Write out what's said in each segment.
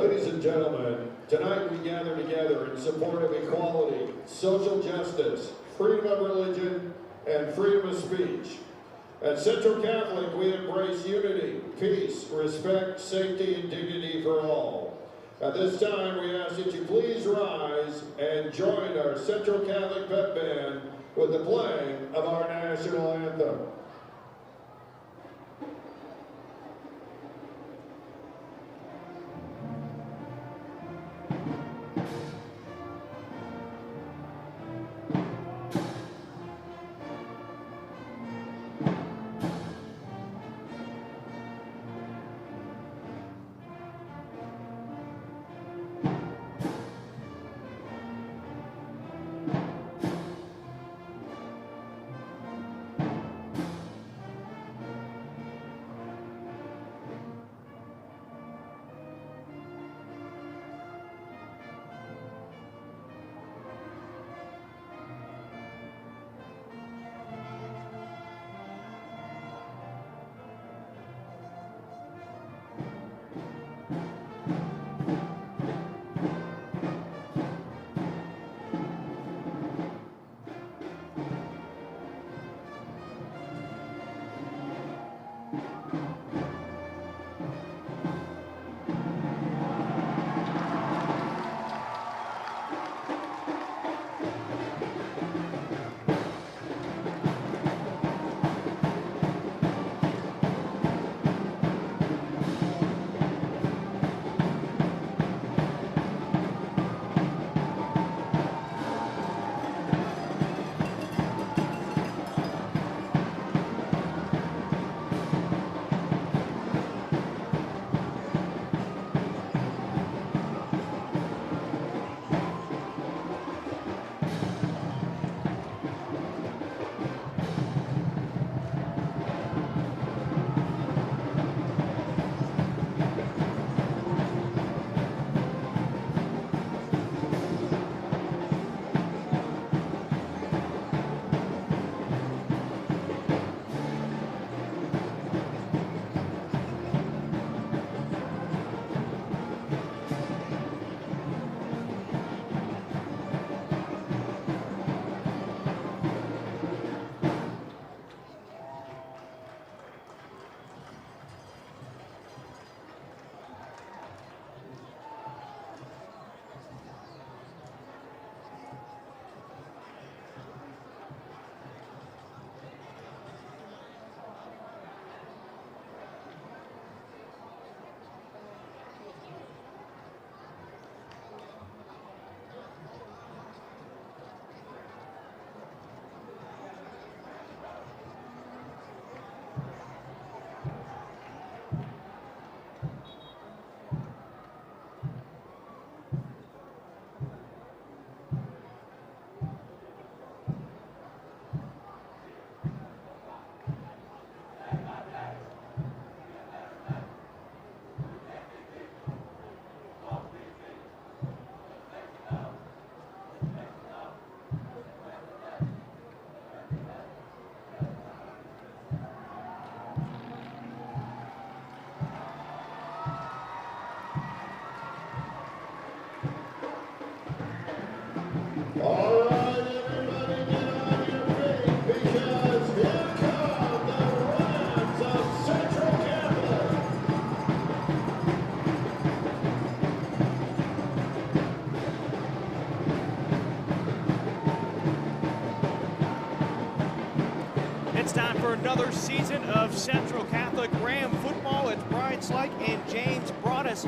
Ladies and gentlemen, tonight we gather together in support of equality, social justice, freedom of religion, and freedom of speech. At Central Catholic, we embrace unity, peace, respect, safety, and dignity for all. At this time, we ask that you please rise and join our Central Catholic Pep Band with the playing of our national anthem. All right, everybody get on your feet because here come the Rams of Central Catholic. It's time for another season of Central Catholic Ram football. It's Bryan, Sleik, and James Broadous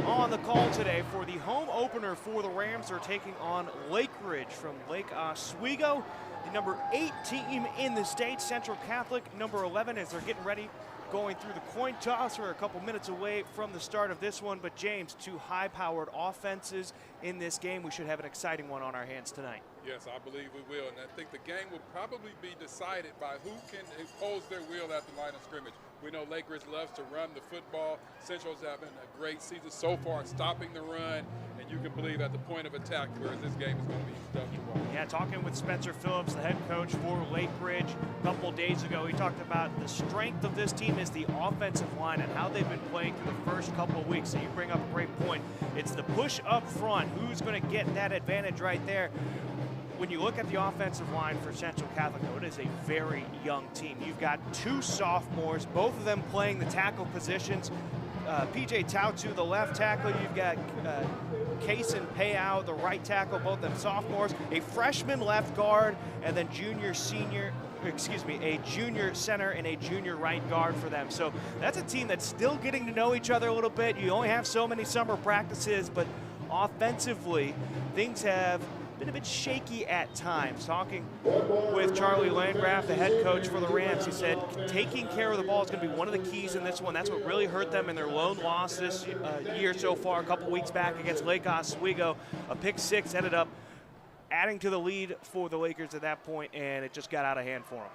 on the call today for the home opener for the Rams. They're taking on Lakeridge from Lake Oswego, the number 8 team in the state. Central Catholic, number 11, as they're getting ready, going through the coin toss. We're a couple minutes away from the start of this one. But James, two high-powered offenses in this game. We should have an exciting one on our hands tonight. Yes, I believe we will. And I think the game will probably be decided by who can impose their will at the line of scrimmage. We know Lakeridge loves to run the football. Central's having a great season so far, stopping the run. And you can believe at the point of attack, whereas this game is going to be tough to watch. Yeah, talking with Spencer Phillips, the head coach for Lakeridge, a couple days ago, he talked about the strength of this team is the offensive line and how they've been playing through the first couple of weeks. So you bring up a great point. It's the push up front. Who's going to get that advantage right there? When you look at the offensive line for Central Catholic, though, it is a very young team. You've got 2 sophomores, both of them playing the tackle positions. PJ Tautu, the left tackle. You've got Kason Payao, the right tackle, both of them sophomores. A freshman left guard, and then a junior center and a junior right guard for them. So that's a team that's still getting to know each other a little bit. You only have so many summer practices, but offensively, things have been a bit shaky at times. Talking with Charlie Landgraf, the head coach for the Rams, he said taking care of the ball is going to be one of the keys in this one. That's what really hurt them in their lone loss this year so far. A couple weeks back against Lake Oswego, a pick 6 ended up adding to the lead for the Lakers at that point, and it just got out of hand for them.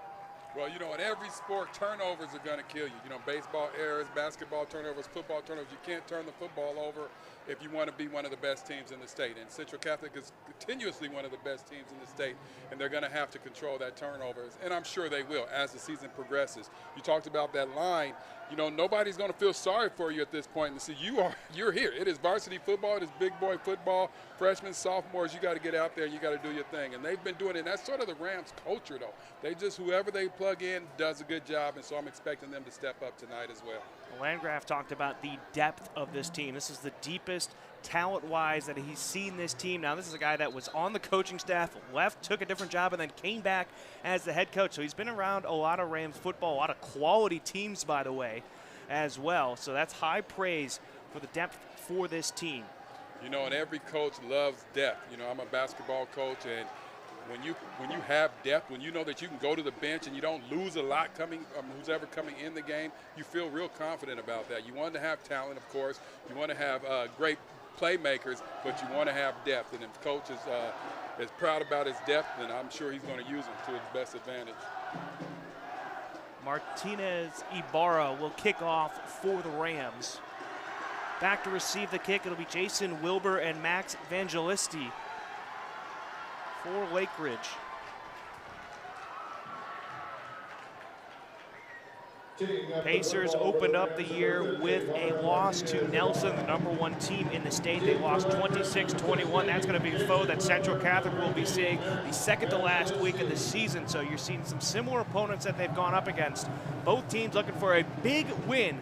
Well, you know, in every sport, turnovers are going to kill you. You know, baseball errors, basketball turnovers, football turnovers. You can't turn the football over if you want to be one of the best teams in the state. And Central Catholic is continuously one of the best teams in the state, and they're going to have to control that turnovers. And I'm sure they will as the season progresses. You talked about that line. You know, nobody's going to feel sorry for you at this point. And see, you're here. It is varsity football. It is big boy football. Freshmen, sophomores, you got to get out there and you got to do your thing. And they've been doing it. And that's sort of the Rams' culture, though. They just, whoever they plug in does a good job. And so I'm expecting them to step up tonight as well. Landgraf talked about the depth of this team. This is the deepest talent-wise that he's seen this team. Now, this is a guy that was on the coaching staff, left, took a different job, and then came back as the head coach. So he's been around a lot of Rams football, a lot of quality teams, by the way, as well. So that's high praise for the depth for this team. You know, and every coach loves depth. You know, I'm a basketball coach, and when you have depth, when you know that you can go to the bench and you don't lose a lot coming, who's ever coming in the game, you feel real confident about that. You want to have talent, of course. You want to have great playmakers, but you want to have depth. And if the coach is proud about his depth, then I'm sure he's going to use it to his best advantage. Martinez Ibarra will kick off for the Rams. Back to receive the kick, it'll be Jason Wilbur and Max Evangelisti for Lakeridge. Pacers opened up the year with a loss to Nelson, the #1 team in the state. They lost 26-21. That's going to be a foe that Central Catholic will be seeing the second to last week of the season. So you're seeing some similar opponents that they've gone up against. Both teams looking for a big win.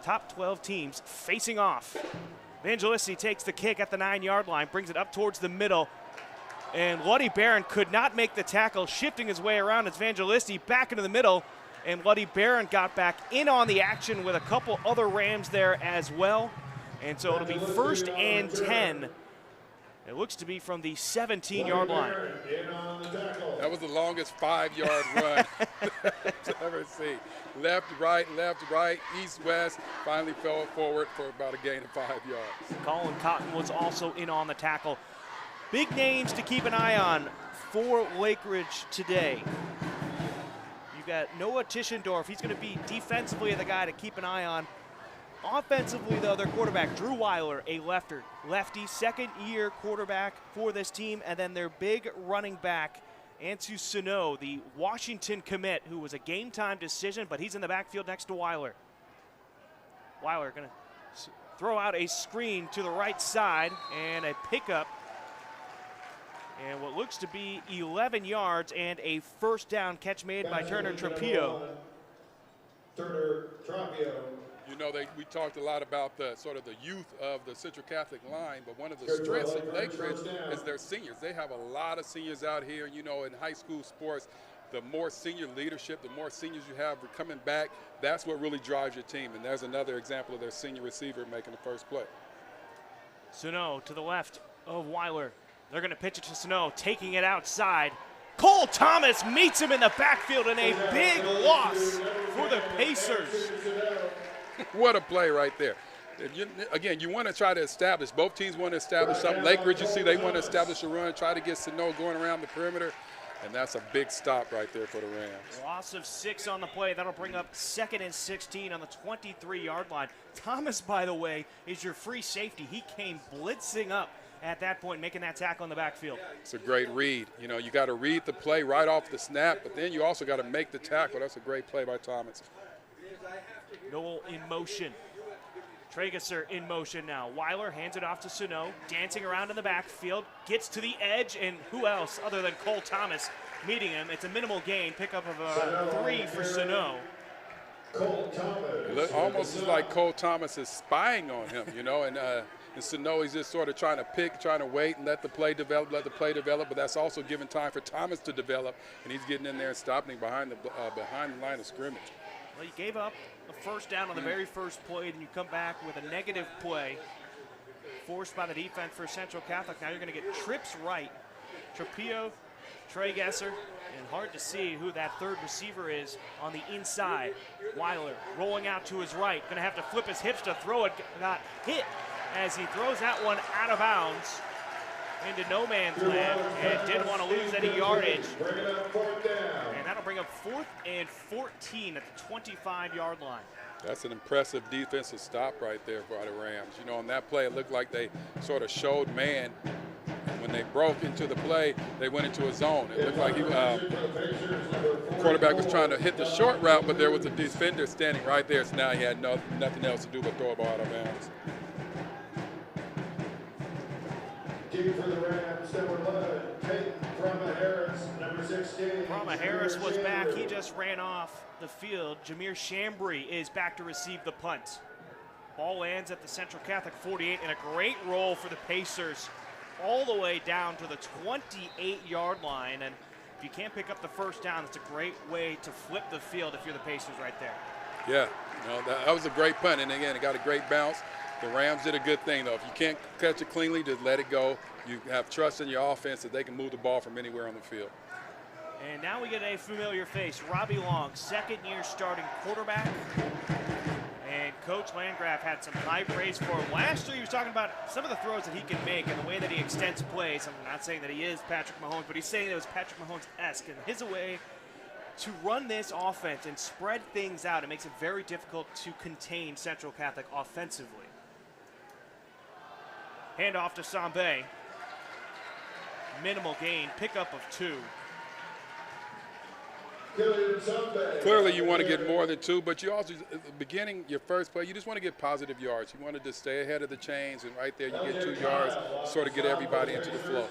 Top 12 teams facing off. Evangelisti takes the kick at the 9-yard line, brings it up towards the middle. And Luddy Barron could not make the tackle, shifting his way around. It's Evangelisti back into the middle. And Luddy Barron got back in on the action with a couple other Rams there as well. And so it'll be 1st and 10. It looks to be from the 17-yard line. That was the longest 5-yard run I've ever seen. Left, right, east, west. Finally fell forward for about a gain of 5 yards. Colin Cotton was also in on the tackle. Big names to keep an eye on for Lakeridge today. You've got Noah Tischendorf. He's going to be defensively the guy to keep an eye on. Offensively, though, their quarterback, Drew Weiler, a lefty, second-year quarterback for this team. And then their big running back, Ansu Sano, the Washington commit, who was a game-time decision, but he's in the backfield next to Weiler. Weiler going to throw out a screen to the right side and a pickup. And what looks to be 11 yards and a first down catch made by Turner Trapio. You know, we talked a lot about the sort of the youth of the Central Catholic line, but one of the strengths of Lakeridge is their seniors. They have a lot of seniors out here. You know, in high school sports, the more senior leadership, the more seniors you have coming back, that's what really drives your team. And there's another example of their senior receiver making the first play. Sano to the left of Weiler. They're going to pitch it to Sano, taking it outside. Cole Thomas meets him in the backfield, and a big loss for the Pacers. What a play right there. Again, you want to try to establish, both teams want to establish something. Lakeridge, you see, they want to establish a run, try to get Sano going around the perimeter. And that's a big stop right there for the Rams. Loss of 6 on the play. That'll bring up 2nd and 16 on the 23-yard line. Thomas, by the way, is your free safety. He came blitzing up at that point, making that tackle in the backfield. It's a great read. You know, you got to read the play right off the snap, but then you also got to make the tackle. That's a great play by Thomas. Noel in motion. Traeger in motion now. Weiler hands it off to Sano, dancing around in the backfield, gets to the edge, and who else other than Cole Thomas meeting him? It's a minimal gain, pickup of 3 for Sano. Cole Thomas. It almost like Cole Thomas is spying on him, you know, and Sano, he's just sort of trying to wait and let the play develop, but that's also giving time for Thomas to develop, and he's getting in there and stopping behind the line of scrimmage. Well, you gave up a first down on the very first play, and you come back with a negative play forced by the defense for Central Catholic. Now you're going to get trips right. Trapillo, Traeger, and hard to see who that third receiver is on the inside. Weiler rolling out to his right. Going to have to flip his hips to throw it. Got hit as he throws that one out of bounds into no man's land and didn't want to lose any yardage. And that'll bring up 4th and 14 at the 25-yard line. That's an impressive defensive stop right there by the Rams. You know, on that play, it looked like they sort of showed man. When they broke into the play, they went into a zone. It looked like the quarterback was trying to hit the short route, but there was a defender standing right there, so now he had nothing else to do but throw a ball out of bounds. Deep for the Rams, number 11, Peyton Harris, number 16. Harris was back. He just ran off the field. Jameer Chambry is back to receive the punt. Ball lands at the Central Catholic 48, and a great roll for the Pacers all the way down to the 28-yard line. And if you can't pick up the first down, it's a great way to flip the field if you're the Pacers right there. Yeah, you know, that was a great punt, and again, it got a great bounce. The Rams did a good thing, though. If you can't catch it cleanly, just let it go. You have trust in your offense that they can move the ball from anywhere on the field. And now we get a familiar face, Robbie Long, second-year starting quarterback. And Coach Landgraf had some high praise for him. Last year he was talking about some of the throws that he can make and the way that he extends plays. I'm not saying that he is Patrick Mahomes, but he's saying it was Patrick Mahomes-esque. And his way to run this offense and spread things out, it makes it very difficult to contain Central Catholic offensively. Handoff to Sambe. Minimal gain, pickup of 2. Clearly you want to get more than 2, but you also, at the beginning, your first play, you just want to get positive yards. You want to just stay ahead of the chains, and right there you get 2 yards, sort of get everybody into the flow.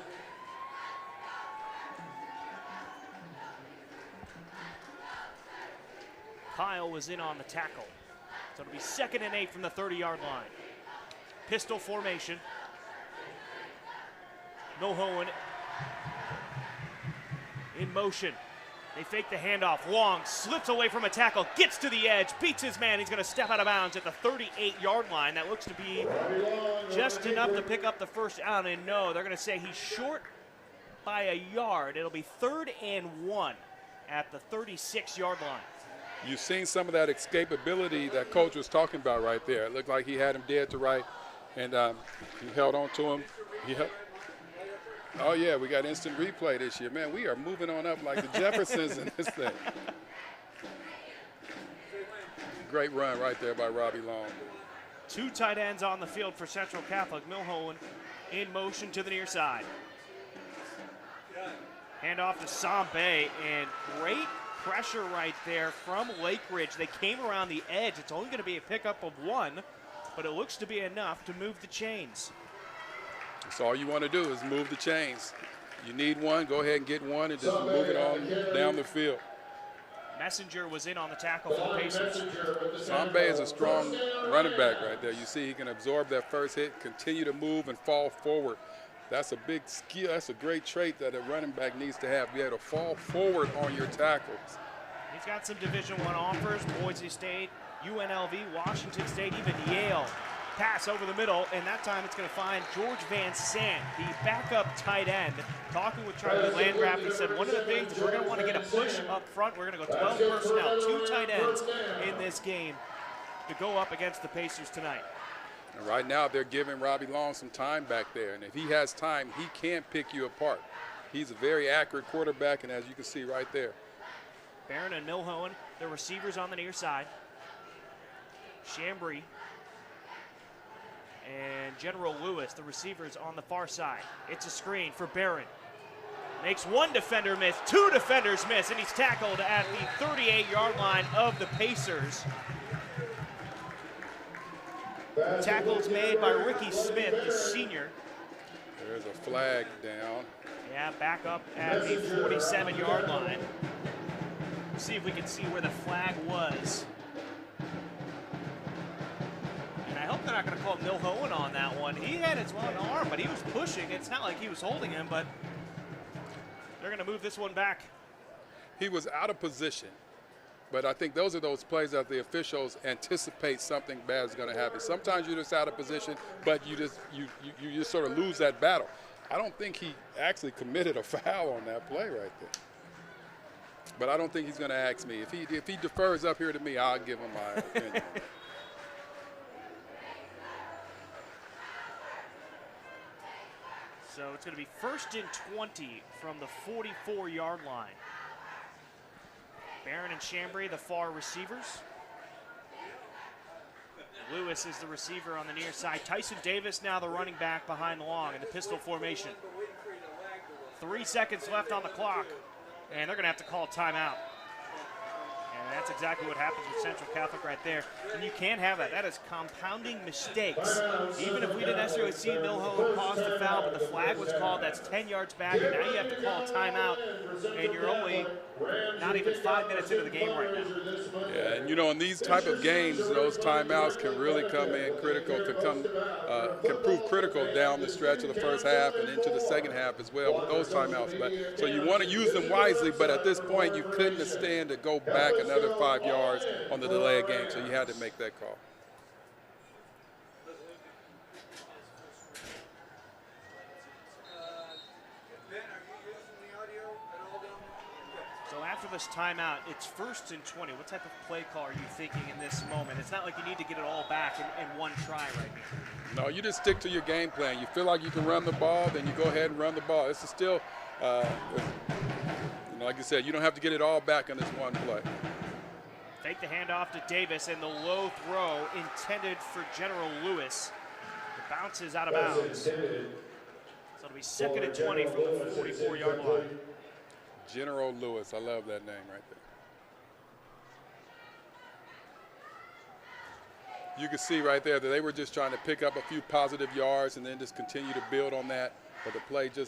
Kyle was in on the tackle. So it'll be 2nd and 8 from the 30-yard line. Pistol formation. Milhoen in motion. They fake the handoff. Long slips away from a tackle, gets to the edge, beats his man. He's going to step out of bounds at the 38-yard line. That looks to be just enough to pick up the first down. And no, they're going to say he's short by a yard. It'll be 3rd and 1 at the 36-yard line. You've seen some of that escapability that Coach was talking about right there. It looked like he had him dead to right, and he held on to him. Oh, yeah, we got instant replay this year. Man, we are moving on up like the Jeffersons in this thing. Great run right there by Robbie Long. 2 tight ends on the field for Central Catholic. Milhoen in motion to the near side. Handoff to Sambe, and great pressure right there from Lakeridge. They came around the edge. It's only going to be a pickup of 1, but it looks to be enough to move the chains. That's all you want to do is move the chains. You need 1, go ahead and get 1 and just move it on down the field. Messenger was in on the tackle for the Pacers. Sambe is a strong running back right there. You see he can absorb that first hit, continue to move and fall forward. That's a big skill. That's a great trait that a running back needs to have. Be able to fall forward on your tackles. He's got some Division I offers, Boise State, UNLV, Washington State, even Yale. Pass over the middle, and that time it's going to find George Van Sant, the backup tight end. Talking with Charlie Landgraf, he said one of the things, if we're going to want to get a push up front, we're going to go 12 personnel, 2 tight ends in this game to go up against the Pacers tonight. And right now they're giving Robbie Long some time back there, and if he has time, he can pick you apart. He's a very accurate quarterback, and as you can see right there. Barron and Milhoen, the receivers on the near side. Chambry and General Lewis, the receivers on the far side. It's a screen for Barron. Makes one defender miss, two defenders miss, and he's tackled at the 38-yard line of the Pacers. Tackles made by Ricky Smith, the senior. There's a flag down. Yeah, back up at the 47-yard line. See if we can see where the flag was. And I hope they're not going to call Milhoen on that one. He had his one arm, but he was pushing. It's not like he was holding him, but they're going to move this one back. He was out of position, but I think those are those plays that the officials anticipate something bad is going to happen. Sometimes you're just out of position, but you just sort of lose that battle. I don't think he actually committed a foul on that play right there. But I don't think he's going to ask me. If he defers up here to me, I'll give him my opinion. So it's going to be 1st and 20 from the 44-yard line. Barron and Chambry, the far receivers. Lewis is the receiver on the near side. Tyson Davis now the running back behind the long in the pistol formation. 3 seconds left on the clock. And they're going to have to call a timeout. And that's exactly what happens with Central Catholic right there. And you can't have that. That is compounding mistakes. Even if we didn't necessarily see Milhoen cause the foul, but the flag was called, that's 10 yards back, and now you have to call a timeout, and you're only not even 5 minutes into the game right now. Yeah, and you know, in these type of games, those timeouts can really come in critical, can prove critical down the stretch of the first half and into the second half as well with those timeouts. But so you want to use them wisely, but at this point you couldn't stand to go back another 5 yards on the delay of game, so you had to make that call. So after this timeout, it's 1st and 20. What type of play call are you thinking in this moment? It's not like you need to get it all back in one try right here. No, you just stick to your game plan. You feel like you can run the ball, then you go ahead and run the ball. This is still, like I said, you don't have to get it all back on this one play. Take the handoff to Davis, and the low throw intended for General Lewis. It bounces out of bounds. So it'll be 2nd and 20 from the 44-yard line. General Lewis, I love that name right there. You can see right there that they were just trying to pick up a few positive yards and then just continue to build on that. But the play the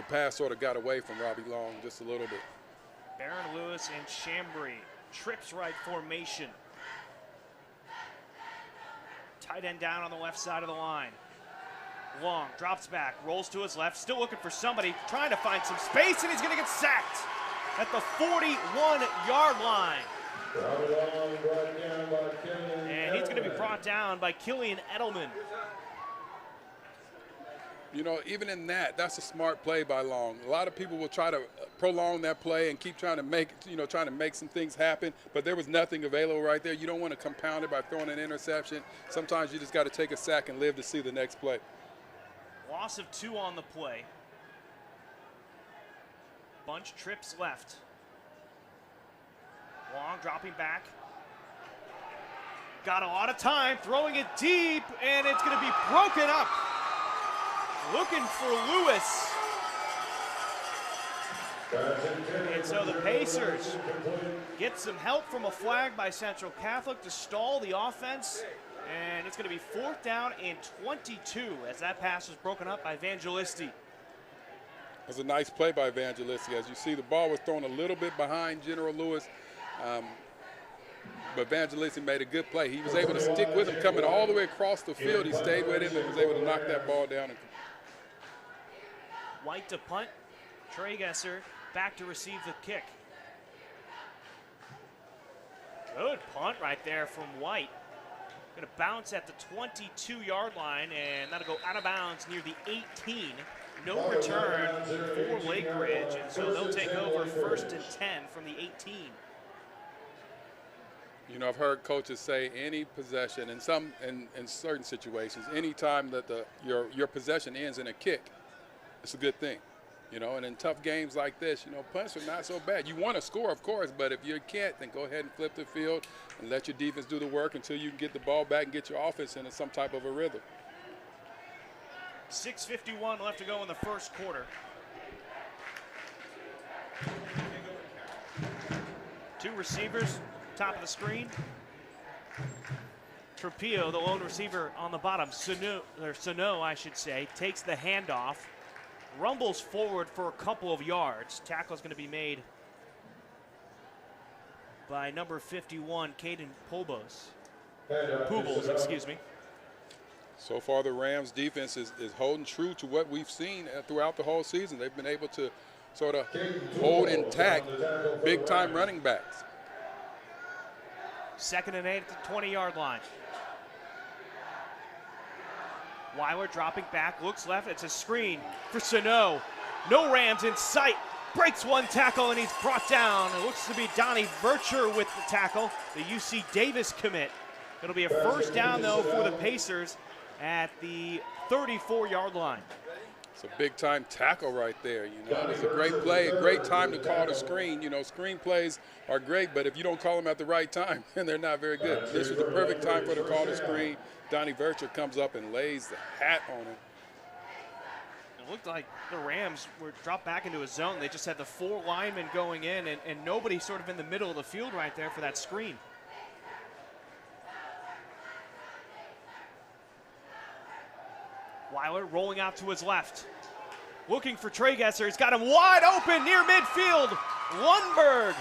pass sort of got away from Robbie Long just a little bit. Barron, Lewis, and Chambry. Trips right formation. Tight end down on the left side of the line. Long drops back, rolls to his left, still looking for somebody, trying to find some space, and he's going to get sacked at the 41-yard line. And he's going to be brought down by Killian Edelman. You know, even in that's a smart play by Long. A lot of people will try to prolong that play and keep trying to make some things happen, but there was nothing available right there. You don't want to compound it by throwing an interception. Sometimes you just got to take a sack and live to see the next play. Loss of 2 on the play. Bunch trips left. Long dropping back. Got a lot of time, throwing it deep, and it's going to be broken up. Looking for Lewis. And so the Pacers get some help from a flag by Central Catholic to stall the offense. And it's going to be 4th down and 22 as that pass was broken up by Evangelisti. It was a nice play by Evangelisti. As you see, the ball was thrown a little bit behind General Lewis, but Evangelisti made a good play. He was able to stick with him coming all the way across the field. He stayed with him and was able to knock that ball down. White to punt. Tragesser back to receive the kick. Good punt right there from White. Going to bounce at the 22-yard line, and that'll go out of bounds near the 18. No return for Lakeridge, and so they'll take over 1st and 10 from the 18. You know, I've heard coaches say any possession, in certain situations, any time that your possession ends in a kick, it's a good thing. You know, and in tough games like this, you know, punts are not so bad. You want to score, of course, but if you can't, then go ahead and flip the field and let your defense do the work until you can get the ball back and get your offense into some type of a rhythm. 6:51 left to go in the first quarter. Two receivers, top of the screen. Trapillo, the lone receiver on the bottom, Sano, I should say, takes the handoff, rumbles forward for a couple of yards. Tackle is going to be made by number 51, Caden Pubels, excuse me. So far, the Rams defense is holding true to what we've seen throughout the whole season. They've been able to sort of hold intact big-time running backs. 2nd and 8 at the 20-yard line. Weiler dropping back, looks left. It's a screen for Sano. No Rams in sight. Breaks one tackle, and he's brought down. It looks to be Donnie Vercher with the tackle, the UC Davis commit. It'll be a first down, though, for the Pacers at the 34-yard line. It's a big-time tackle right there, you know. It's a great play, a great time to call the screen. You know, screen plays are great, but if you don't call them at the right time, then they're not very good. This was the perfect time for the call the screen. Donnie Vercher comes up and lays the hat on him. It looked like the Rams were dropped back into a zone. They just had the 4 linemen going in and nobody sort of in the middle of the field right there for that screen. Weiler rolling out to his left. Looking for Tragesser. He's got him wide open near midfield. Lundberg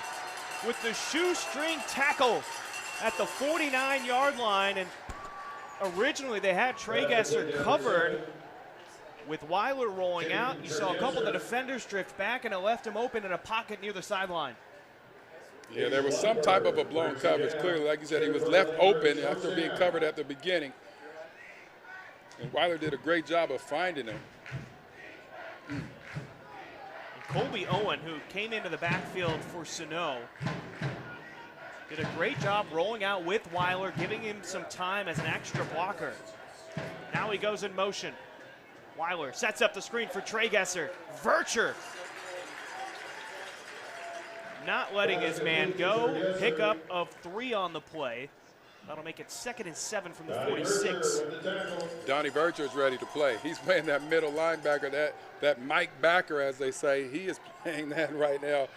with the shoestring tackle at the 49-yard line. And originally they had Tragesser covered. With Weiler rolling out, you saw a couple of the defenders drift back, and it left him open in a pocket near the sideline. Yeah, there was some type of a blown coverage. Clearly, like you said, he was left open after being covered at the beginning. And Weiler did a great job of finding him. And Colby Owen, who came into the backfield for Sano, did a great job rolling out with Weiler, giving him some time as an extra blocker. Now he goes in motion. Weiler sets up the screen for Tragesser. Vercher not letting his man go. Pickup of 3 on the play. That'll make it 2nd and 7 from the 46. Donnie Vercher is ready to play. He's playing that middle linebacker, that Mike backer, as they say. He is playing that right now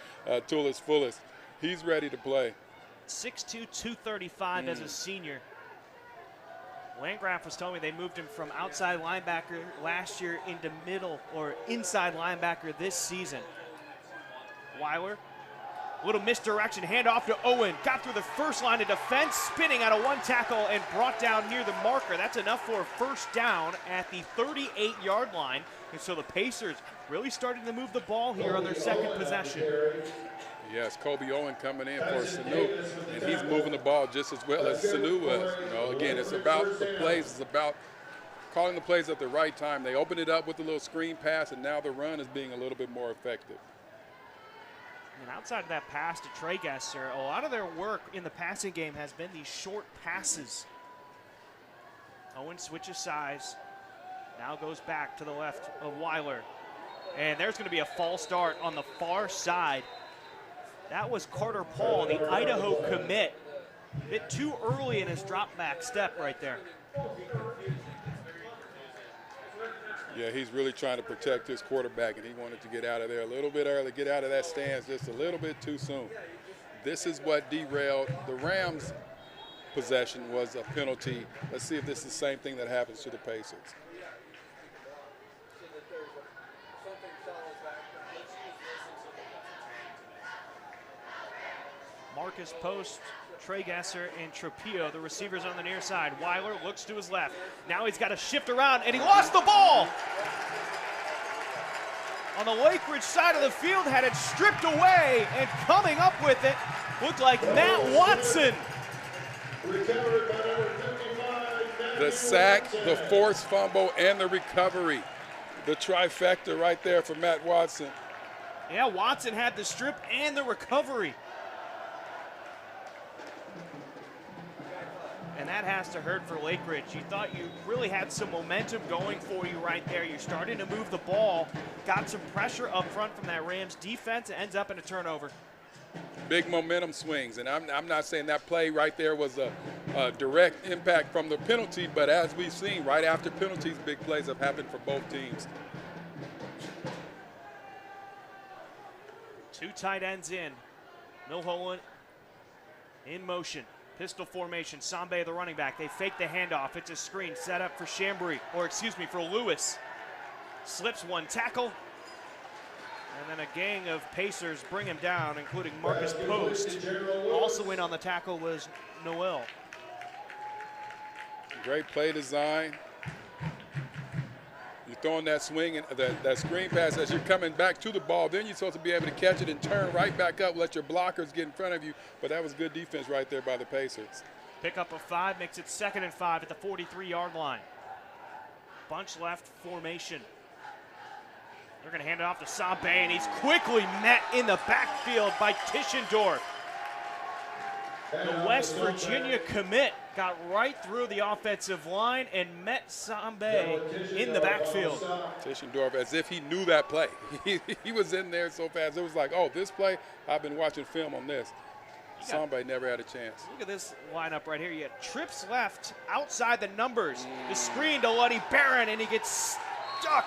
to his fullest. He's ready to play. 6'2", 235 as a senior. Landgraf was telling me they moved him from outside linebacker last year into middle or inside linebacker this season. Weiler, little misdirection, handoff to Owen. Got through the first line of defense, spinning out of 1 tackle and brought down near the marker. That's enough for a first down at the 38-yard line. And so the Pacers really starting to move the ball here on their 2nd possession. Yes, Colby Owen coming in for Sanu, and he's moving the ball just as well as Sanu was. You know, again, it's about the plays. It's about calling the plays at the right time. They opened it up with a little screen pass, and now the run is being a little bit more effective. And outside of that pass to Tragesser, a lot of their work in the passing game has been these short passes. Owen switches sides, now goes back to the left of Weiler. And there's going to be a false start on the far side. That was Carter Paul, the Idaho commit. A bit too early in his drop back step right there. Yeah, he's really trying to protect his quarterback, and he wanted to get out of there a little bit early, get out of that stance just a little bit too soon. This is what derailed the Rams' possession, was a penalty. Let's see if this is the same thing that happens to the Pacers. Marcus Post, Tragesser, and Trapillo, the receivers on the near side. Weiler looks to his left. Now he's got to shift around, and he lost the ball. On the Lakeridge side of the field, had it stripped away, and coming up with it looked like Matt Watson. The sack, the forced fumble, and the recovery. The trifecta right there for Matt Watson. Yeah, Watson had the strip and the recovery. And that has to hurt for Lakeridge. You thought you really had some momentum going for you right there. You're starting to move the ball, got some pressure up front from that Rams defense. It ends up in a turnover. Big momentum swings, and I'm not saying that play right there was a direct impact from the penalty, but as we've seen, right after penalties, big plays have happened for both teams. Two tight ends in. Milholland in motion. Pistol formation. Sambe, the running back. They fake the handoff. It's a screen set up for Chambry, or excuse me, for Lewis. Slips one tackle. And then a gang of Pacers bring him down, including Marcus Post. Also in on the tackle was Noel. Great play design. You're throwing that swing and that screen pass as you're coming back to the ball. Then you're supposed to be able to catch it and turn right back up, let your blockers get in front of you. But that was good defense right there by the Pacers. Pick up of 5 makes it 2nd and 5 at the 43-yard line. Bunch left formation. They're going to hand it off to Sambe, and he's quickly met in the backfield by Tischendorf. The West Virginia commit got right through the offensive line and met Sambe in the backfield. Tischendorf, as if he knew that play. He was in there so fast. It was like, oh, this play, I've been watching film on this. Sambe never had a chance. Look at this lineup right here. You had trips left outside the numbers. The screen to Luddy Barron, and he gets stuck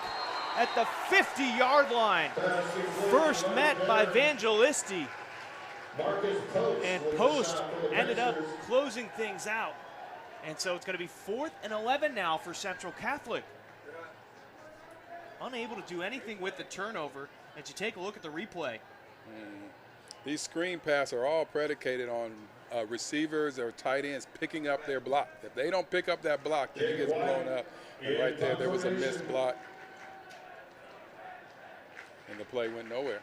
at the 50-yard line. First met by Evangelisti. And Post ended up closing things out. And so it's going to be 4th and 11 now for Central Catholic. Unable to do anything with the turnover. And you take a look at the replay. These screen passes are all predicated on receivers or tight ends picking up their block. If they don't pick up that block, then it gets blown up. And right there was a missed block. And the play went nowhere.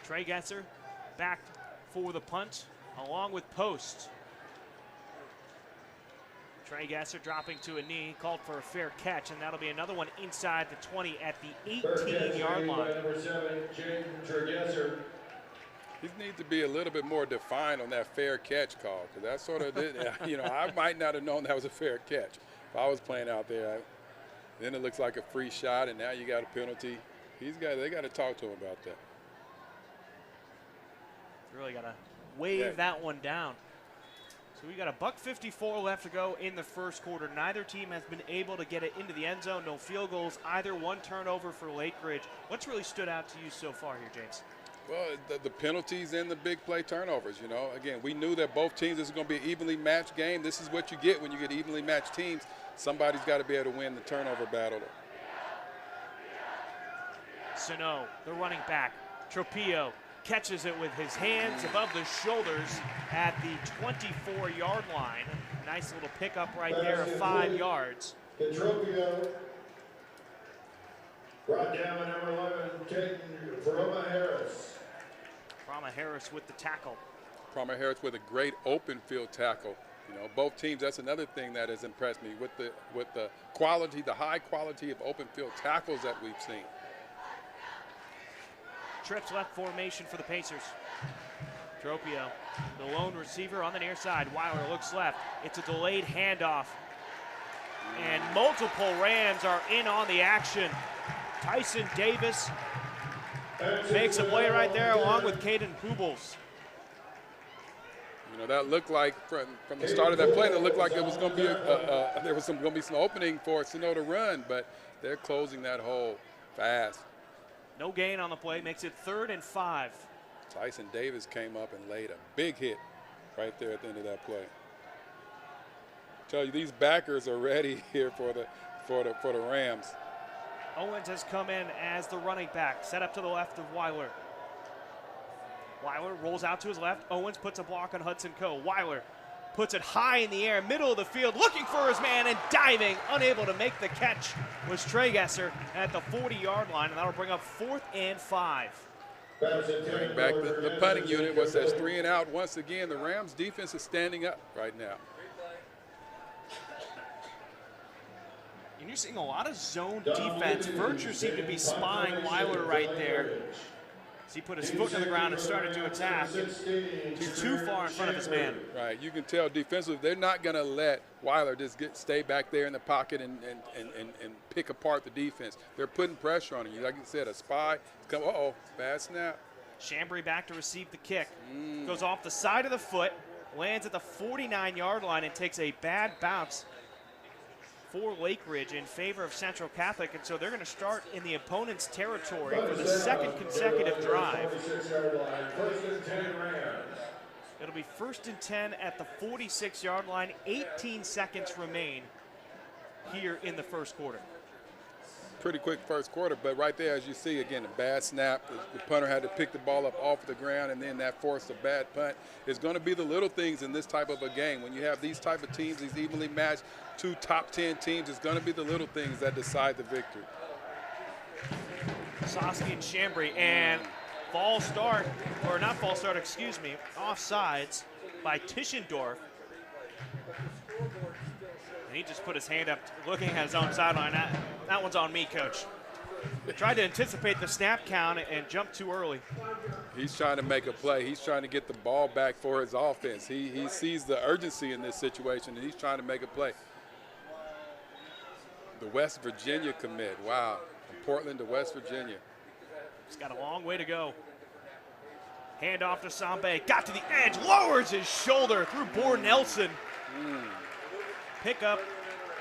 Trey Gesser back for the punt along with Post. Trey Gesser dropping to a knee, called for a fair catch, and that'll be another one inside the 20 at the 18-yard line. He needs to be a little bit more defined on that fair catch call, because that sort of did, I might not have known that was a fair catch if I was playing out there. Then it looks like a free shot, and now you got a penalty. They got to talk to him about that. Really got to wave that one down. So we got a $1:54 left to go in the first quarter. Neither team has been able to get it into the end zone. No field goals either. One turnover for Lakeridge. What's really stood out to you so far here, James? Well, the penalties and the big play turnovers, Again, we knew that both teams, this is going to be an evenly matched game. This is what you get when you get evenly matched teams. Somebody's got to be able to win the turnover battle. Sano, the running back. Tropillo catches it with his hands above the shoulders at the 24-yard line. Nice little pickup right there of 5 yards. Tropillo brought down by number 11, Broma Harris. Broma Harris with the tackle. Broma Harris with a great open field tackle. Both teams, that's another thing that has impressed me with the quality, the high quality of open field tackles that we've seen. Trips left formation for the Pacers. Tropillo, the lone receiver on the near side. Weiler looks left. It's a delayed handoff. And multiple Rams are in on the action. Tyson Davis makes a play right there along with Caden Peebles. That looked like from the start of that play, that looked like it was going to be there was going to be some opening for Sano to run, but they're closing that hole fast. No gain on the play, makes it 3rd and 5. Tyson Davis came up and laid a big hit right there at the end of that play. Tell you, these backers are ready here for the Rams. Owens has come in as the running back, set up to the left of Weiler. Weiler rolls out to his left. Owens puts a block on Hudson Coe. Weiler puts it high in the air, middle of the field, looking for his man and diving. Unable to make the catch was Trey Gesser at the 40-yard line, and that'll bring up 4th and 5. Bring back the punting unit. What's that? 3 and out once again. The Rams defense is standing up right now. And you're seeing a lot of zone defense. Virtue seem to be spying Weiler right there. As he put his foot to the ground and started to attack. He's too far in front of his man. Right, you can tell defensively they're not going to let Weiler just stay back there in the pocket and pick apart the defense. They're putting pressure on you. Like you said, a spy. Uh-oh, bad snap. Chambry back to receive the kick. Goes off the side of the foot, lands at the 49-yard line and takes a bad bounce for Lakeridge in favor of Central Catholic, and so they're going to start in the opponent's territory for the second consecutive drive. It'll be 1st and 10 at the 46-yard line. 18 seconds remain here in the first quarter. Pretty quick first quarter, but right there, as you see, again, a bad snap. The punter had to pick the ball up off the ground, and then that forced a bad punt. It's going to be the little things in this type of a game. When you have these type of teams, these evenly matched, 2 top 10 teams, it's going to be the little things that decide the victory. Soski and Chambry, and false start, or not false start, excuse me, offsides by Tischendorf. And he just put his hand up, looking at his own sideline. That one's on me, Coach. Tried to anticipate the snap count and jumped too early. He's trying to make a play. He's trying to get the ball back for his offense. He sees the urgency in this situation, and he's trying to make a play. The West Virginia commit. Wow. From Portland to West Virginia. He's got a long way to go. Hand off to Sambe. Got to the edge. Lowers his shoulder through Bohr Nelson. Pickup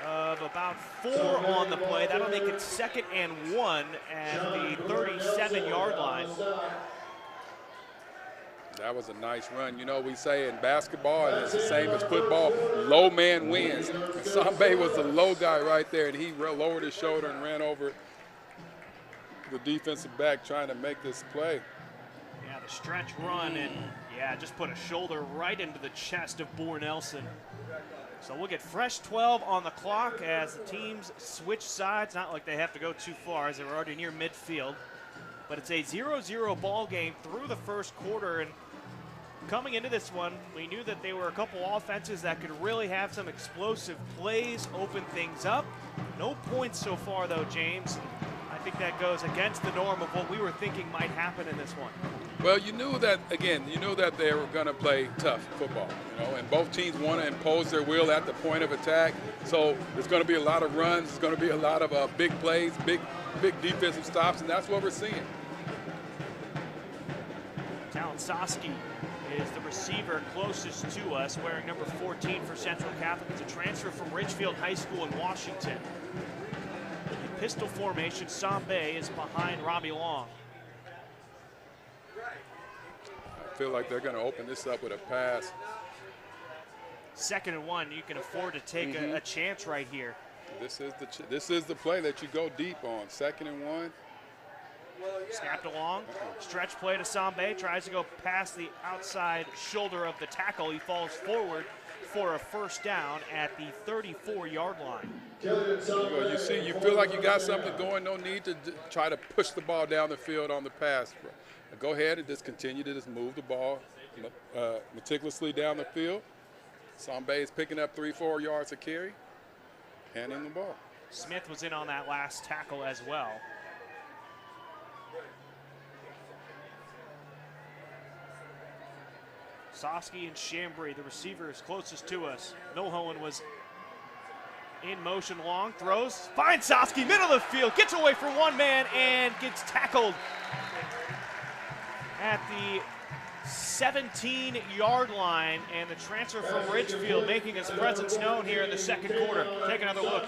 of about 4 on the play. That'll make it 2nd and 1 at the 37-yard line. That was a nice run. You know, we say in basketball, and it's the same as football, low man wins. Sambe was the low guy right there, and he lowered his shoulder and ran over the defensive back trying to make this play. Yeah, the stretch run, and yeah, just put a shoulder right into the chest of Bohr Nelson. So we'll get fresh 12 on the clock as the teams switch sides. Not like they have to go too far as they're already near midfield. But it's a 0-0 ball game through the first quarter. And coming into this one, we knew that they were a couple offenses that could really have some explosive plays, open things up. No points so far, though, James. I think that goes against the norm of what we were thinking might happen in this one. Well, you knew that, again, you knew that they were going to play tough football, you know, and both teams want to impose their will at the point of attack. So there's going to be a lot of runs. There's going to be a lot of big plays, big defensive stops, and that's what we're seeing. Talon Soski is the receiver closest to us, wearing number 14 for Central Catholic. It's a transfer from Ridgefield High School in Washington. In pistol formation, Sambe is behind Robbie Long. I feel like they're going to open this up with a pass. 2nd and 1, you can afford to take a chance right here. This is the play that you go deep on. 2nd and 1. Snapped along, stretch play to Sambe, tries to go past the outside shoulder of the tackle. He falls forward for a first down at the 34-yard line. You feel like you got something going, no need to try to push the ball down the field on the pass. Go ahead and just continue to just move the ball meticulously down the field. Sambe is picking up 3-4 yards a carry, handing the ball. Smith was in on that last tackle as well. Soski and Chambry, the receivers closest to us. Milhoen was in motion, long throws, finds Soski, middle of the field, gets away from one man and gets tackled at the 17-yard line, and the transfer from Ridgefield making his presence known here in the second quarter. Take another look.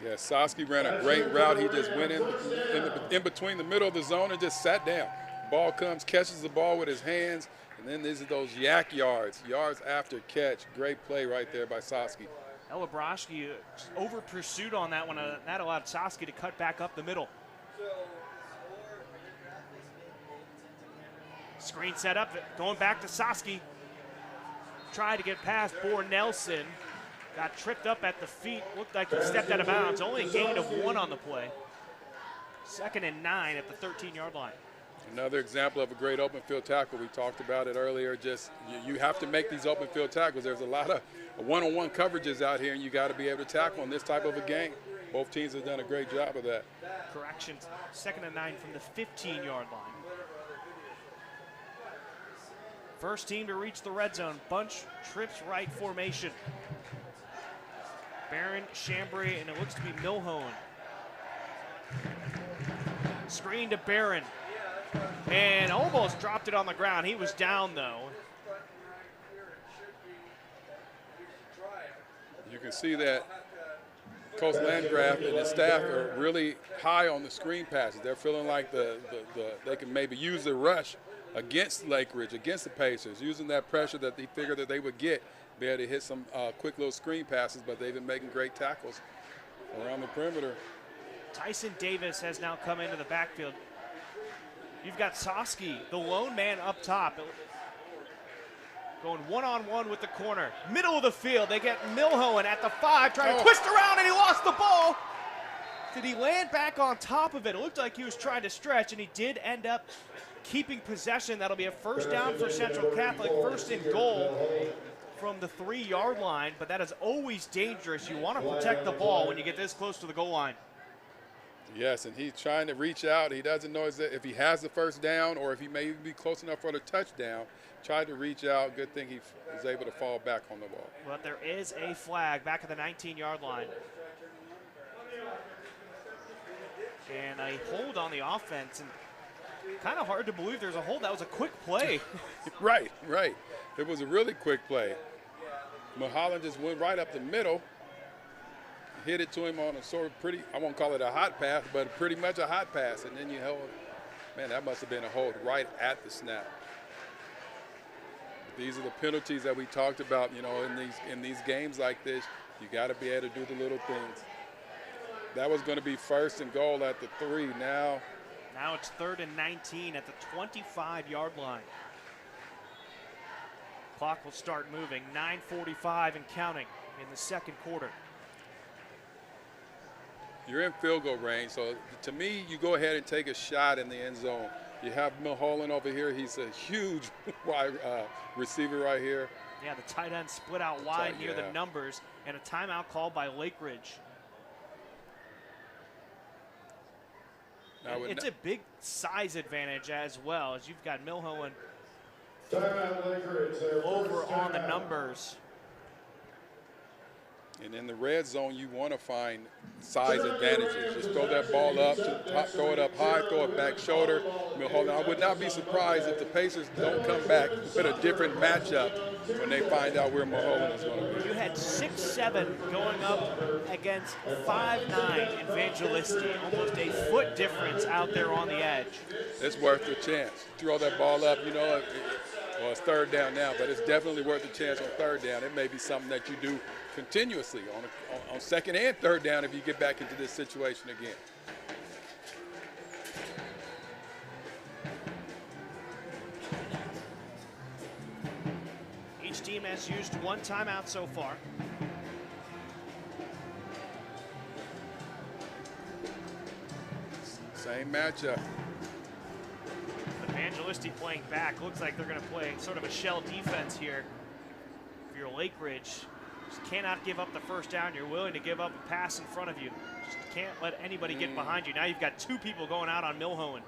Yeah, Soski ran a great route. He just went in between the middle of the zone and just sat down. Ball comes, catches the ball with his hands, and then these are those yak yards after catch. Great play right there by Soski. Ella Broschke over pursued on that one. That allowed Soski to cut back up the middle. Screen set up, going back to Soski. Tried to get past Bohr Nelson. Got tripped up at the feet. Looked like he stepped out of bounds. Only a gain of 1 on the play. 2nd and 9 at the 13-yard line. Another example of a great open field tackle. We talked about it earlier. Just you have to make these open field tackles. There's a lot of one-on-one coverages out here, and you got to be able to tackle in this type of a game. Both teams have done a great job of that. Corrections, 2nd and 9 from the 15-yard line. First team to reach the red zone. Bunch trips right formation. Barron, Chambray, and it looks to be Milhone. Screen to Barron. And almost dropped it on the ground. He was down, though. You can see that Coach Landgraf and his staff are really high on the screen passes. They're feeling like they can maybe use the rush against Lakeridge, against the Pacers, using that pressure that they figured that they would get, be able to hit some quick little screen passes, but they've been making great tackles around the perimeter. Tyson Davis has now come into the backfield. You've got Soski, the lone man up top, going one-on-one with the corner. Middle of the field, they get Milhoen at the 5, trying to twist around, and he lost the ball. Did he land back on top of it? It looked like he was trying to stretch, and he did end up keeping possession. That'll be a first down for Central Catholic, first and goal from the 3-yard line, but that is always dangerous. You want to protect the ball when you get this close to the goal line. Yes, and he's trying to reach out. He doesn't know if he has the first down or if he may be close enough for the touchdown. Tried to reach out. Good thing he was able to fall back on the ball. But there is a flag back at the 19-yard line. And a hold on the offense. And kind of hard to believe there's a hold. That was a quick play. Right. It was a really quick play. Mulholland just went right up the middle. Hit it to him on a sort of pretty, I won't call it a hot pass, but pretty much a hot pass. And then you held, man, that must have been a hold right at the snap. These are the penalties that we talked about, you know, in these games like this. You got to be able to do the little things. That was going to be first and goal at the 3. Now it's 3rd and 19 at the 25-yard line. Clock will start moving. 9:45 and counting in the second quarter. You're in field goal range, so to me, you go ahead and take a shot in the end zone. You have Mulholland over here. He's a huge wide receiver right here. Yeah, the tight end split out wide near the numbers, and a timeout called by Lakeridge. It's a big size advantage as well, as you've got Milhoen over on the numbers. And in the red zone, you want to find size advantages. Just throw that ball up, throw it up high, throw it back shoulder. I would not be surprised if the Pacers don't come back with a different matchup when they find out where Mulholland is going to be. You had 6'7" going up against 5'9" Evangelisti. Almost a foot difference out there on the edge. It's worth the chance. Throw that ball up, you know, well, it's 3rd down now, but it's definitely worth the chance on 3rd down. It may be something that you do continuously on 2nd and 3rd down if you get back into this situation again. Each team has used 1 timeout so far. Same matchup. Evangelisti playing back. Looks like they're going to play sort of a shell defense here. If you're Lakeridge, just cannot give up the first down. You're willing to give up a pass in front of you. Just can't let anybody get behind you. Now you've got 2 people going out on Milhoen.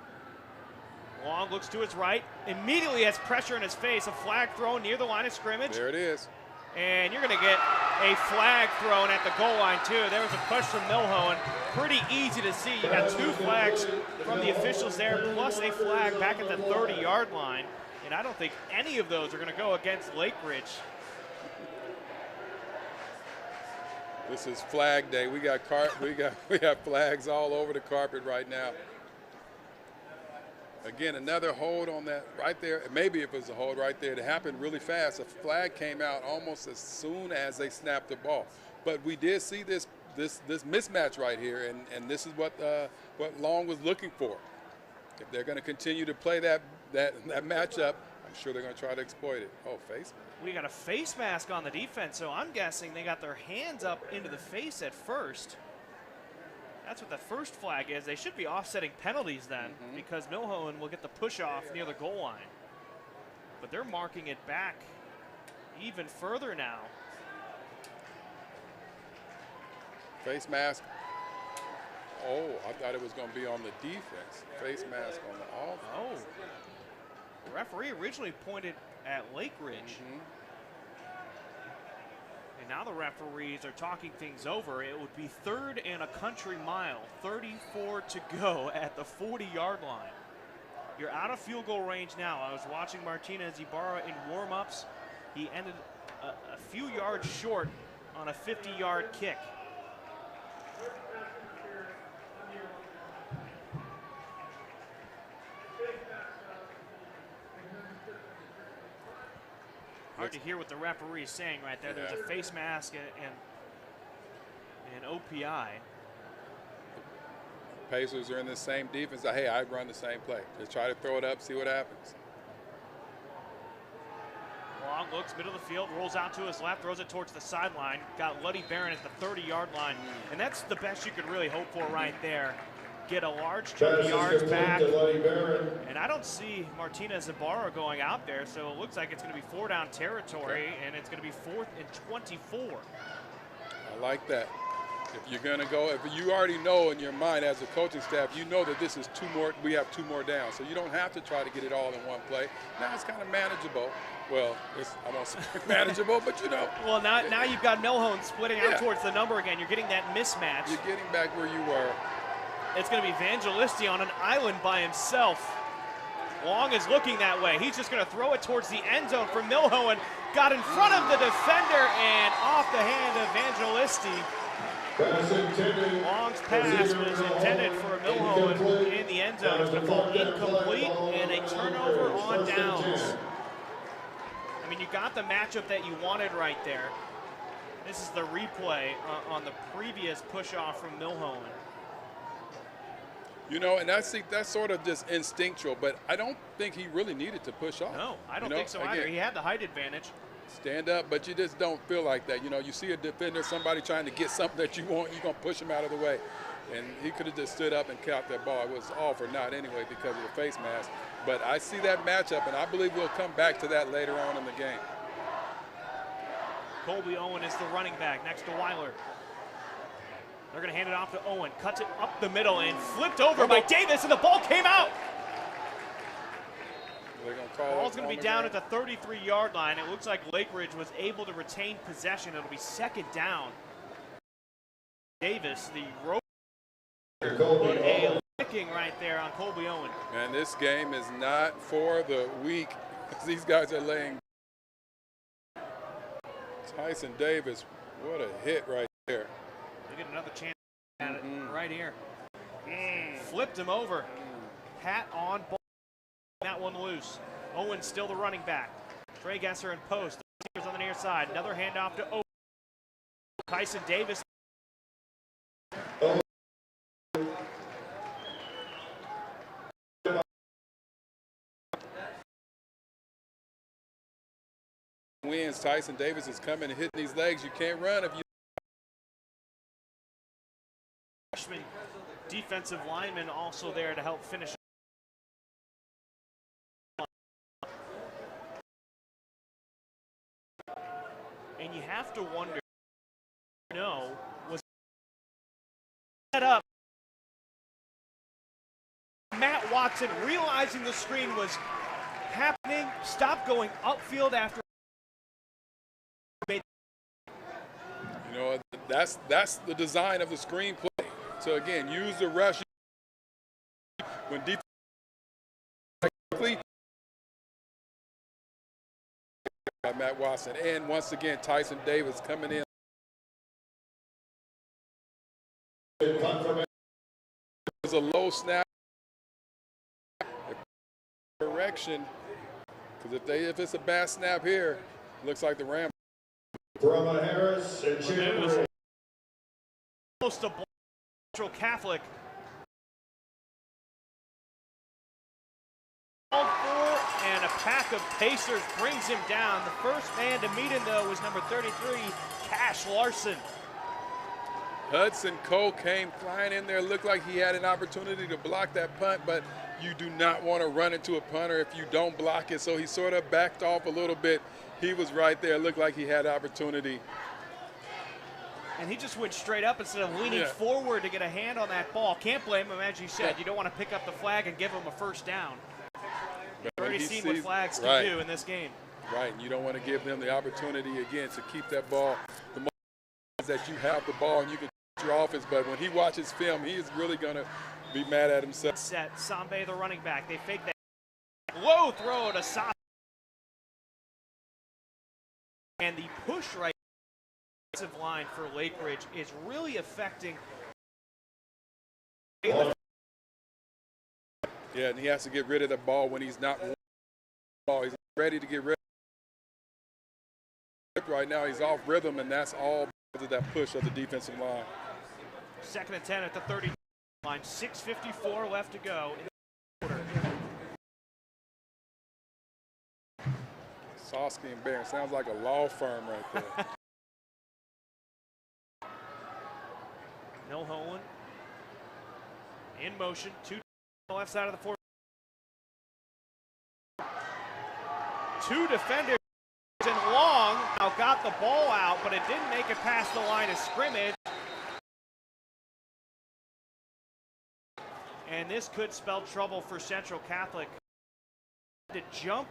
Long looks to his right. Immediately has pressure in his face. A flag thrown near the line of scrimmage. There it is. And you're going to get a flag thrown at the goal line, too. There was a push from Milhoen. Pretty easy to see. You got 2 flags from the officials there, plus a flag back at the 30-yard line. And I don't think any of those are going to go against Lakeridge. This is flag day. We got flags all over the carpet right now. Again, another hold on that right there. Maybe if it was a hold right there, it happened really fast. A flag came out almost as soon as they snapped the ball. But we did see this mismatch right here, and this is what Long was looking for. If they're going to continue to play that matchup, I'm sure they're going to try to exploit it. Oh, face. We got a face mask on the defense, so I'm guessing they got their hands up into the face at first. That's what the first flag is. They should be offsetting penalties then, because Milhoen will get the push off near the goal line. But they're marking it back even further now. Face mask. Oh, I thought it was going to be on the defense. Face mask on the offense. The referee originally pointed at Lakeridge. And now the referees are talking things over. It would be 3rd and a country mile, 34 to go at the 40-yard line. You're out of field goal range now. I was watching Martinez Ibarra in warm-ups. He ended a few yards short on a 50-yard kick. Hard to hear what the referee is saying right there. There's a face mask and OPI. Pacers are in the same defense. Hey, I run the same play. Just try to throw it up, see what happens. Long looks, middle of the field, rolls out to his left, throws it towards the sideline. Got Luddy Barron at the 30-yard line. And that's the best you could really hope for right there. Get a large chunk of yards back. And I don't see Martinez Ibarra going out there, so it looks like it's going to be 4-down territory, and it's going to be 4th and 24. I like that. If you're going to go, if you already know in your mind as a coaching staff, you know that this is 2 more, we have 2 more down. So you don't have to try to get it all in one play. Now it's kind of manageable. Well, I won't say manageable, but you know. Well, now you've got Milhone splitting out towards the number again. You're getting that mismatch. You're getting back where you were. It's going to be Evangelisti on an island by himself. Long is looking that way. He's just going to throw it towards the end zone for Milhone. Got in front of the defender and off the hand of Evangelisti. Long's pass was intended for Milhone in the end zone. It's going to fall incomplete and a turnover on downs. I mean, you got the matchup that you wanted right there. This is the replay on the previous push-off from Milhone. You know, and that's sort of just instinctual, but I don't think he really needed to push off. No, I don't think so either. He had the height advantage. Stand up, but you just don't feel like that. You know, you see a defender, somebody trying to get something that you want, you're going to push him out of the way. And he could have just stood up and caught that ball. It was all for naught anyway because of the face mask. But I see that matchup, and I believe we'll come back to that later on in the game. Colby Owen is the running back next to Weiler. They're going to hand it off to Owen. Cuts it up the middle and flipped over by Davis, and the ball came out. They're going to call Ball's going to be down at the 33-yard line. It looks like Lakeridge was able to retain possession. It'll be 2nd down. Davis, the rope, put a licking right there on Colby Owen. And this game is not for the weak. These guys are laying. Tyson Davis, what a hit right there. They get another chance at it right here. Flipped him over. Hat on ball. That one loose. Owen still the running back. Trey Gesser in post. On the near side. Another handoff to Owen. Tyson Davis. Wins. Tyson Davis is coming and hitting these legs. You can't run if you. Freshman defensive lineman also there to help finish. And you have to wonder, was set up. Matt Watson, realizing the screen was happening, stopped going upfield after. You know, that's the design of the screen play. So again, use the rush when defense quickly. By Matt Watson, and once again Tyson Davis coming in. It was a low snap. Correction, because if it's a bad snap here, it looks like the Rams. Brahma Harris and Chandler. Close to Central Catholic. And a pack of Pacers brings him down. The first man to meet him, though, was number 33, Cash Larson. Hudson Cole came flying in there. Looked like he had an opportunity to block that punt, but you do not want to run into a punter if you don't block it. So he sort of backed off a little bit. He was right there. Looked like he had opportunity. And he just went straight up instead of leaning forward to get a hand on that ball. Can't blame him, as you said. You don't want to pick up the flag and give him a first down. You've already seen what flags can do in this game. Right, and you don't want to give them the opportunity, again, to keep that ball. The moment that you have the ball and you can your offense, but when he watches film, he is really going to be mad at himself. Set, Sambe, the running back. They fake that. Low throw to Sa. And the push right line for Lakeridge is really affecting. Yeah, and he has to get rid of the ball when he's not. He's ready to get rid of it. Right now, he's off rhythm, and that's all because of that push of the defensive line. 2nd and 10 at the 30 line. 6:54 left to go in the quarter. Sosky and Barron sounds like a law firm right there. Milholen in motion, 2 on the left side of the 4. 2 defenders and Long now got the ball out, but it didn't make it past the line of scrimmage. And this could spell trouble for Central Catholic. To jump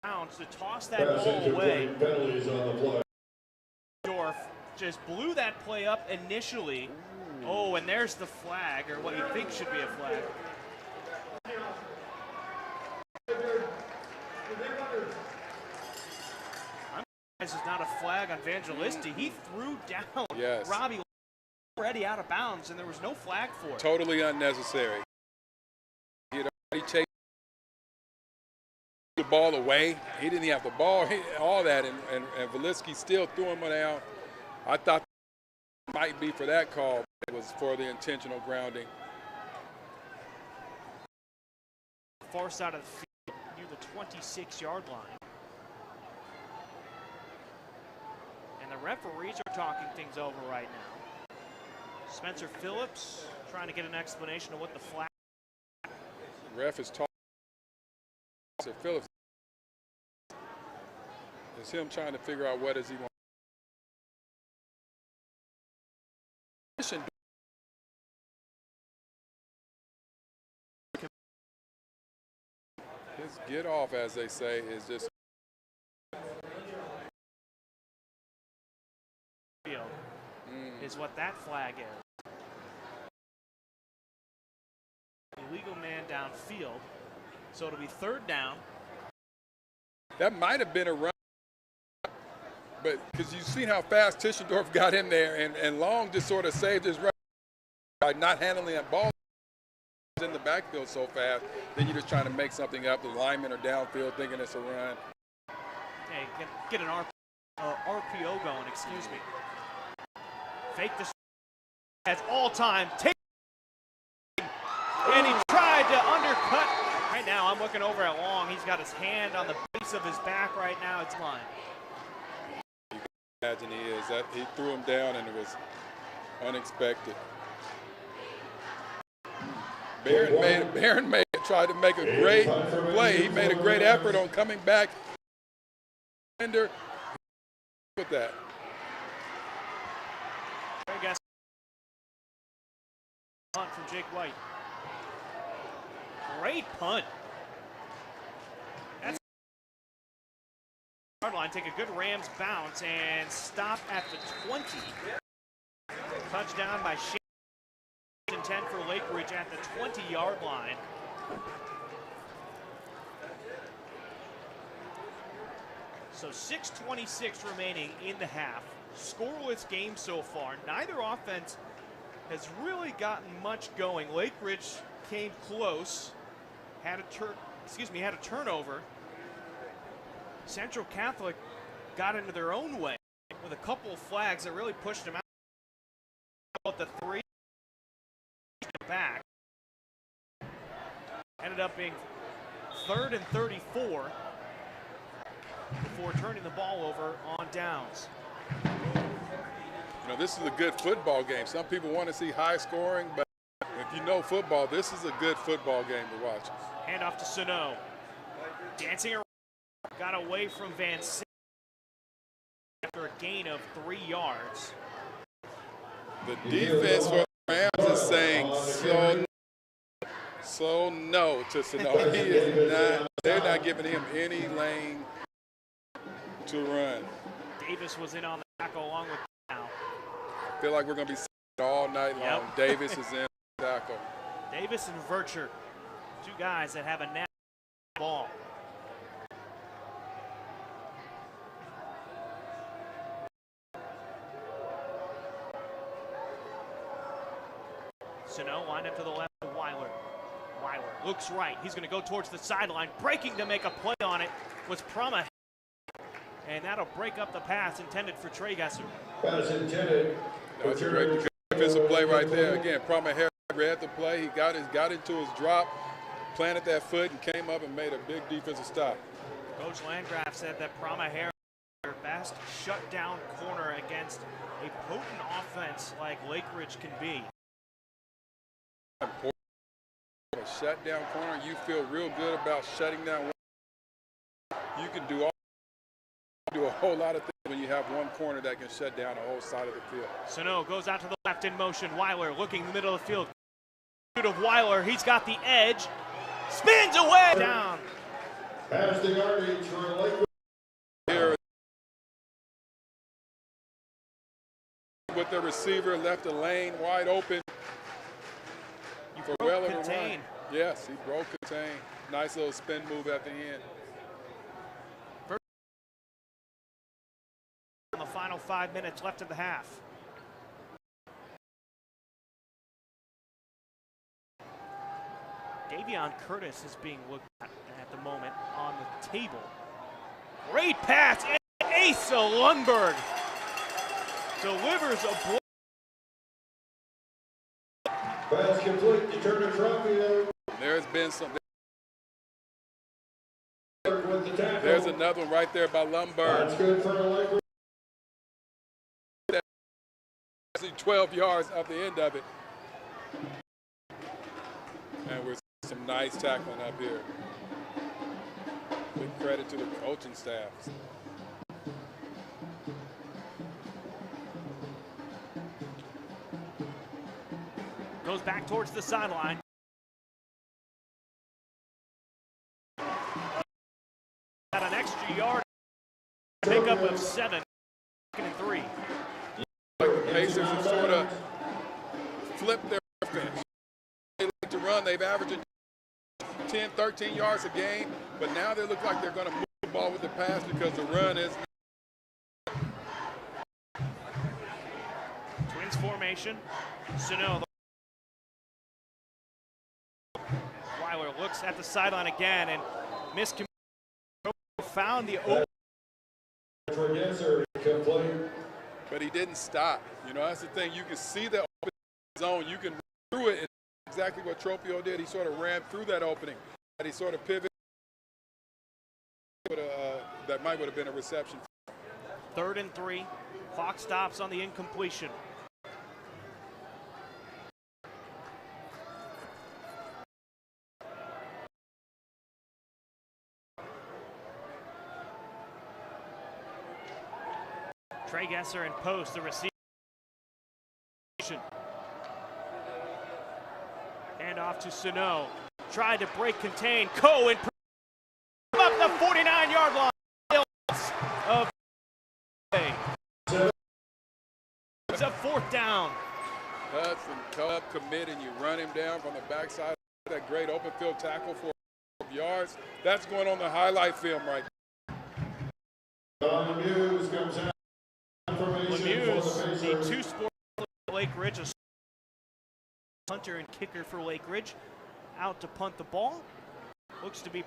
bounce to toss that ball away. Penalties on the play. Dorf just blew that play up initially. Oh, and there's the flag, or what you think should be a flag. This is not a flag on Evangelisti. He threw down Robbie already out of bounds, and there was no flag for it. Totally unnecessary. He had already taken the ball away. He didn't have the ball, all that, and Velisky still threw him out. I thought it might be for that call, but it was for the intentional grounding. Far side of the field, near the 26-yard line. And the referees are talking things over right now. Spencer Phillips trying to get an explanation of what the flag. Ref is talking. Spencer Phillips. It's him trying to figure out what does he want. His get off, as they say, is just is what that flag is. Illegal man downfield, so it'll be 3rd down. That might have been a run, but because you've seen how fast Tischendorf got in there, and Long just sort of saved his run by not handling that ball in the backfield so fast. Then you're just trying to make something up. The linemen are downfield thinking it's a run. Hey, get an RPO going, excuse me. Fake this as all time. Take, and he tried to undercut. Right now, I'm looking over at Long. He's got his hand on the base of his back right now. It's line. You can imagine he is. That he threw him down, and it was unexpected. Barron tried to make a great play. He made a great effort on coming back. With that. Punt from Jake White. Great punt. That's yard line. Take a good Rams bounce and stop at the 20. Touchdown by Shane. 10 for Lakeridge at the 20-yard line. So 6:26 remaining in the half. Scoreless game so far. Neither offense has really gotten much going. Lakeridge came close, had a turnover. Central Catholic got into their own way with a couple of flags that really pushed them out. At the 3 back, ended up being 3rd and 34 before turning the ball over on downs. You know, this is a good football game. Some people want to see high scoring, but if you know football, this is a good football game to watch. Hand off to Sano. Dancing around, got away from Van Sant after a gain of 3 yards. The defense for the Rams is saying So no to Sano. He is not. They're not giving him any lane to run. Davis was in on the tackle along with now. I feel like we're going to be all night long. Yep. Davis is in the tackle. Davis and Vercher, two guys that have a net ball. Sano lined up to the left of Weiler. Weiler looks right. He's going to go towards the sideline. Breaking to make a play on it was Prama. And that'll break up the pass intended for Trey Gesser. Pass intended. That's a great defensive play right there. Again, Prama read the play. He got into his drop, planted that foot, and came up and made a big defensive stop. Coach Landgraf said that Prama is their best shutdown corner against a potent offense like Lakeridge can be. A shutdown corner, you feel real good about shutting down. You can do a whole lot of things when you have one corner that can shut down the whole side of the field. Sano goes out to the left in motion. Weiler looking in the middle of the field. Of Weiler, he's got the edge. Spins away down. Pass the yardage for Lakeridge. Here with the receiver, left the lane wide open. For well contain. Yes, he broke contain. Nice little spin move at the end. On the final 5 minutes left of the half. Davion Curtis is being looked at the moment on the table. Great pass, and Asa Lundberg delivers a blow. Pass complete to Turner Trophy. There's been some. With the tackle. There's another one right there by Lundberg. That's good for Lakeridge. 12 yards at the end of it. And we're seeing some nice tackling up here. Big credit to the coaching staff. Goes back towards the sideline. Got an extra yard. Pickup of 7. 2nd and 3. Like the Pacers have sort of flipped their offense. They like to run. They've averaged 10, 13 yards a game, but now they look like they're going to move the ball with the pass because the run is. Twins formation. Sano. Weiler looks at the sideline again and miscommunication. Found the open. But he didn't stop. You know, that's the thing. You can see the open zone. You can run through it. And exactly what Tropio did. He sort of ran through that opening. He sort of pivoted. That might would have been a reception. 3rd and 3. Clock stops on the incompletion. Trey Gesser in post, the receiver. Hand off to Sano. Tried to break contain. Cohen up the 49-yard line. Of it's a 4th down. Hudson Cub commit and you run him down from the backside. That great open field tackle for yards. That's going on the highlight film right now. Lemieux comes out. Lemieux, the 2-sport Lakeridge, a punter and kicker for Lakeridge, out to punt the ball. Looks to be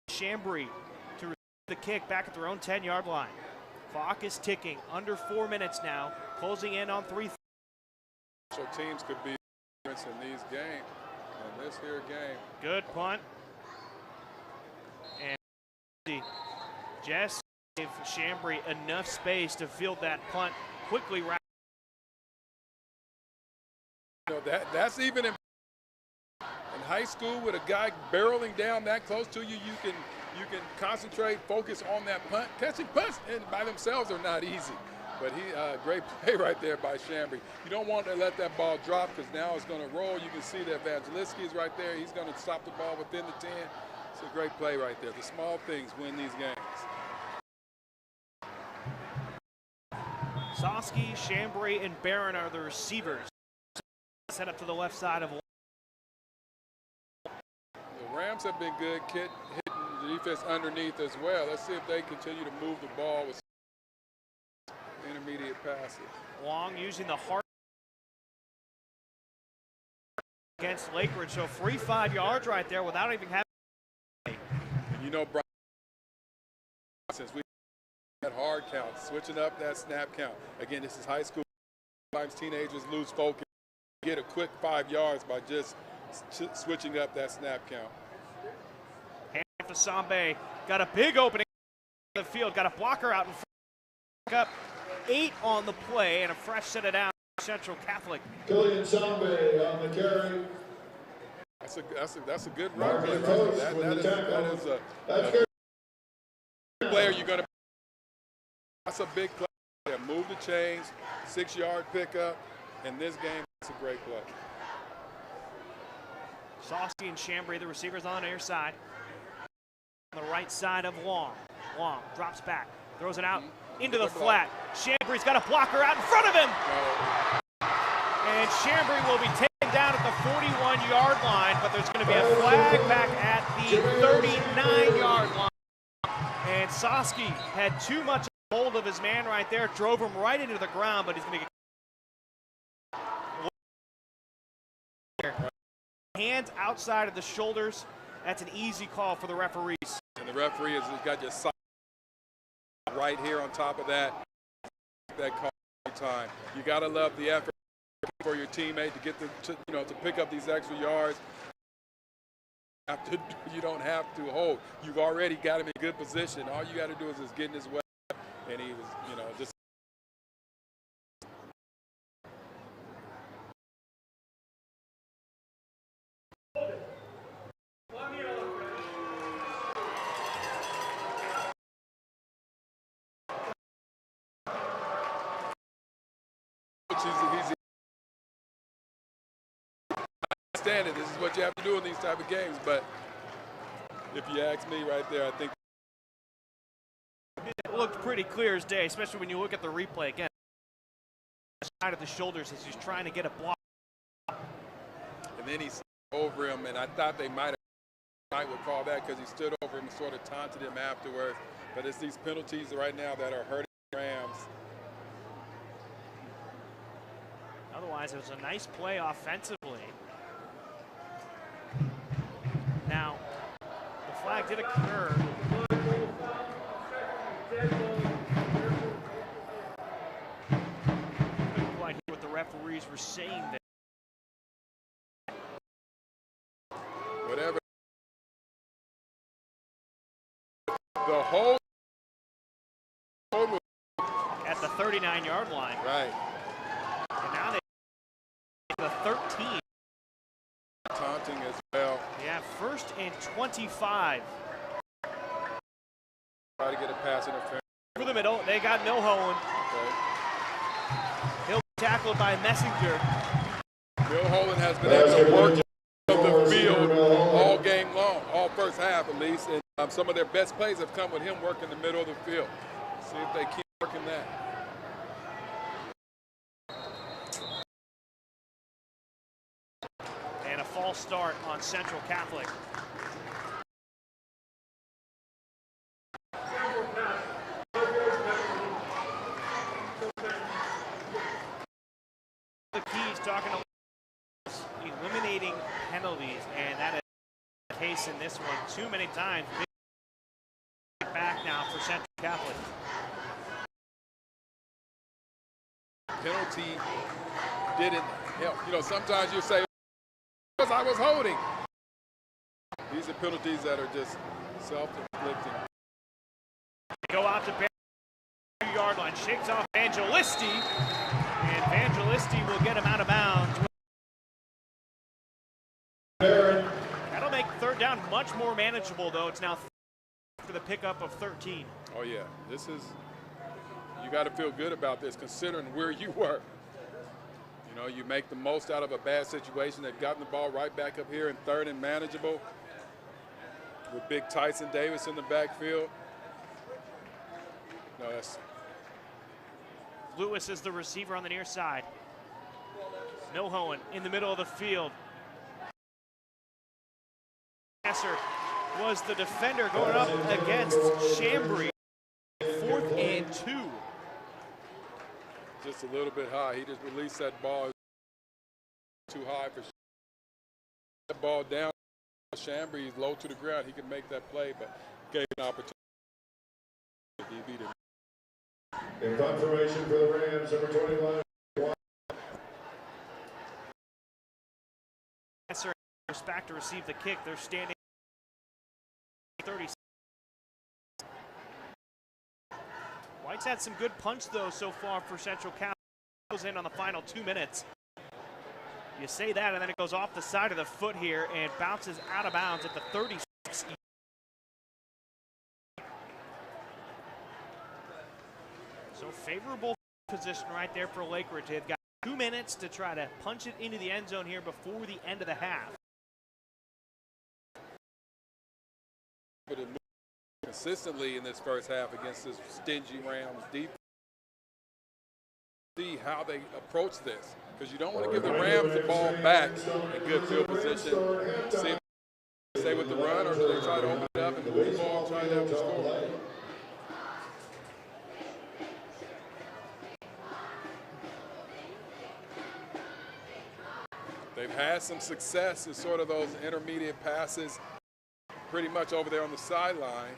Chambry to receive the kick back at their own 10-yard line. Clock is ticking. Under 4 minutes now, closing in on 3. So teams could be in these games, in this here game. Good punt. And Jess gave Chambry enough space to field that punt quickly. You know, that's even in high school with a guy barreling down that close to you. You can concentrate, focus on that punt. Catching punts and by themselves are not easy. But great play right there by Chambry. You don't want to let that ball drop because now it's going to roll. You can see that Evangeliski is right there. He's going to stop the ball within the 10. It's a great play right there. The small things win these games. Soski, Chambry, and Barron are the receivers. Set up to the left side of. The Rams have been good hitting the defense underneath as well. Let's see if they continue to move the ball with intermediate passes. Long using the heart against Lakeridge. So free 5 yards right there without even having. And you know, Bryan, since we had hard count, switching up that snap count. Again, this is high school. Sometimes teenagers lose focus. Get a quick 5 yards by just switching up that snap count. Hand to Sambe. Got a big opening in the field. Got a blocker out in front. Up 8 on the play and a fresh set it down. Central Catholic. Killian Sambe on the carry. That's a good run. That is a player you're going to. That's a big play. Yeah, move the chains, 6-yard pickup. In this game, it's a great play. Soski and Chambry, the receivers on the near side. On the right side of Long. Long drops back, throws it out into the flat. Chambry's got a blocker out in front of him. And Chambry will be taken down at the 41-yard line, but there's going to be a flag back at the 39-yard line. And Soski had too much hold of his man right there, drove him right into the ground, but he's going to get hands outside of the shoulders. That's an easy call for the referees. And the referee has got just right here on top of that call every time. You got to love the effort for your teammate to get to pick up these extra yards. You don't have to hold. You've already got him in good position. All you got to do is just get in his way. And he was, just. I understand it. This is what you have to do in these type of games. But if you ask me right there, I think it looked pretty clear as day, especially when you look at the replay again. Side of the shoulders as he's trying to get a block. And then he's over him, and I thought they might call that because he stood over him and sort of taunted him afterwards. But it's these penalties right now that are hurting the Rams. Otherwise, it was a nice play offensively. Now, the flag did occur. Couldn't quite hear what the referees were saying there. Whatever. The whole at the 39-yard line. Right. And now they the 13. Taunting as well. Yeah, 1st and 25. Try to get a pass interference. Over the middle, they got Milholen. Okay. He'll be tackled by Messenger. Milholen has been able to work of the field all game long, all first half at least. And some of their best plays have come with him working the middle of the field. See if they keep working that. And a false start on Central Catholic. The keys talking to eliminating penalties, and that is the case in this one too many times. Back now for Central Catholic. Penalty didn't help. Sometimes you say, because I was holding. These are penalties that are just self-inflicting. Go out to the 2-yard line, shakes off Evangelisti, and Evangelisti will get him out of bounds. That'll make 3rd down much more manageable, though. It's now for the pickup of 13. Oh yeah, this is, you got to feel good about this considering where you were. You know, you make the most out of a bad situation. They've gotten the ball right back up here in third and manageable with big Tyson Davis in the backfield. No, that's Lewis is the receiver on the near side. Milhoen in the middle of the field. Passer was the defender going up against Chambry. 4th and 2. just a little bit high. He just released that ball too high for that ball down. Chambry, he's low to the ground. He can make that play, but gave an opportunity. DB to in confirmation for the Rams, number 21. Passer back to receive the kick. They're standing 30. White's had some good punch though so far for Central Cal. Goes in on the final 2 minutes. You say that, and then it goes off the side of the foot here and bounces out of bounds at the 36. So favorable position right there for Lakeridge. They've got 2 minutes to try to punch it into the end zone here before the end of the half. But it moved consistently in this first half against this stingy Rams defense. See how they approach this, because you don't want to give the Rams the ball back in good field position. See if they stay with the run, or do they try to open it up and move the ball, try to have the score. They've had some success in sort of those intermediate passes pretty much over there on the sideline.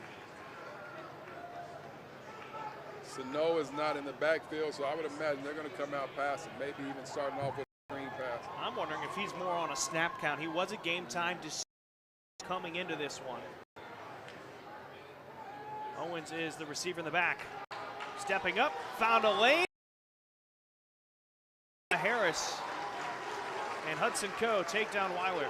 Sano is not in the backfield, so I would imagine they're going to come out passing, maybe even starting off with a screen pass. I'm wondering if he's more on a snap count. He was a game time decision coming into this one. Owens is the receiver in the back. Stepping up, found a lane. Harris and Hudson Coe take down Weiler.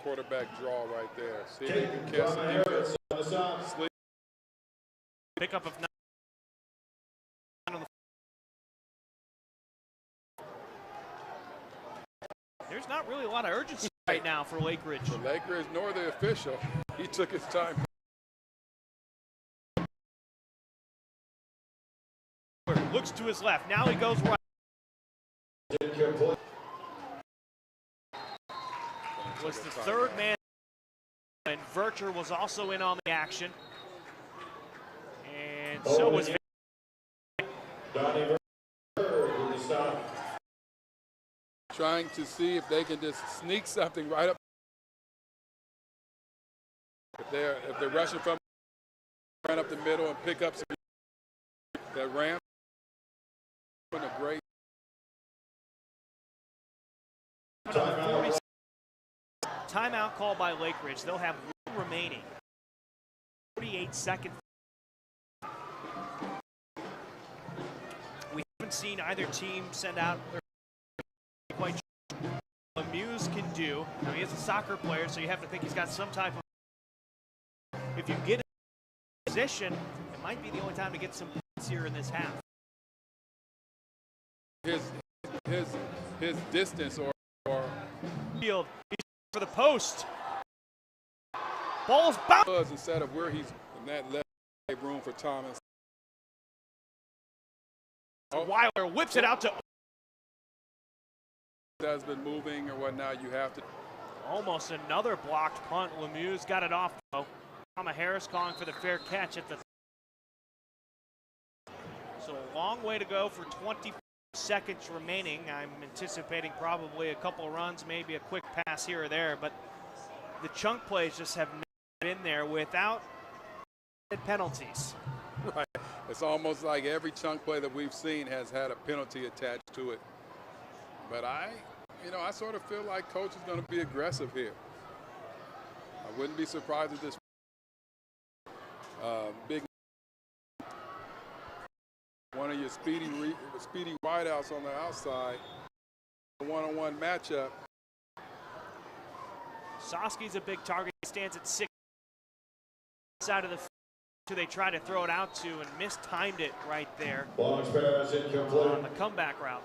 Quarterback draw right there. See if he can catch the defense. Sleik. Pickup of 9. There's not really a lot of urgency right now for Lakeridge. For Lakeridge, nor the official. He took his time. Looks to his left. Now he goes right. Was the third man, and Vercher was also in on the action, and so was trying to see if they can just sneak something right up. If they're rushing from run up the middle and pick up some, that Rams doing a great. Timeout called by Lakeridge. They'll have 1 remaining. 48 seconds. We haven't seen either team send out their quite sure. Lemieux can do. Now he is a soccer player, so you have to think he's got some type of. If you get in position, it might be the only time to get some points here in this half. His distance or field. For the post. Ball's bounced. Instead of where he's in that left room for Thomas. Weiler whips it out to. That's been moving or whatnot. You have to. Almost another blocked punt. Lemieux got it off though. Thomas Harris calling for the fair catch at the. So a long way to go for 20 seconds remaining. I'm anticipating probably a couple of runs, maybe a quick pass here or there, but the chunk plays just have not been there without penalties. Right. It's almost like every chunk play that we've seen has had a penalty attached to it. But I sort of feel like coach is going to be aggressive here. I wouldn't be surprised if this big one of your speedy wideouts on the outside, a one-on-one matchup. Soski's a big target. He stands at 6 side of the field. who they tried to throw it out to and mistimed it right there Launch pass incomplete. on the comeback route.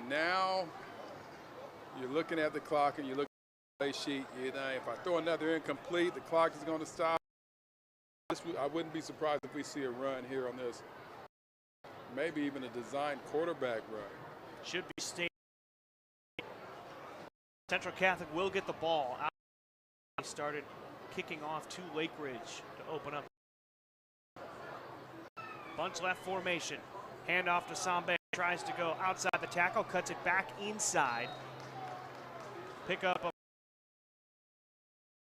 Now you're looking at the clock and you look at the play sheet. You know, if I throw another incomplete, the clock is going to stop. I wouldn't be surprised if we see a run here on this. Maybe even a designed quarterback run. Should be staying. Central Catholic will get the ball out. He started kicking off to Lakeridge to open up. Bunch left formation. Handoff to Sambe. Tries to go outside the tackle, cuts it back inside. Pick up a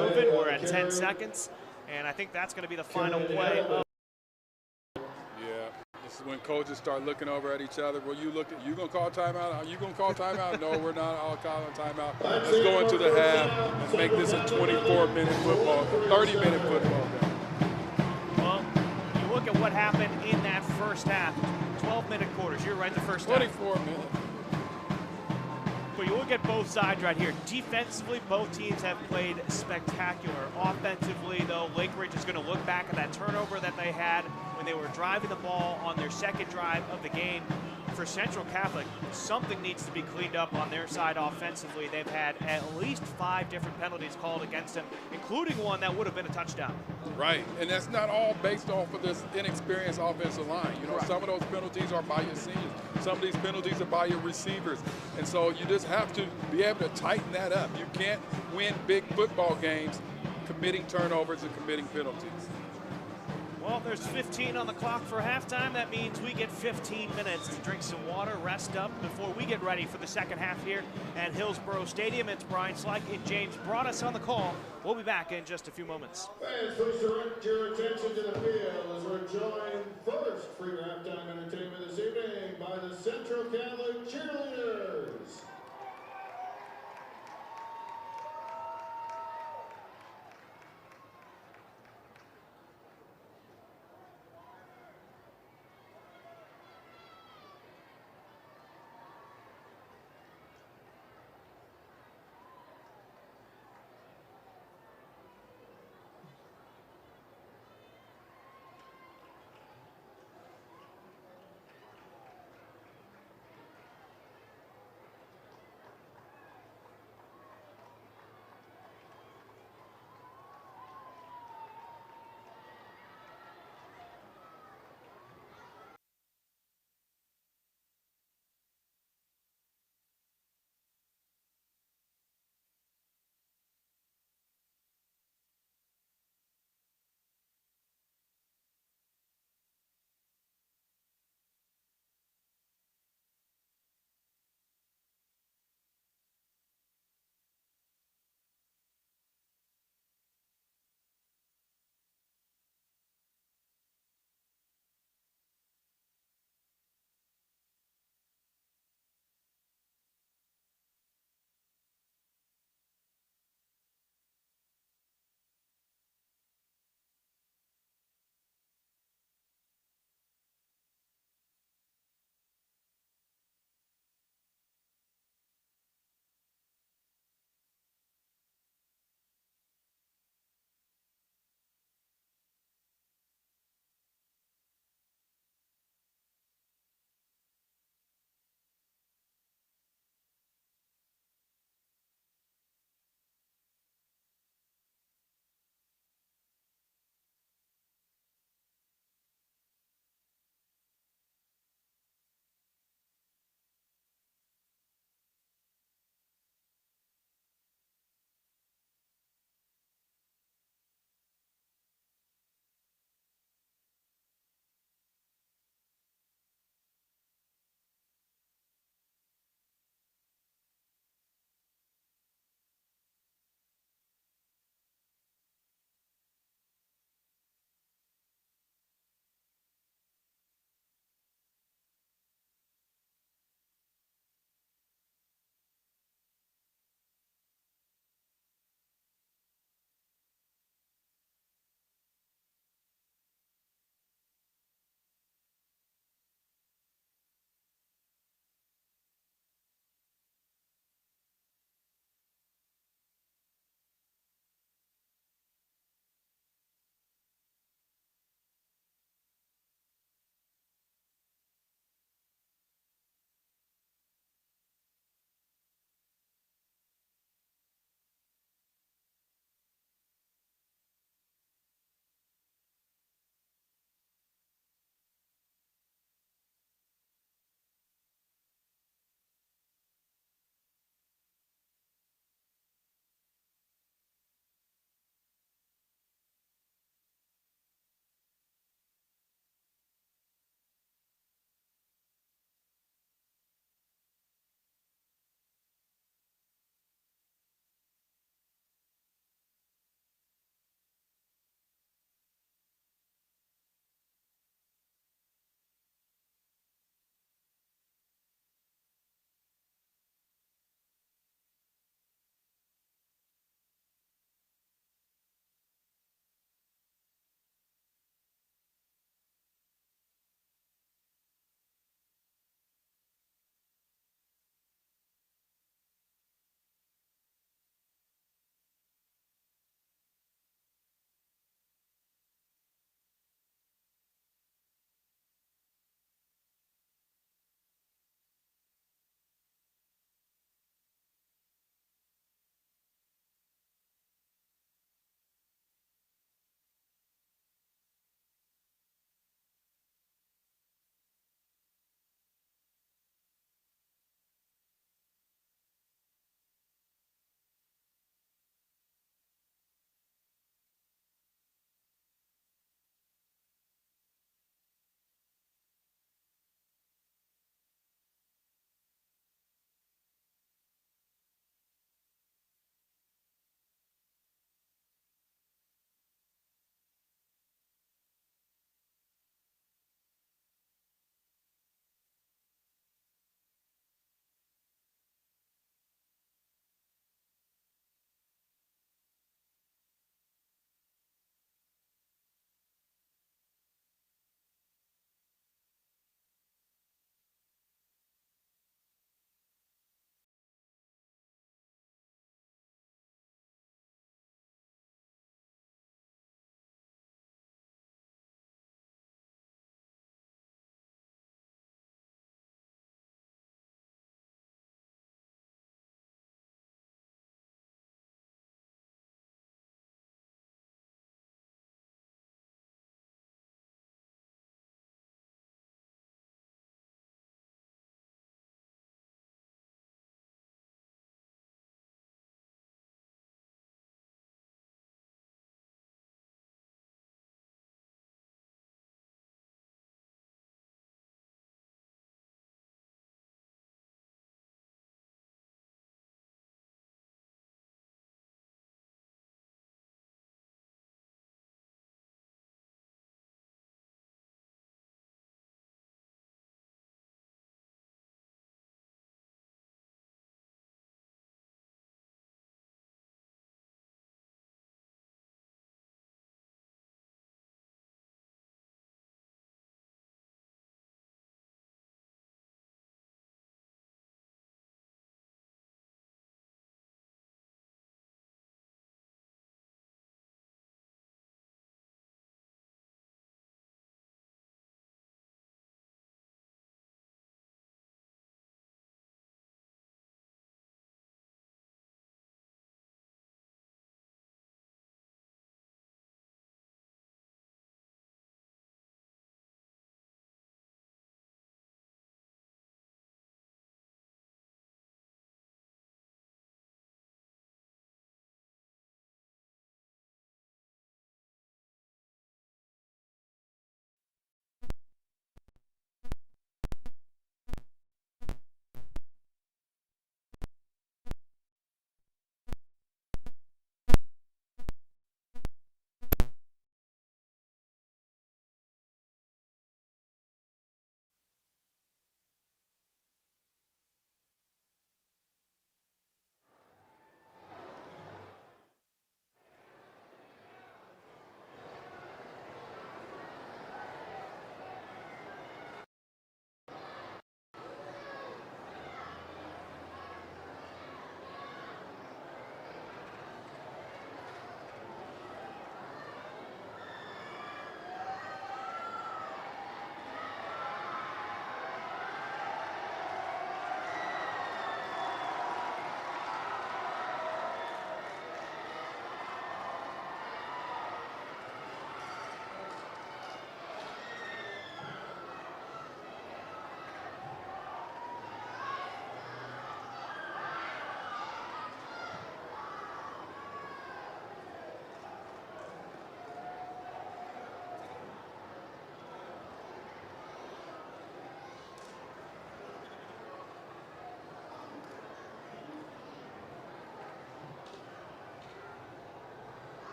move it. We're at 10 seconds, and I think that's going to be the final play. Yeah, this is when coaches start looking over at each other. Well, you gonna call timeout? Are you gonna call timeout? No, we're not all calling timeout. Let's go into the half and make this a 24-minute football, 30-minute football game. Well, you look at what happened in that first half. 12-minute quarters. You're right, the first half. 24 minutes. But you look at both sides right here. Defensively, both teams have played spectacular. Offensively, though, Lakeridge is going to look back at that turnover that they had when they were driving the ball on their second drive of the game. For Central Catholic, something needs to be cleaned up on their side offensively. They've had at least 5 different penalties called against them, including one that would have been a touchdown. Right, and that's not all based off of this inexperienced offensive line. You know, Right. Some of those penalties are by your seniors. Some of these penalties are by your receivers. And so you just have to be able to tighten that up. You can't win big football games committing turnovers and committing penalties. Well, there's 15 on the clock for halftime. That means we get 15 minutes to drink some water, rest up before we get ready for the second half here at Hillsborough Stadium. It's Bryan Sleik and James Broadous on the call. We'll be back in just a few moments. Fans, please direct your attention to the field as we're joined first for your halftime entertainment this evening by the Central Catholic Cheerleaders.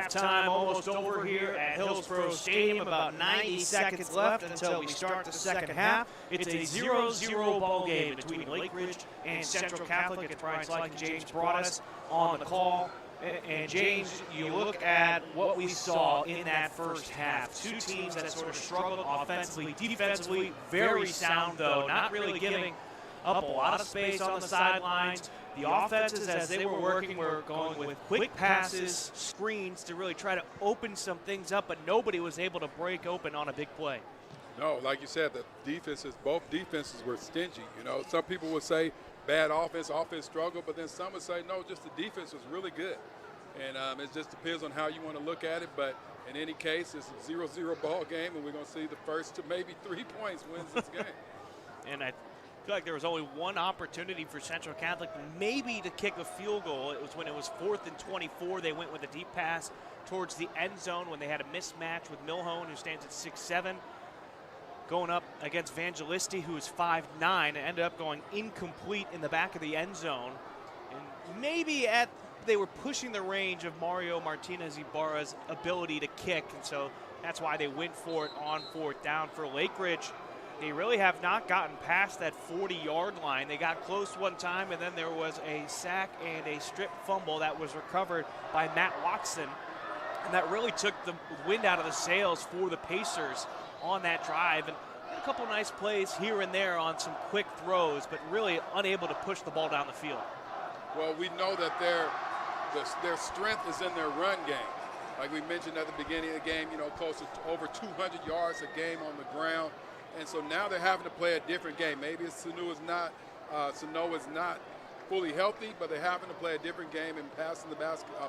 Halftime almost over here at Hillsborough Stadium. About 90 seconds left until we start the second half. It's a 0-0 ball game between Lakeridge and Central Catholic. It's Bryan Sleik and James Broadous on the call. And James, you look at what we saw in that first half. Two teams that sort of struggled offensively, defensively, very sound though, not really giving up a lot of space on the sidelines. The offenses, as they were working, were going with quick passes, screens to really try to open some things up, but nobody was able to break open on a big play. No, like you said, the defenses, both defenses were stingy. You know, some people would say bad offense struggled, but then some would say no, just the defense was really good. And it just depends on how you want to look at it, but in any case, it's a 0-0 ball game, and we're going to see the first to maybe 3 points wins this game. And I feel like there was only one opportunity for Central Catholic maybe to kick a field goal. It was when it was 4th and 24. They went with a deep pass towards the end zone when they had a mismatch with Milhone, who stands at 6'7", going up against Vangelisti, who is 5'9", and ended up going incomplete in the back of the end zone. And maybe they were pushing the range of Mario Martinez Ibarra's ability to kick, and so that's why they went for it on 4th down. For Lakeridge, they really have not gotten past that 40-yard line. They got close one time, and then there was a sack and a strip fumble that was recovered by Matt Watson, and that really took the wind out of the sails for the Pacers on that drive. And a couple nice plays here and there on some quick throws, but really unable to push the ball down the field. Well, we know that their strength is in their run game. Like we mentioned at the beginning of the game, you know, close to over 200 yards a game on the ground. And so now they're having to play a different game. Maybe Sano is not fully healthy, but they're having to play a different game and passing the basketball.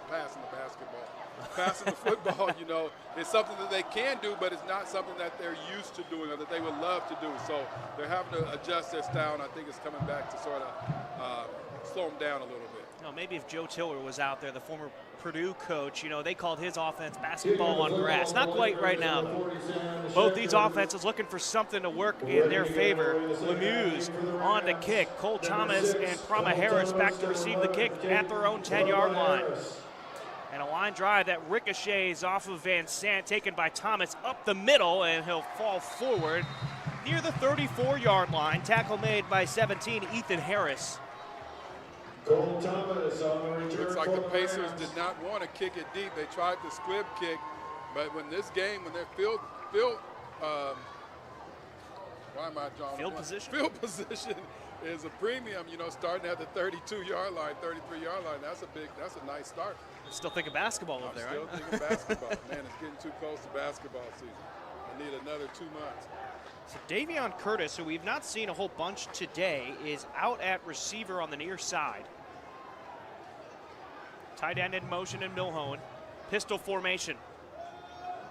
Passing the football, you know, is something that they can do, but it's not something that they're used to doing or that they would love to do. So they're having to adjust their style, and I think it's coming back to sort of slow them down a little bit. You know, maybe if Joe Tiller was out there, the former Purdue coach, you know, they called his offense basketball on grass. Not quite right now, though. Both these offenses looking for something to work in their favor. Lemieux on to kick. Cole Thomas and Prama Harris back to receive the kick at their own 10-yard line. And a line drive that ricochets off of Van Sant, taken by Thomas up the middle, and he'll fall forward near the 34-yard line. Tackle made by 17, Ethan Harris. Cole Thomas on the return. Looks like the Pacers did not want to kick it deep. They tried the squib kick, but when this game, when they're field position is a premium, you know, starting at the 32-yard line, 33-yard line. That's a nice start. Still thinking basketball over there, still right? thinking basketball. Man, it's getting too close to basketball season. I need another 2 months. So Davion Curtis, who we've not seen a whole bunch today, is out at receiver on the near side. Tight end in motion in Milhone. Pistol formation.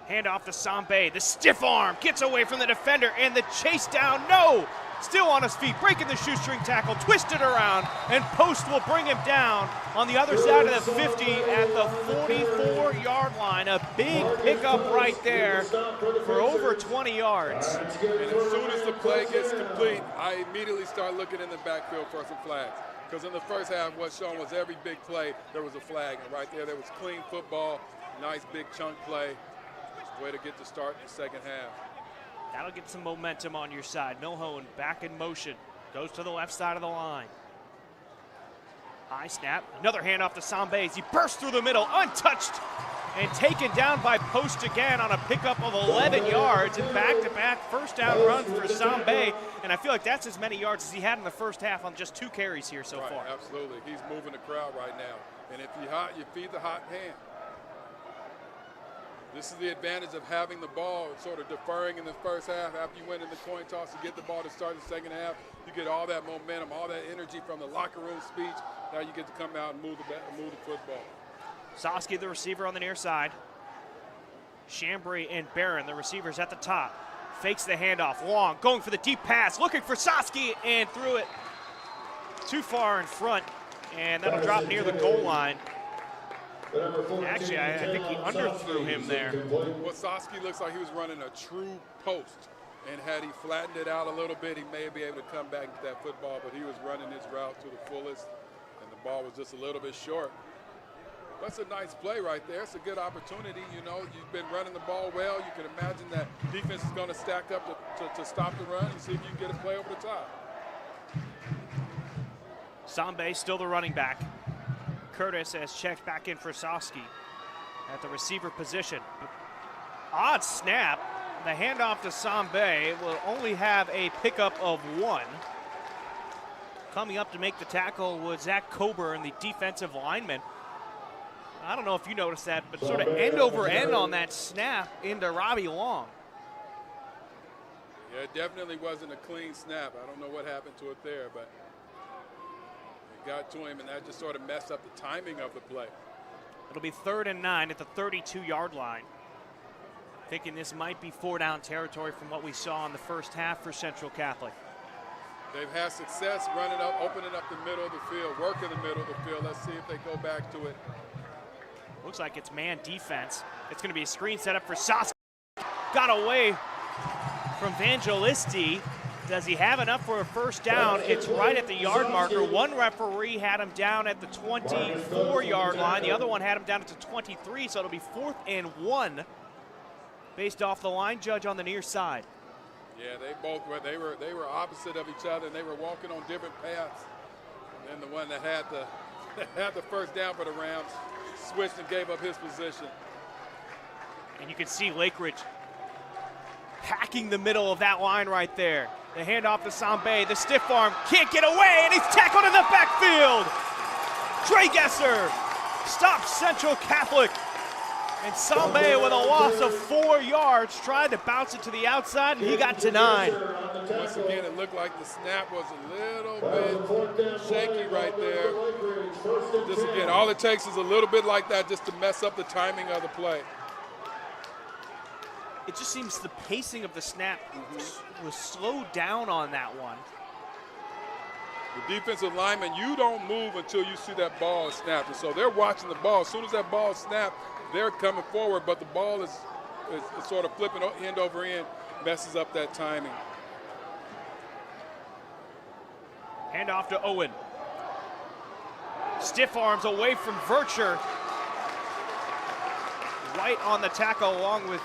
Handoff to Sambe. The stiff arm gets away from the defender, and the chase down. No! Still on his feet, breaking the shoestring tackle, twisted around, and Post will bring him down on the other side of the 50 at the 44-yard line. A big pickup right there for over 20 yards. And as soon as the play gets complete, I immediately start looking in the backfield for some flags. Because in the first half, what's shown was every big play, there was a flag. And right there was clean football, nice big chunk play. Way to get to start the second half. That'll get some momentum on your side. Milhone back in motion. Goes to the left side of the line. High snap. Another handoff to Sambe as he bursts through the middle, untouched, and taken down by Post again on a pickup of 11 yards. And back-to-back first down run for Sambe. And I feel like that's as many yards as he had in the first half on just 2 carries here so far. Absolutely. He's moving the crowd right now. And if you're hot, you feed the hot hand. This is the advantage of having the ball sort of deferring in the first half. After you win in the coin toss, you get the ball to start the second half. You get all that momentum, all that energy from the locker room speech. Now you get to come out and move the football. Soski, the receiver on the near side. Chambry and Barron, the receivers at the top. Fakes the handoff, long, going for the deep pass, looking for Soski, and threw it too far in front, and that'll drop near the goal line. Actually, I think he underthrew him there. Well, Soski looks like he was running a true post, and had he flattened it out a little bit, he may be able to come back and get that football, but he was running his route to the fullest, and the ball was just a little bit short. That's a nice play right there. It's a good opportunity. You know, you've been running the ball well. You can imagine that defense is going to stack up to stop the run and see if you can get a play over the top. Sambe still the running back. Curtis has checked back in for Sosky at the receiver position. Odd snap. The handoff to Sambe will only have a pickup of 1. Coming up to make the tackle was Zach Coburn, the defensive lineman. I don't know if you noticed that, but sort of end over end on that snap into Robbie Long. Yeah, it definitely wasn't a clean snap. I don't know what happened to it there, but it got to him, and that just sort of messed up the timing of the play. It'll be 3rd and 9 at the 32-yard line. Thinking this might be 4-down territory from what we saw in the first half for Central Catholic. They've had success running up, opening up the middle of the field, working the middle of the field. Let's see if they go back to it. Looks like it's man defense. It's going to be a screen set up for Sosky. Got away from Vangelisti. Does he have enough for a first down? It's right at the yard marker. One referee had him down at the 24-yard line. The other one had him down at the 23, so it'll be 4th and 1 based off the line judge on the near side. Yeah, they both were. They were opposite of each other, and they were walking on different paths. And then the one that had the first down for the Rams switched and gave up his position. And you can see Lakeridge hacking the middle of that line right there. The handoff to Sambe, the stiff arm, can't get away, and he's tackled in the backfield. Trey Gesser stops Central Catholic. And Sambe with a loss of 4 yards, tried to bounce it to the outside, and he got to 9. Once again, it looked like the snap was a little bit shaky right there. Just again, all it takes is a little bit like that just to mess up the timing of the play. It just seems the pacing of the snap was slowed down on that one. The defensive lineman, you don't move until you see that ball snapped. And so they're watching the ball. As soon as that ball snapped, they're coming forward, but the ball is sort of flipping end over end, messes up that timing. Handoff to Owen. Stiff arms away from Vircher. Right on the tackle along with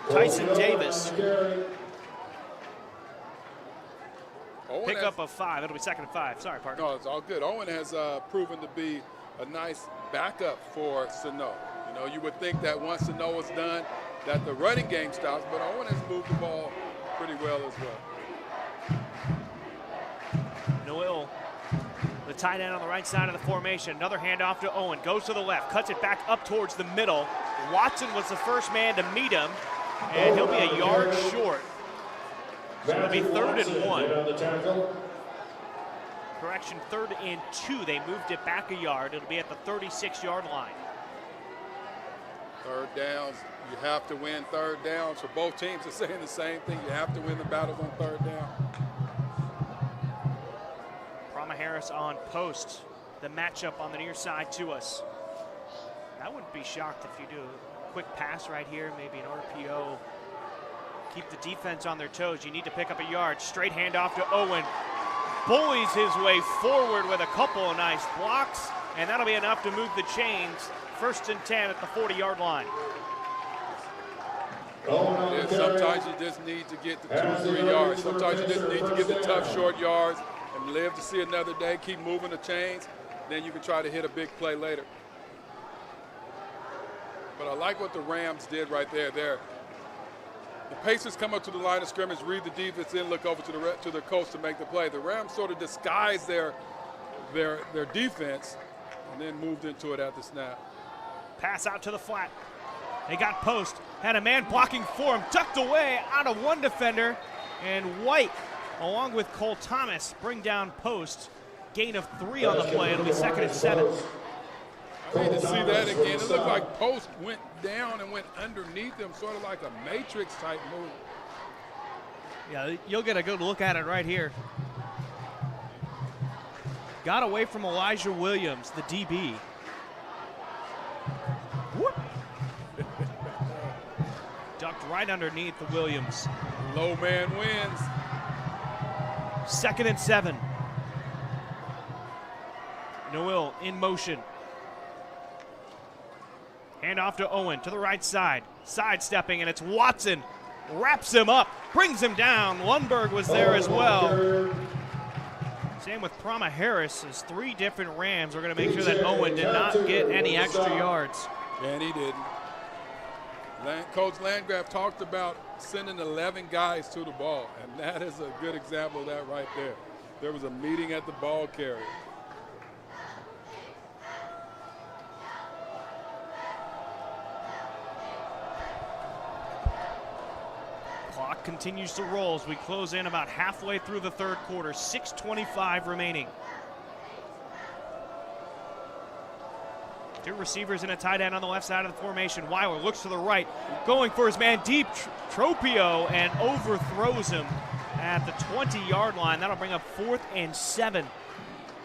Tyson Davis. Pick up of 5. It'll be 2nd and 5. Sorry, partner. No, it's all good. Owen has proven to be a nice backup for Sano. You know, you would think that once Sano is done, that the running game stops, but Owen has moved the ball pretty well as well. Noel, the tight end on the right side of the formation. Another handoff to Owen. Goes to the left, cuts it back up towards the middle. Watson was the first man to meet him, and he'll be a yard short. So it'll be 3rd and 1. Correction, 3rd and 2. They moved it back a yard. It'll be at the 36-yard line. 3rd downs, you have to win 3rd downs. For both teams are saying the same thing. You have to win the battles on 3rd down. Brahma Harris on post. The matchup on the near side to us. I wouldn't be shocked if you do a quick pass right here, maybe an RPO. Keep the defense on their toes. You need to pick up a yard. Straight handoff to Owen. Bullies his way forward with a couple of nice blocks, and that'll be enough to move the chains. 1st and 10 at the 40-yard line. Yeah, sometimes you just need to get the 2 or 3 yards. Sometimes you just need to get the tough short yards and live to see another day. Keep moving the chains. Then you can try to hit a big play later. But I like what the Rams did right there. The Pacers come up to the line of scrimmage, read the defense, then look over to the coach to make the play. The Rams sort of disguised their defense and then moved into it at the snap. Pass out to the flat. They got post. Had a man blocking for him. Tucked away out of one defender. And White, along with Cole Thomas, bring down post. Gain of 3 on the play. It'll be 2nd and 7. I need to see that again. It looked like post went down and went underneath him, sort of like a matrix type move. Yeah, you'll get a good look at it right here. Got away from Elijah Williams, the DB. Whoop. Ducked right underneath the Williams. Low man wins. 2nd and 7. Noel in motion. Hand off to Owen to the right side. Sidestepping, and it's Watson. Wraps him up, brings him down. Lundberg was there as well. Same with Prama Harris, as 3 different Rams are going to make sure that Owen did not get any extra yards. And he didn't. Coach Landgraf talked about sending 11 guys to the ball, and that is a good example of that right there. There was a meeting at the ball carrier. Clock continues to roll as we close in about halfway through the third quarter. 6:25 remaining. 2 receivers and a tight end on the left side of the formation. Weiler looks to the right, going for his man deep, Tropio, and overthrows him at the 20-yard line. That'll bring up 4th and 7.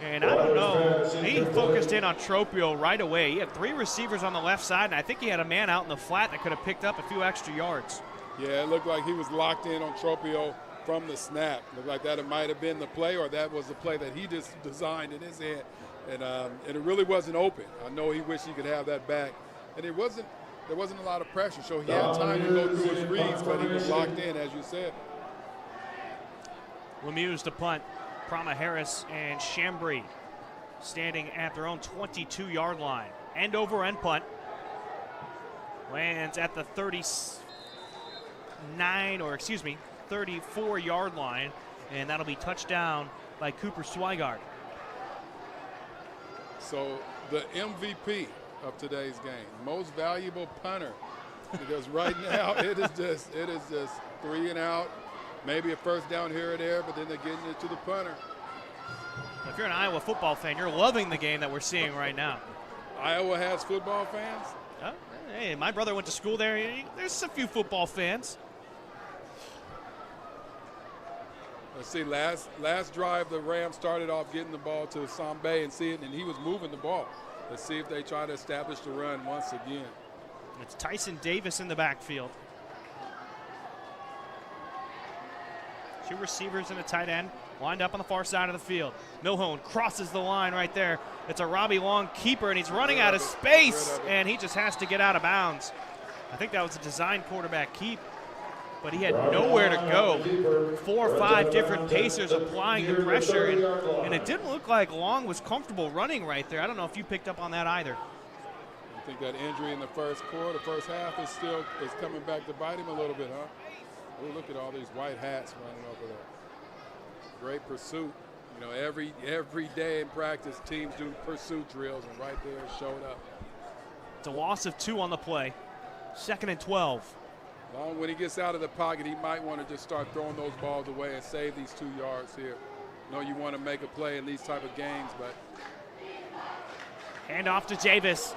And I don't know, he focused in on Tropio right away. He had 3 receivers on the left side, and I think he had a man out in the flat that could have picked up a few extra yards. Yeah, it looked like he was locked in on Tropio from the snap. Looked like that it might have been the play, or that was the play that he just designed in his head. And it really wasn't open. I know he wished he could have that back. And there wasn't a lot of pressure, so he had time to go through his reads, but he was locked in, as you said. Lemieux to punt. Prama Harris and Chambry standing at their own 22-yard line. End over end punt. Lands at the 34-yard line, and that'll be touchdown by Cooper Swigard. So the MVP of today's game, most valuable punter, because right now it is just 3 and out, maybe a first down here or there, but then they're getting it to the punter. If you're an Iowa football fan, you're loving the game that we're seeing right now. Iowa has football fans? Hey, my brother went to school there. There's a few football fans. Let's see, last drive, the Rams started off getting the ball to Sambe and he was moving the ball. Let's see if they try to establish the run once again. It's Tyson Davis in the backfield. 2 receivers and a tight end lined up on the far side of the field. Milhone crosses the line right there. It's a Robbie Long keeper, and he's running out of space, and he just has to get out of bounds. I think that was a design quarterback keep, but he had nowhere to go. 4 or 5 different pacers applying the pressure, and it didn't look like Long was comfortable running right there. I don't know if you picked up on that either. I think that injury in the first quarter, first half, is coming back to bite him a little bit, huh? Oh, look at all these white hats running over there. Great pursuit. You know, every day in practice, teams do pursuit drills, and right there it showed up. It's a loss of 2 on the play. 2nd and 12. Long, when he gets out of the pocket, he might want to just start throwing those balls away and save these 2 yards here. I know you want to make a play in these type of games, but. Hand off to Davis.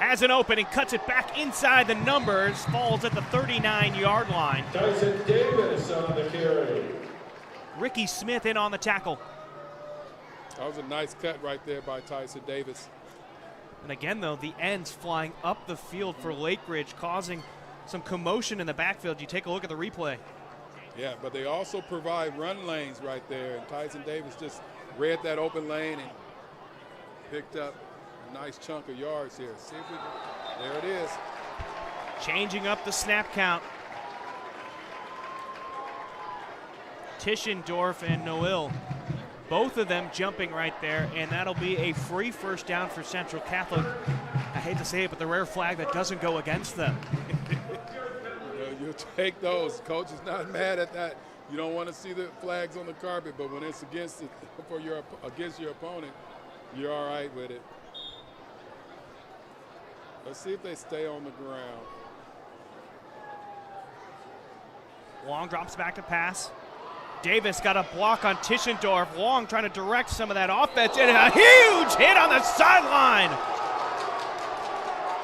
Has an opening, cuts it back inside the numbers, falls at the 39-yard line. Tyson Davis on the carry. Ricky Smith in on the tackle. That was a nice cut right there by Tyson Davis. And again, though, the ends flying up the field for Lakeridge, causing some commotion in the backfield. You take a look at the replay. Yeah, but they also provide run lanes right there, and Tyson Davis just read that open lane and picked up a nice chunk of yards here. See if we can, there it is. Changing up the snap count. Tischendorf and Noel, both of them jumping right there, and that'll be a free first down for Central Catholic. I hate to say it, but the rare flag that doesn't go against them. You take those. Coach is not mad at that. You don't want to see the flags on the carpet, but when it's against your opponent, you're all right with it. Let's see if they stay on the ground. Long drops back to pass. Davis got a block on Tischendorf. Long trying to direct some of that offense, and a huge hit on the sideline.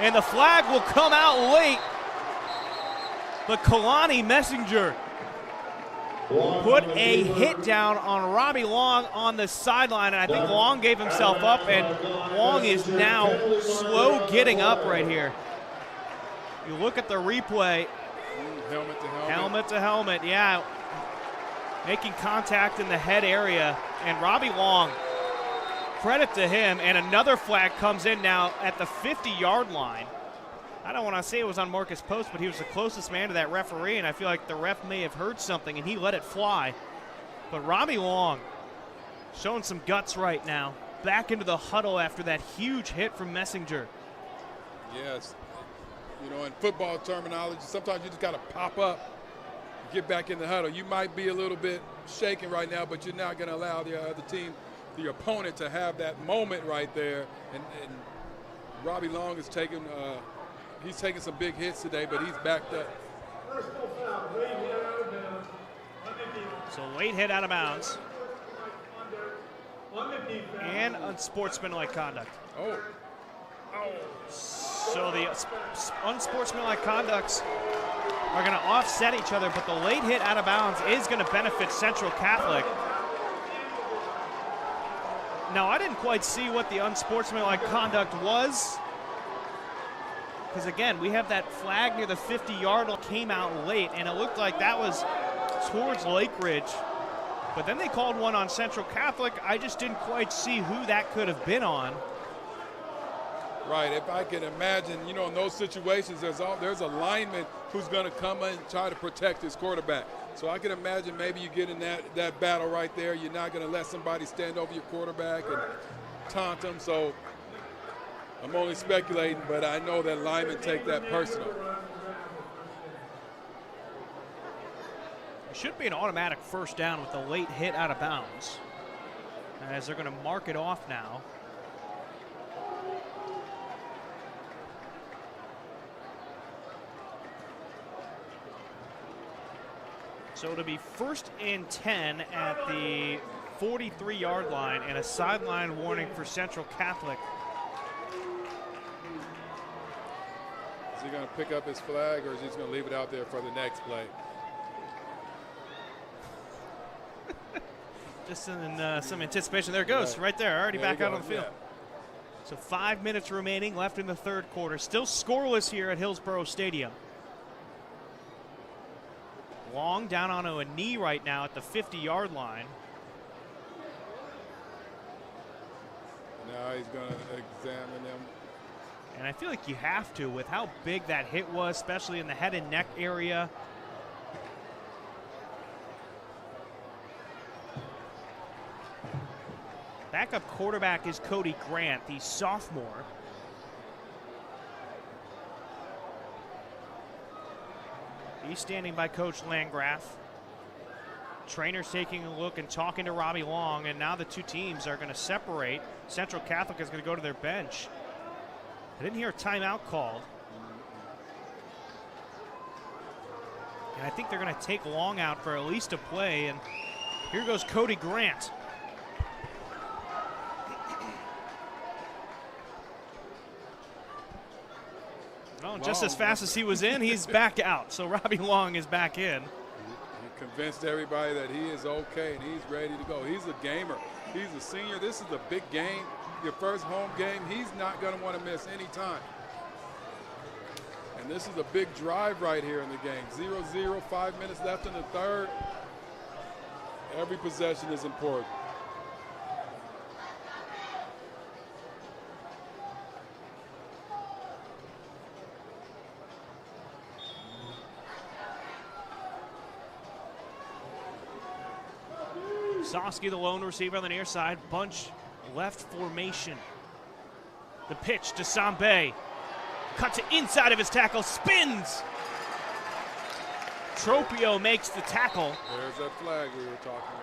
And the flag will come out late. But Kalani Messenger put a hit down on Robbie Long on the sideline, and I think Long gave himself up, and Long is now slow getting up right here. You look at the replay. Helmet to helmet. Helmet to helmet, yeah. Making contact in the head area, and Robbie Long, credit to him, and another flag comes in now at the 50-yard line. I don't want to say it was on Marcus Post, but he was the closest man to that referee, and I feel like the ref may have heard something, and he let it fly. But Robbie Long showing some guts right now. Back into the huddle after that huge hit from Messenger. Yes. You know, in football terminology, sometimes you just got to pop up, get back in the huddle. You might be a little bit shaken right now, but you're not going to allow the other team, the opponent, to have that moment right there. And Robbie Long is taking he's taking some big hits today, but he's backed up. So late hit out of bounds. And unsportsmanlike conduct. Oh. So the unsportsmanlike conducts are going to offset each other, but the late hit out of bounds is going to benefit Central Catholic. Now, I didn't quite see what the unsportsmanlike conduct was, because again, we have that flag near the 50-yard line came out late, and it looked like that was towards Lakeridge. But then they called one on Central Catholic. I just didn't quite see who that could have been on. Right, if I can imagine, you know, in those situations, there's a lineman who's going to come in and try to protect his quarterback. So I can imagine maybe you get in that battle right there. You're not going to let somebody stand over your quarterback and taunt him. So I'm only speculating, but I know that linemen take that personal. It should be an automatic first down with the late hit out of bounds, as they're going to mark it off now. So it'll be 1st and 10 at the 43-yard line, and a sideline warning for Central Catholic. Is he going to pick up his flag, or is he just going to leave it out there for the next play? Just in some anticipation. There it goes, right there, already back out on the field. Yeah. So 5 minutes remaining left in the third quarter. Still scoreless here at Hillsborough Stadium. Long down onto a knee right now at the 50-yard line. Now he's going to examine him. And I feel like you have to with how big that hit was, especially in the head and neck area. Backup quarterback is Cody Grant, the sophomore. He's standing by Coach Landgraf. Trainer's taking a look and talking to Robbie Long, and now the two teams are going to separate. Central Catholic is going to go to their bench. I didn't hear a timeout called. And I think they're going to take Long out for at least a play, and here goes Cody Grant. Well, just as fast as he was in, he's back out. So Robbie Long is back in. He convinced everybody that he is okay and he's ready to go. He's a gamer. He's a senior. This is a big game, your first home game. He's not going to want to miss any time. And this is a big drive right here in the game. 0-0, 5 minutes left in the third. Every possession is important. Soski, the lone receiver on the near side. Bunch left formation. The pitch to Sambe. Cut to inside of his tackle. Spins. Tropio makes the tackle. There's that flag we were talking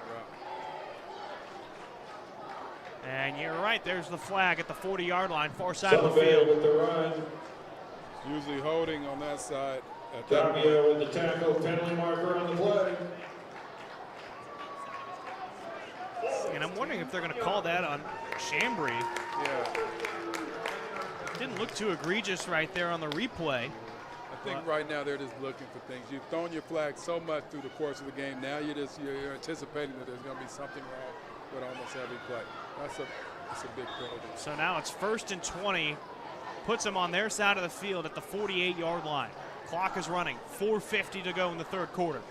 about. And you're right. There's the flag at the 40-yard line, far side of the field. With the run. Usually holding on that side. Tropio with the tackle. Penalty marker on the play. And I'm wondering if they're going to call that on Chambry. Yeah. Didn't look too egregious right there on the replay. I think right now they're just looking for things. You've thrown your flag so much through the course of the game. Now you're anticipating that there's going to be something wrong with almost every play. That's a big penalty. So now it's 1st and 20. Puts them on their side of the field at the 48-yard line. Clock is running. 4:50 to go in the third quarter.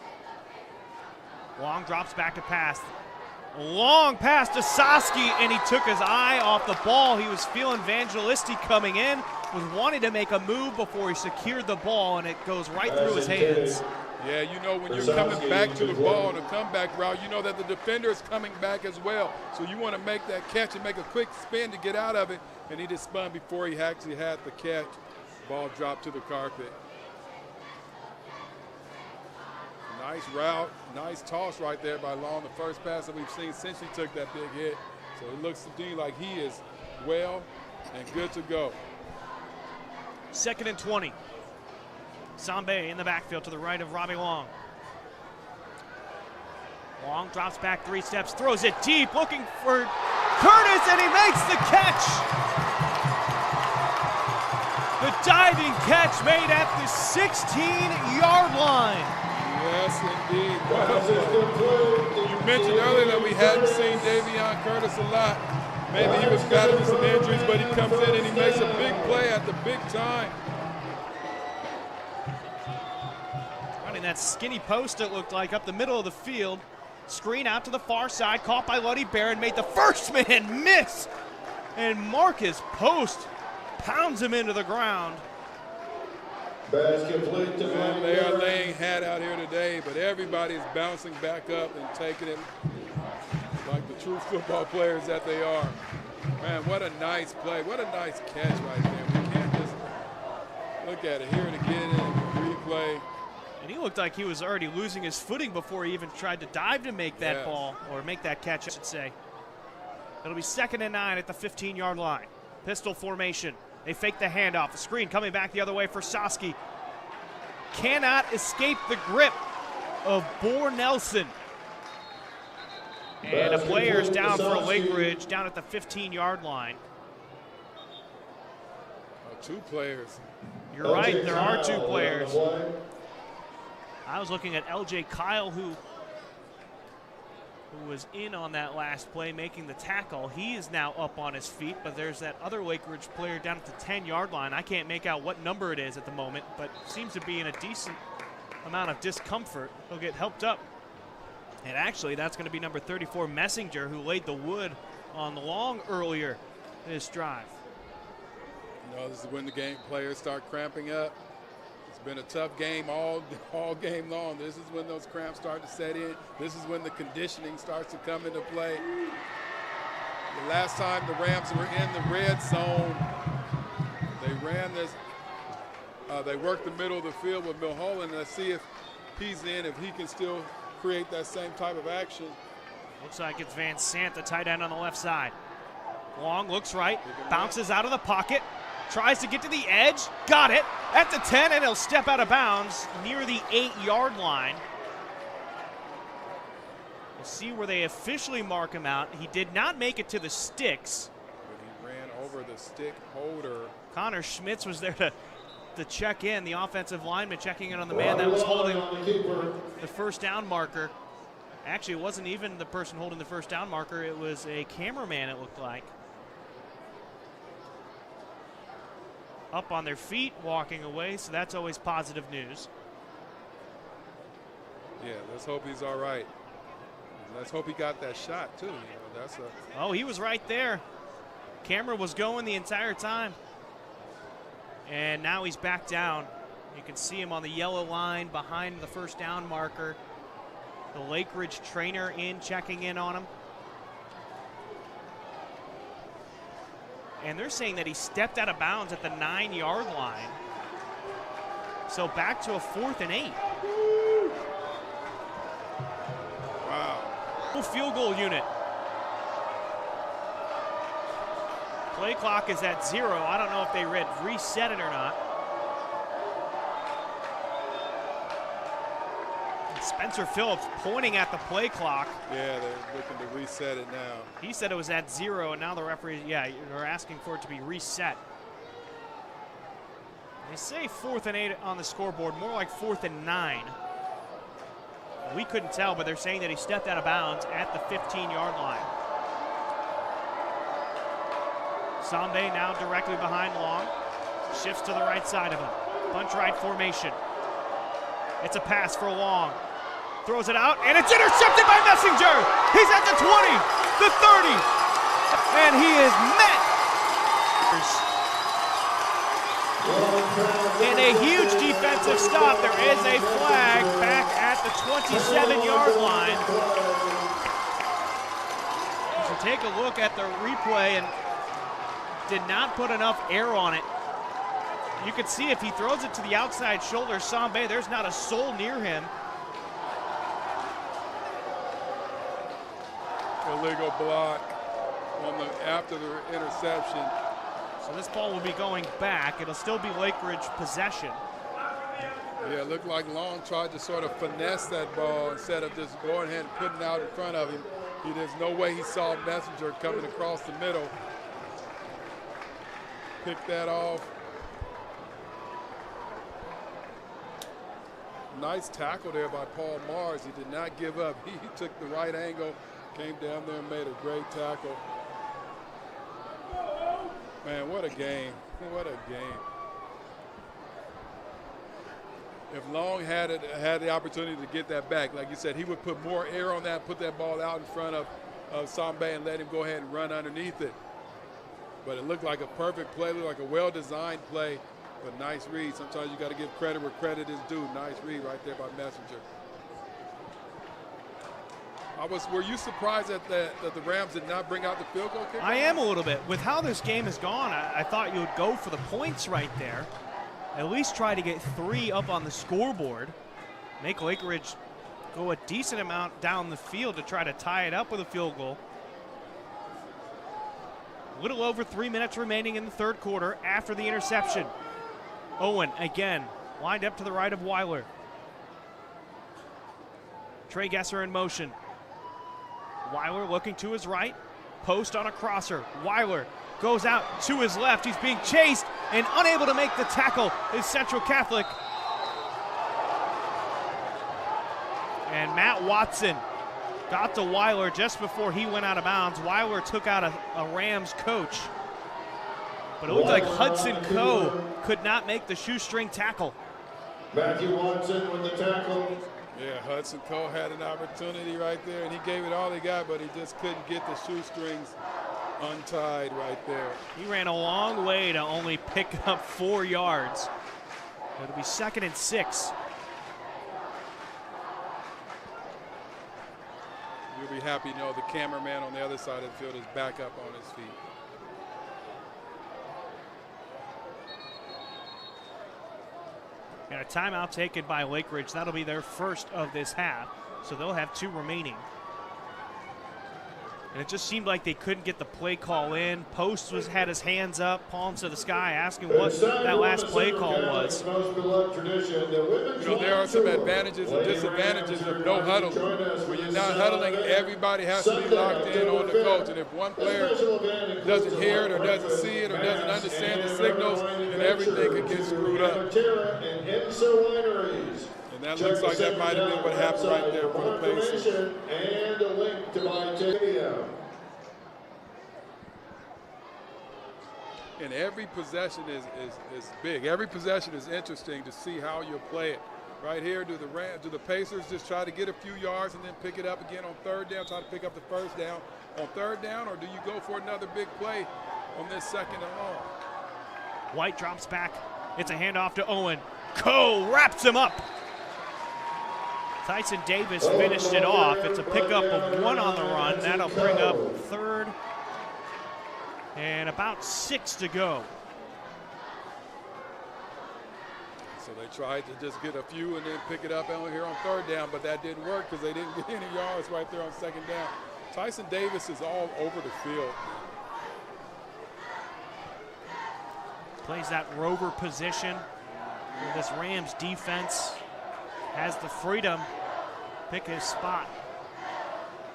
Long drops back to pass. Long pass to Soski, and he took his eye off the ball. He was feeling Evangelisti coming in, was wanting to make a move before he secured the ball, and it goes right through his hands. Yeah, you know when you're coming back to the ball, the comeback route, you know that the defender is coming back as well. So you want to make that catch and make a quick spin to get out of it, and he just spun before he actually had the catch. Ball dropped to the carpet. Nice route, nice toss right there by Long. The first pass that we've seen since he took that big hit. So it looks to me like he is well and good to go. 2nd and 20. Sambe in the backfield to the right of Robbie Long. Long drops back 3 steps, throws it deep, looking for Curtis, and he makes the catch. The diving catch made at the 16-yard line. Yes, indeed. You mentioned earlier that we hadn't seen Davion Curtis a lot. Maybe he was battling some injuries, but he comes in and he makes a big play at the big time. Running that skinny post, it looked like, up the middle of the field. Screen out to the far side, caught by Luddy Barron, made the first man miss. And Marcus Post pounds him into the ground. And they are laying hat out here today, but everybody is bouncing back up and taking it like the true football players that they are. Man, what a nice play. What a nice catch right there. We can't just look at it. Hear it again in replay. And he looked like he was already losing his footing before he even tried to dive to make that ball, or make that catch, I should say. It'll be 2nd and 9 at the 15-yard line. Pistol formation. They fake the handoff. The screen coming back the other way for Soski. Cannot escape the grip of Bohr Nelson. And a player's down for Lakeridge, down at the 15-yard line. 2 players. You're right, there are 2 players. I was looking at LJ Kyle, who was in on that last play, making the tackle. He is now up on his feet, but there's that other Lakeridge player down at the 10-yard line. I can't make out what number it is at the moment, but seems to be in a decent amount of discomfort. He'll get helped up. And actually, that's going to be number 34, Messenger, who laid the wood on the Long earlier this drive. You know, this is when the game players start cramping up. It's been a tough game all game long. This is when those cramps start to set in. This is when the conditioning starts to come into play. The last time the Rams were in the red zone, they ran this. They worked the middle of the field with Milholland. Let's see if he's in, if he can still create that same type of action. Looks like it's Van Sant, the tight end on the left side. Long looks right, bounces out of the pocket, tries to get to the edge, got it at the 10, and he'll step out of bounds near the 8-yard line. We'll see where they officially mark him out. He did not make it to the sticks. But he ran over the stick holder. Connor Schmitz was there to check in, the offensive lineman checking in on the man that was holding the first down marker. Actually, it wasn't even the person holding the first down marker. It was a cameraman, it looked like. Up on their feet, walking away, so that's always positive news. Yeah, let's hope he's all right. Let's hope he got that shot, too. You know, that's a... Oh, he was right there. Camera was going the entire time. And now he's back down. You can see him on the yellow line behind the first down marker. The Lakeridge trainer checking in on him. And they're saying that he stepped out of bounds at the 9-yard line. So back to a 4th and 8. Wow. Field goal unit. Play clock is at 0. I don't know if they reset it or not. And Spencer Phillips pointing at the play clock. Yeah, they're looking to reset it now. He said it was at 0, and now the referee, they're asking for it to be reset. They say 4th and 8 on the scoreboard, more like 4th and 9. We couldn't tell, but they're saying that he stepped out of bounds at the 15-yard line. Sambe now directly behind Long. Shifts to the right side of him. Bunch right formation. It's a pass for Long. Throws it out, and it's intercepted by Messenger. He's at the 20, the 30, and he is met. And a huge defensive stop. There is a flag back at the 27-yard line. So take a look at the replay and did not put enough air on it. You can see if he throws it to the outside shoulder, Sambe, there's not a soul near him. Illegal block after the interception. So this ball will be going back. It'll still be Lakeridge possession. Yeah, it looked like Long tried to sort of finesse that ball instead of just going ahead and putting it out in front of him. There's no way he saw Messenger coming across the middle. Picked that off. Nice tackle there by Paul Mars. He did not give up. He took the right angle, came down there and made a great tackle. Man, what a game. What a game. If Long had the opportunity to get that back, like you said, he would put more air on that, put that ball out in front of Sambe and let him go ahead and run underneath it. But it looked like a perfect play, looked like a well-designed play, but nice read. Sometimes you got to give credit where credit is due. Nice read right there by Messenger. Were you surprised that the Rams did not bring out the field goal kicker? I am a little bit. With how this game has gone, I thought you would go for the points right there. At least try to get 3 up on the scoreboard. Make Lakeridge go a decent amount down the field to try to tie it up with a field goal. A little over 3 minutes remaining in the third quarter after the interception. Owen again, lined up to the right of Weiler. Trey Gesser in motion. Weiler looking to his right, post on a crosser. Weiler goes out to his left. He's being chased and unable to make the tackle is Central Catholic. And Matt Watson got to Weiler just before he went out of bounds. Weiler took out a Rams coach. But it looked like Hudson Coe could not make the shoestring tackle. Matthew Watson with the tackle. Yeah, Hudson Coe had an opportunity right there, and he gave it all he got, but he just couldn't get the shoestrings untied right there. He ran a long way to only pick up 4 yards. It'll be 2nd and 6. You'll be happy to know the cameraman on the other side of the field is back up on his feet. And a timeout taken by Lakeridge. That'll be their first of this half, so they'll have 2 remaining. And it just seemed like they couldn't get the play call in. Post had his hands up, palms to the sky, asking what that last play call was. You know, there are some advantages and disadvantages of no huddle. When you're not huddling, everybody has to be locked in on the coach. And if one player doesn't hear it or doesn't see it or doesn't understand the signals, then everything could get screwed up. And that looks like that might have been what happened right there for the Pacers. And a link to my video. And every possession is big. Every possession is interesting to see how you'll play it. Right here, do the Pacers just try to get a few yards and then pick it up again on 3rd down, try to pick up the 1st down on 3rd down, or do you go for another big play on this 2nd and long? White drops back. It's a handoff to Owen. Coe wraps him up. Tyson Davis finished it off. It's a pickup of 1 on the run. That'll bring up 3rd and about 6 to go. So they tried to just get a few and then pick it up here on 3rd down, but that didn't work because they didn't get any yards right there on 2nd down. Tyson Davis is all over the field. Plays that rover position where this Rams defense has the freedom, pick his spot.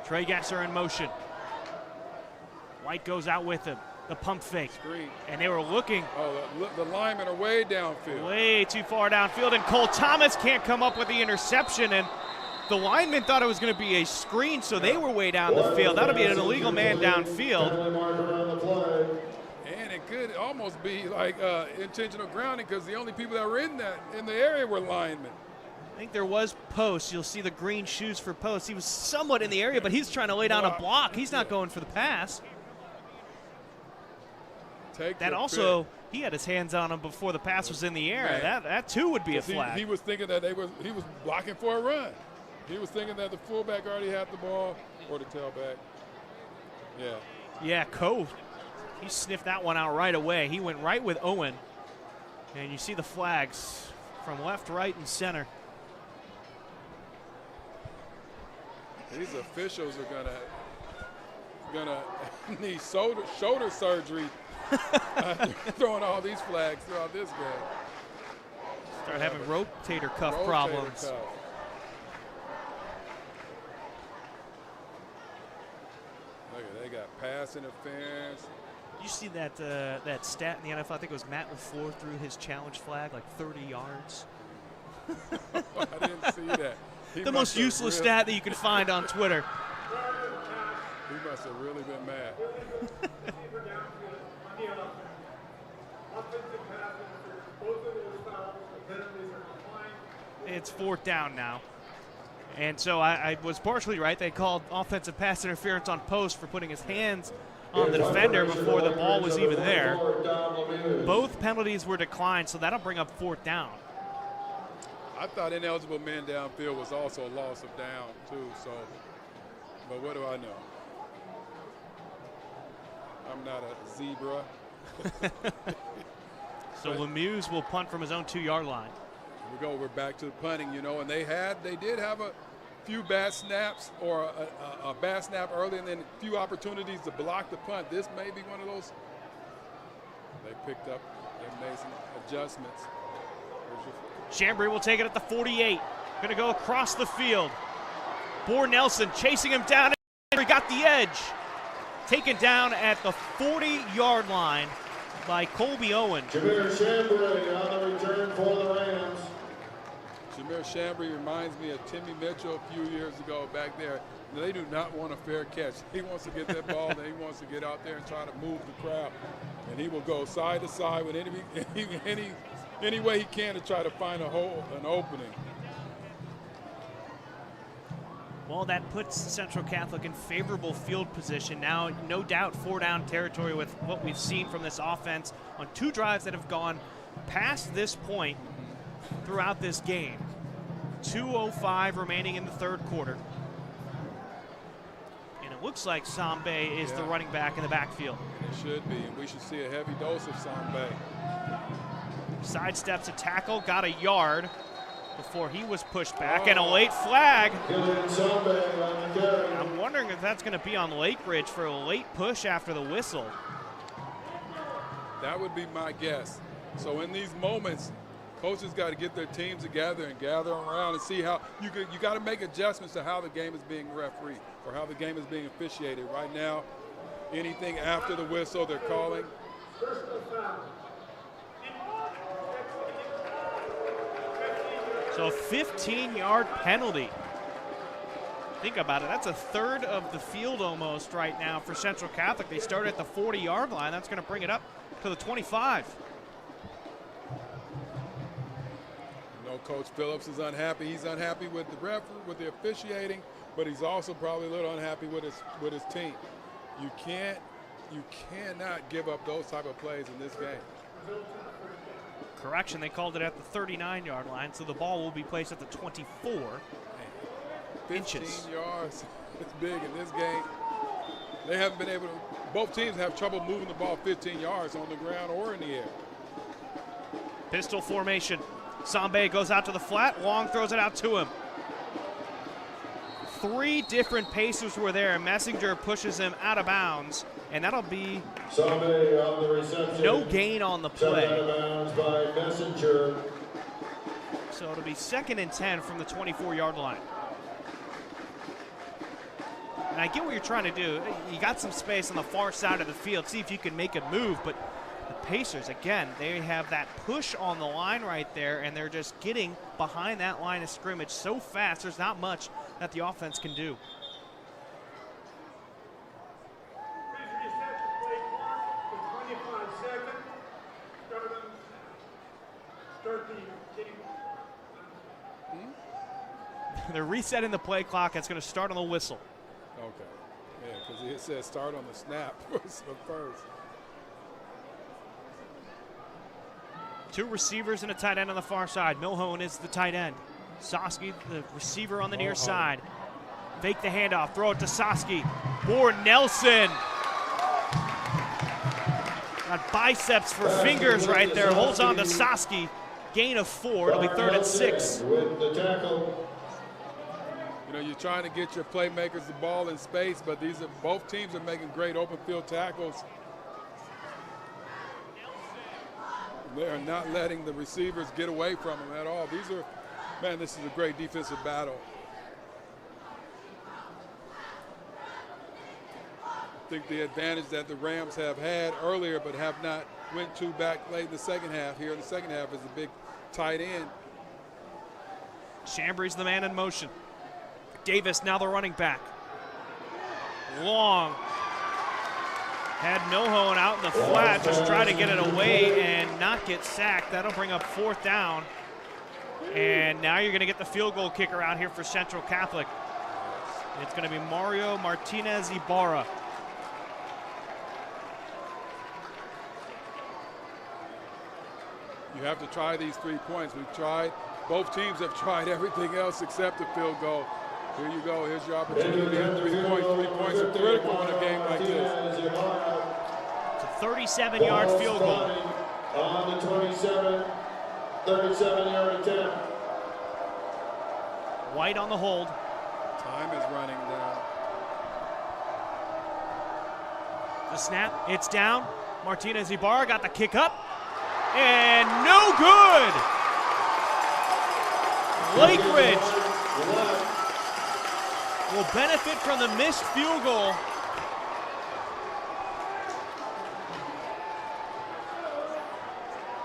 Trey Gesser in motion. White goes out with him. The pump fake. Screen. And they were looking. Oh, the linemen are way downfield. Way too far downfield. And Cole Thomas can't come up with the interception. And the linemen thought it was going to be a screen, so they were way down the field. That'll be an illegal man downfield. And it could almost be like intentional grounding because the only people that were in the area were linemen. I think there was Post. You'll see the green shoes for Post. He was somewhat in the area, but he's trying to lay down a block. He's not going for the pass. That also He had his hands on him before the pass was in the air. That too would be a flag. He was thinking that he was blocking for a run. He was thinking that the fullback already had the ball, or the tailback. Yeah. Yeah, Coe, he sniffed that one out right away. He went right with Owen. And you see the flags from left, right, and center. These officials are gonna need shoulder surgery throwing all these flags throughout this game. Start having rotator cuff problems. Cuff. Look at, they got pass interference. You see that that stat in the NFL? I think it was Matt LaFleur threw his challenge flag like 30 yards. I didn't see that. The most useless stat that you can find on Twitter. He must have really been mad. It's fourth down now. And so I was partially right. They called offensive pass interference on post for putting his hands on the defender before the ball was even there. Both penalties were declined, so that'll bring up fourth down. I thought ineligible men downfield was also a loss of down too, so, but what do I know? I'm not a zebra. So Lemieux will punt from his own 2-yard line. We're back to the punting, you know, and they did have a few bad snaps, or a bad snap early, and then a few opportunities to block the punt. This may be one of those. They picked up, they made some adjustments. Chambry will take it at the 48. Going to go across the field. Bohr Nelson chasing him down. He got the edge. Taken down at the 40-yard line by Colby Owen. Jameer Chambry on the return for the Rams. Jameer Chambry reminds me of Timmy Mitchell a few years ago back there. They do not want a fair catch. He wants to get that ball, and he wants to get out there and try to move the crowd. And he will go side to side with any way he can to try to find an opening. Well, that puts Central Catholic in favorable field position. Now, no doubt, 4-down territory with what we've seen from this offense on 2 drives that have gone past this point throughout this game. 2:05 remaining in the third quarter. And it looks like Sambe is the running back in the backfield. It should be, and we should see a heavy dose of Sambe. Sidesteps a tackle, got a yard before he was pushed back, and a late flag. I'm wondering if that's going to be on Lakeridge for a late push after the whistle. That would be my guess. So in these moments, coaches got to get their teams together and gather around and see how you got to make adjustments to how the game is being refereed or how the game is being officiated. Right now, anything after the whistle they're calling. So a 15-yard penalty. Think about it. That's a third of the field almost right now for Central Catholic. They start at the 40-yard line. That's going to bring it up to the 25. You know, Coach Phillips is unhappy. He's unhappy with the referee, with the officiating, but he's also probably a little unhappy with his team. You cannot give up those type of plays in this game. Correction, they called it at the 39-yard line, so the ball will be placed at the 24 inches. 15 yards, it's big in this game. They haven't been able to, both teams have trouble moving the ball 15 yards on the ground or in the air. Pistol formation. Sambe goes out to the flat. Long throws it out to him. 3 different pacers were there. Messenger pushes him out of bounds, and that'll be Sambe on the reception. no gain on the play. Out of bounds by Messenger. So it'll be 2nd and 10 from the 24-yard line. And I get what you're trying to do. You got some space on the far side of the field. See if you can make a move, but the Pacers, again, they have that push on the line right there, and they're just getting behind that line of scrimmage so fast. There's not much that the offense can do. They're resetting the play clock. It's going to start on the whistle. Okay. Yeah, because it says start on the snap first. Two receivers and a tight end on the far side. Milhone is the tight end. Soski, the receiver on the near side. Fake the handoff, throw it to Soski. For Nelson. Got biceps for fingers right there. Holds on to Soski. Gain of 4. It'll be 3rd and 6. With the tackle. You know, you're trying to get your playmakers the ball in space, but both teams are making great open field tackles. They are not letting the receivers get away from them at all. Man, this is a great defensive battle. I think the advantage that the Rams have had earlier but have not went to back late in the second half. Here in the second half is a big tight end. Chambry's the man in motion. Davis now the running back. Long. Had Milhone out in the flat, just try to get it away and not get sacked. That'll bring up 4th down. And now you're going to get the field goal kicker out here for Central Catholic. It's going to be Mario Martinez Ibarra. You have to try these 3 points. Both teams have tried everything else except the field goal. Here you go. Here's your opportunity to get 3 points. 3 points are critical in a game like this. It's a 37-yard field goal. On the 37-yard attempt. White on the hold. Time is running down. The snap, it's down. Martinez Ibarra got the kick up. And no good! Lakeridge will benefit from the missed field goal.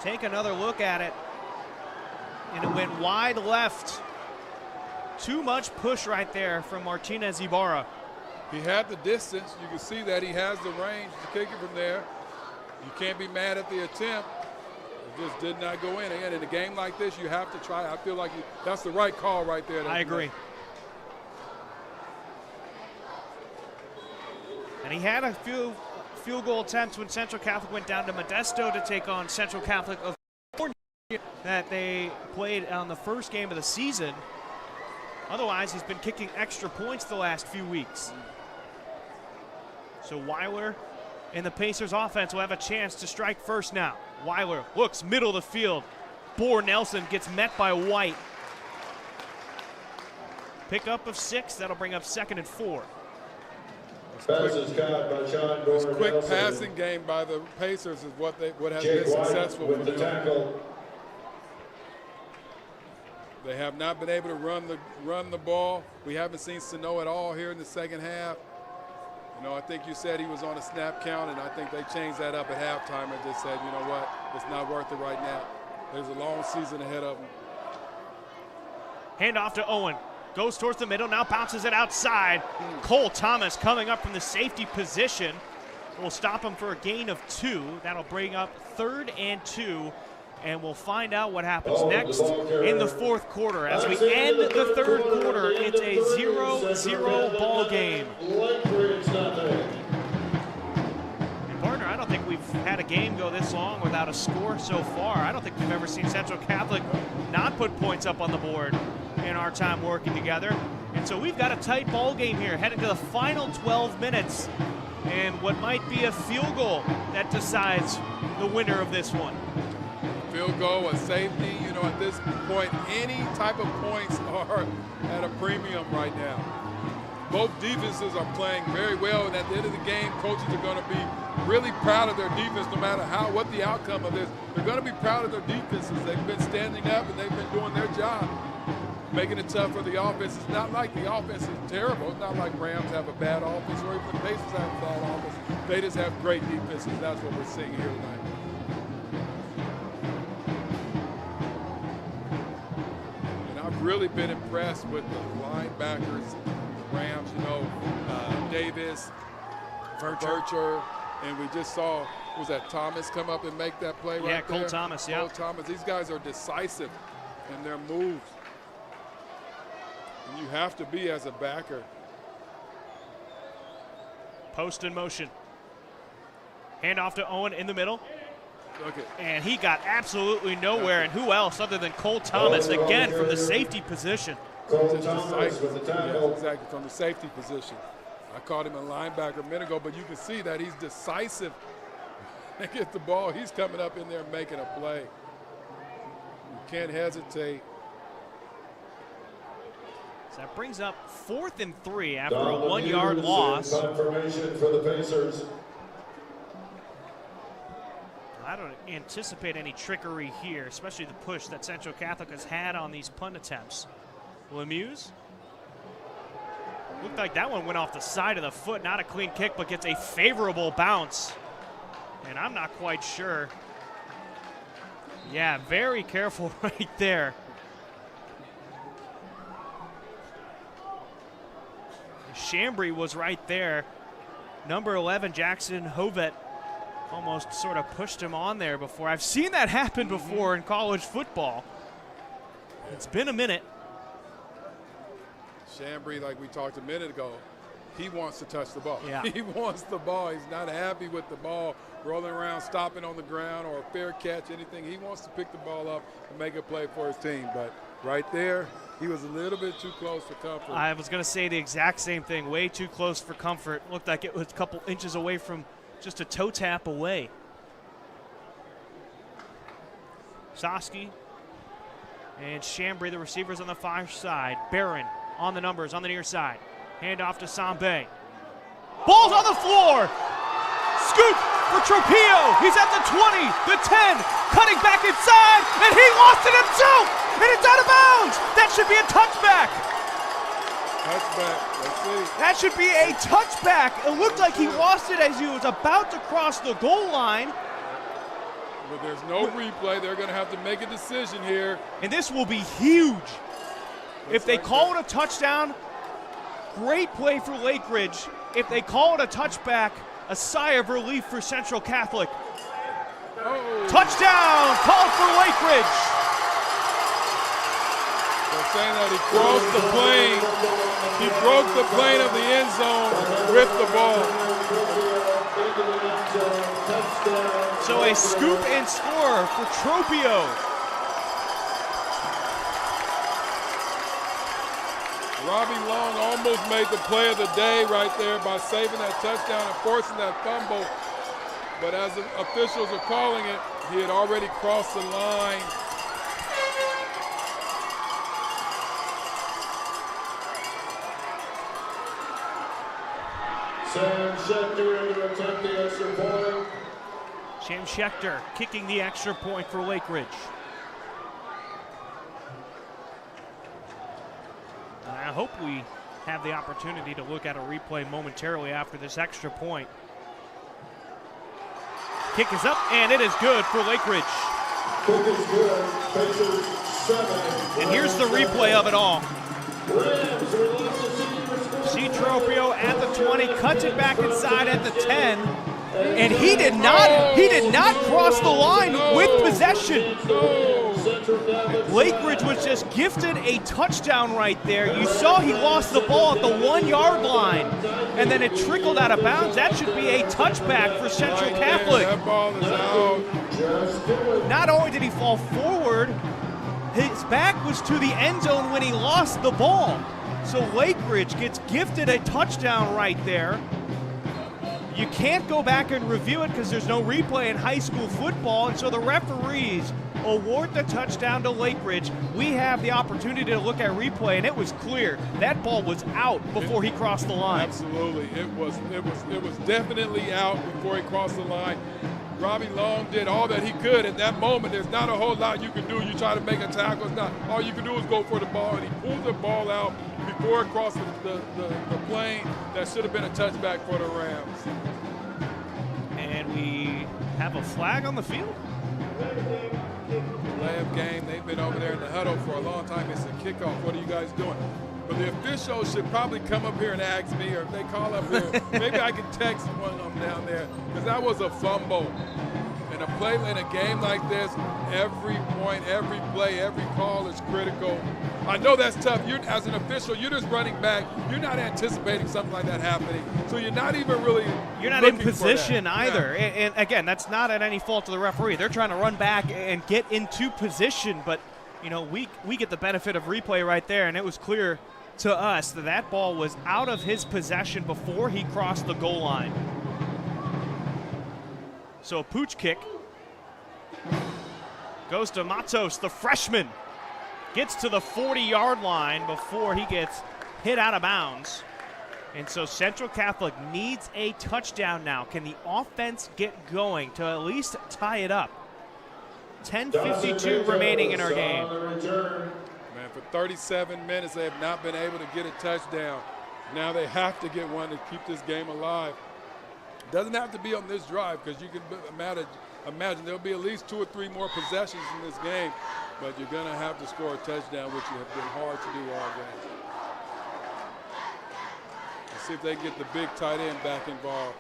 Take another look at it. And it went wide left. Too much push right there from Martinez Ibarra. He had the distance. You can see that he has the range to kick it from there. You can't be mad at the attempt. It just did not go in. Again, in a game like this, you have to try. I feel like that's the right call right there. I agree. And he had a few field goal attempts when Central Catholic went down to Modesto to take on Central Catholic of California that they played on the first game of the season. Otherwise, he's been kicking extra points the last few weeks. So Weiler and the Pacers offense will have a chance to strike first now. Weiler looks middle of the field. Nelson gets met by White. Pickup of 6, that'll bring up 2nd and 4. This quick passing game by the Pacers is what has been successful for them. They have not been able to run the ball. We haven't seen Sano at all here in the second half. You know, I think you said he was on a snap count, and I think they changed that up at halftime and just said, you know what, it's not worth it right now. There's a long season ahead of them. Handoff to Owen. Goes towards the middle, now bounces it outside. Cole Thomas coming up from the safety position. Will stop him for a gain of 2. That'll bring up 3rd and 2. And we'll find out what happens next in the 4th quarter. As we end the 3rd quarter, it's a 0-0 ball game. And partner, I don't think we've had a game go this long without a score so far. I don't think we've ever seen Central Catholic not put points up on the board in our time working together. And so we've got a tight ball game here, heading to the final 12 minutes. And what might be a field goal that decides the winner of this one. Field goal, a safety, you know, at this point, any type of points are at a premium right now. Both defenses are playing very well, and at the end of the game, coaches are going to be really proud of their defense no matter what the outcome of this. They're going to be proud of their defenses. They've been standing up, and they've been doing their job, making it tough for the offense. It's not like the offense is terrible. It's not like Rams have a bad offense or even the Pacers have a bad offense. They just have great defenses. That's what we're seeing here tonight. I've really been impressed with the linebackers, Rams, you know, Davis, Vercher, and we just saw, was that Thomas come up and make that play right there? Yeah, Cole Thomas, yeah. Cole Thomas, these guys are decisive in their moves. And you have to be as a backer. Post in motion. Handoff to Owen in the middle. Look at. And he got absolutely nowhere. And who else other than Cole Thomas, again, from the safety position. Cole Thomas with the tackle. Yes, exactly, from the safety position. I called him a linebacker a minute ago, but you can see that he's decisive. They get the ball, he's coming up in there making a play. You can't hesitate. So that brings up 4th and 3 after a 1-yard loss. Confirmation for the Pacers. I don't anticipate any trickery here, especially the push that Central Catholic has had on these punt attempts. Lemieux. Looked like that one went off the side of the foot. Not a clean kick, but gets a favorable bounce. And I'm not quite sure. Yeah, very careful right there. Chambry was right there. Number 11, Jackson Hovet, almost sort of pushed him on there before. I've seen that happen before in college football. It's been a minute. Chambry, like we talked a minute ago, he wants to touch the ball. Yeah. He wants the ball. He's not happy with the ball rolling around, stopping on the ground, or a fair catch, anything. He wants to pick the ball up and make a play for his team. But right there, he was a little bit too close for comfort. I was going to say the exact same thing. Way too close for comfort. Looked like it was a couple inches away from just a toe tap away. Soski and Chambry, the receivers on the far side. Barron on the numbers on the near side. Hand off to Sambe. Ball's on the floor. Scoop for Tropio. He's at the 20, the 10, cutting back inside, and he lost it himself, and it's out of bounds. That should be a touchback. Touchback, let's see. That should be a touchback. It looked like he lost it as he was about to cross the goal line. But there's no replay. They're going to have to make a decision here. And this will be huge. If they call it a touchdown, great play for Lakeridge. If they call it a touchback, a sigh of relief for Central Catholic. Oh. Touchdown called for Lakeridge. They're saying that he crossed the plane. He broke the plane of the end zone with the ball. So a scoop and score for Tropio. Robbie Long almost made the play of the day right there by saving that touchdown and forcing that fumble. But as the officials are calling it, he had already crossed the line. Sam Schechter to attempt the extra point. Sam Schechter kicking the extra point for Lakeridge. I hope we have the opportunity to look at a replay momentarily after this extra point. Kick is up, and it is good for Lakeridge. Kick is good. Pacers 7. And here's the replay of it all. Rams, we lost the senior C. Tropio at the 20, cuts it back inside at the 10, and he did not cross the line with possession. Lakeridge was just gifted a touchdown right there. You saw he lost the ball at the 1-yard line, and then it trickled out of bounds. That should be a touchback for Central Catholic. That ball is out. Not only did he fall forward, his back was to the end zone when he lost the ball. So Lakeridge gets gifted a touchdown right there. You can't go back and review it because there's no replay in high school football, and so the referees award the touchdown to Lakeridge. We have the opportunity to look at replay, and it was clear that ball was out before he crossed the line. Absolutely, it was definitely out before he crossed the line. Robbie Long did all that he could at that moment. There's not a whole lot you can do. You try to make a tackle. It's not. All you can do is go for the ball, and he pulled the ball out before it crossed the plane. That should have been a touchback for the Rams. And we have a flag on the field. Delay of game. They've been over there in the huddle for a long time. It's a kickoff. What are you guys doing? But the officials should probably come up here and ask me, or if they call up here, maybe I can text one of them down there, because that was a fumble. In a game like this, every point, every play, every call is critical. I know that's tough. You, as an official, you're just running back. You're not anticipating something like that happening. So you're not even really You're not in looking for position that. either. Yeah. And again, that's not at any fault of the referee. They're trying to run back and get into position, but you know, we get the benefit of replay right there, and it was clear to us that that ball was out of his possession before he crossed the goal line. So a pooch kick goes to Matos, the freshman. Gets to the 40-yard line before he gets hit out of bounds. And so Central Catholic needs a touchdown now. Can the offense get going to at least tie it up? 10:52 remaining in our game. Man, for 37 minutes, they have not been able to get a touchdown. Now they have to get one to keep this game alive. Doesn't have to be on this drive, because you can imagine there'll be at least 2 or 3 more possessions in this game, but you're going to have to score a touchdown, which have been hard to do all game. Let's see if they can get the big tight end back involved.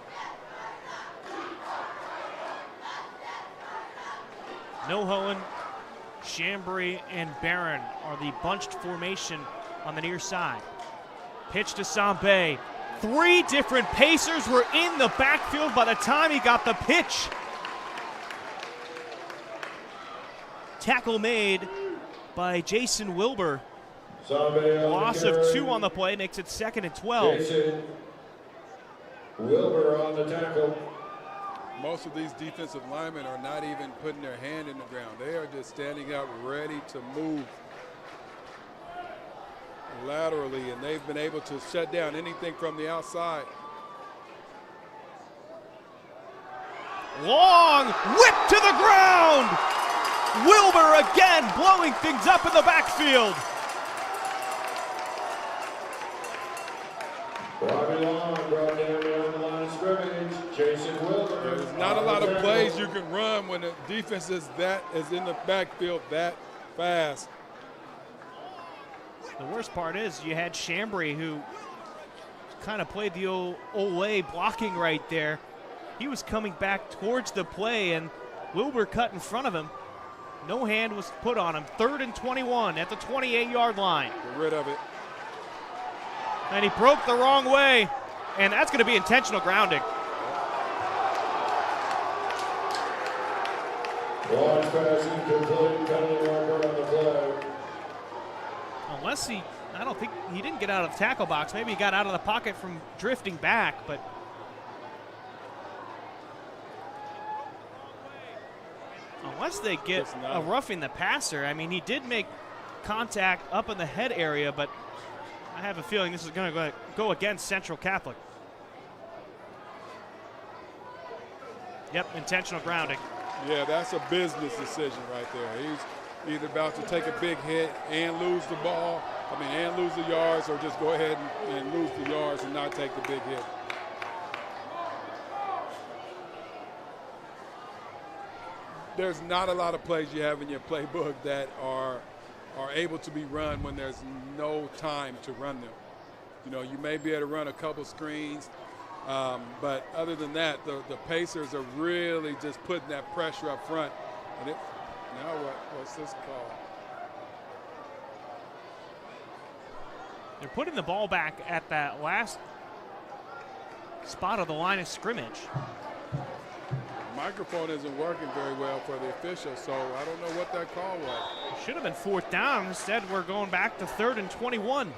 Nohoen, Chambry, and Barron are the bunched formation on the near side. Pitch to Sambe. 3 different Pacers were in the backfield by the time he got the pitch. Tackle made by Jason Wilbur. Loss of 2 on the play makes it 2nd and 12. Jason Wilbur on the tackle. Most of these defensive linemen are not even putting their hand in the ground. They are just standing up ready to move laterally, and they've been able to shut down anything from the outside. Long whip to the ground. Wilbur again blowing things up in the backfield. Robbie Long brought down beyond the line of scrimmage. Jason Wilbur. There's not a lot of plays you can run when the defense is in the backfield that fast. The worst part is you had Chambry, who kind of played the old way blocking right there. He was coming back towards the play, and Wilbur cut in front of him. No hand was put on him. 3rd and 21 at the 28-yard line. Get rid of it. And he broke the wrong way, and that's going to be intentional grounding. Launch pass incomplete, penalty marker on the play. Unless I don't think he didn't get out of the tackle box. Maybe he got out of the pocket from drifting back, but unless they get a roughing the passer, I mean, he did make contact up in the head area, but I have a feeling this is going to go against Central Catholic. Yep, intentional grounding. Yeah, that's a business decision right there. He's either about to take a big hit and lose the ball, and lose the yards, or just go ahead and lose the yards and not take the big hit. There's not a lot of plays you have in your playbook that are able to be run when there's no time to run them. You know, you may be able to run a couple screens, but other than that, the Pacers are really just putting that pressure up front. And now what's this call? They're putting the ball back at that last spot of the line of scrimmage. The microphone isn't working very well for the officials, so I don't know what that call was. It should have been 4th down. Instead, we're going back to 3rd and 21.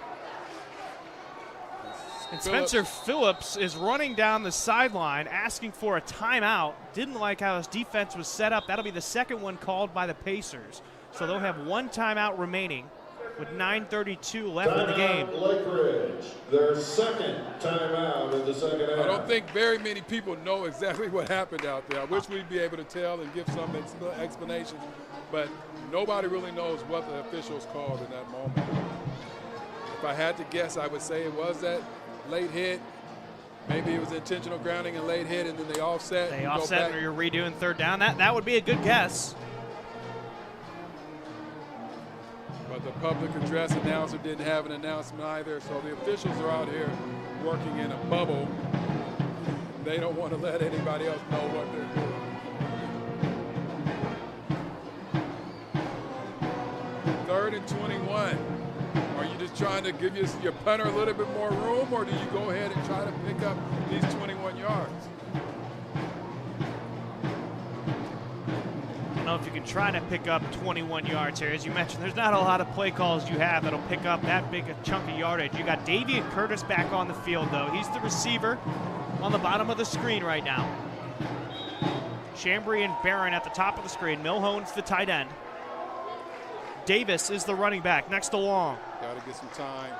And Spencer Phillips is running down the sideline asking for a timeout. Didn't like how his defense was set up. That'll be the 2nd one called by the Pacers. So they'll have 1 timeout remaining with 9:32 left in the game. Lakeridge, their 2nd timeout of the 2nd half. I don't think very many people know exactly what happened out there. I wish we'd be able to tell and give some explanation, but nobody really knows what the officials called in that moment. If I had to guess, I would say it was that late hit. Maybe it was intentional grounding and late hit, and then they offset. They offset, or you're redoing 3rd down. That would be a good guess. But the public address announcer didn't have an announcement either, so the officials are out here working in a bubble. They don't want to let anybody else know what they're doing. and 21. Are you just trying to give your punter a little bit more room, or do you go ahead and try to pick up these 21 yards? I don't know if you can try to pick up 21 yards here. As you mentioned, there's not a lot of play calls you have that'll pick up that big a chunk of yardage. You got Davian Curtis back on the field, though. He's the receiver on the bottom of the screen right now. Chambry and Barron at the top of the screen. Milhone's the tight end. Davis is the running back next to Long. Got to get some time.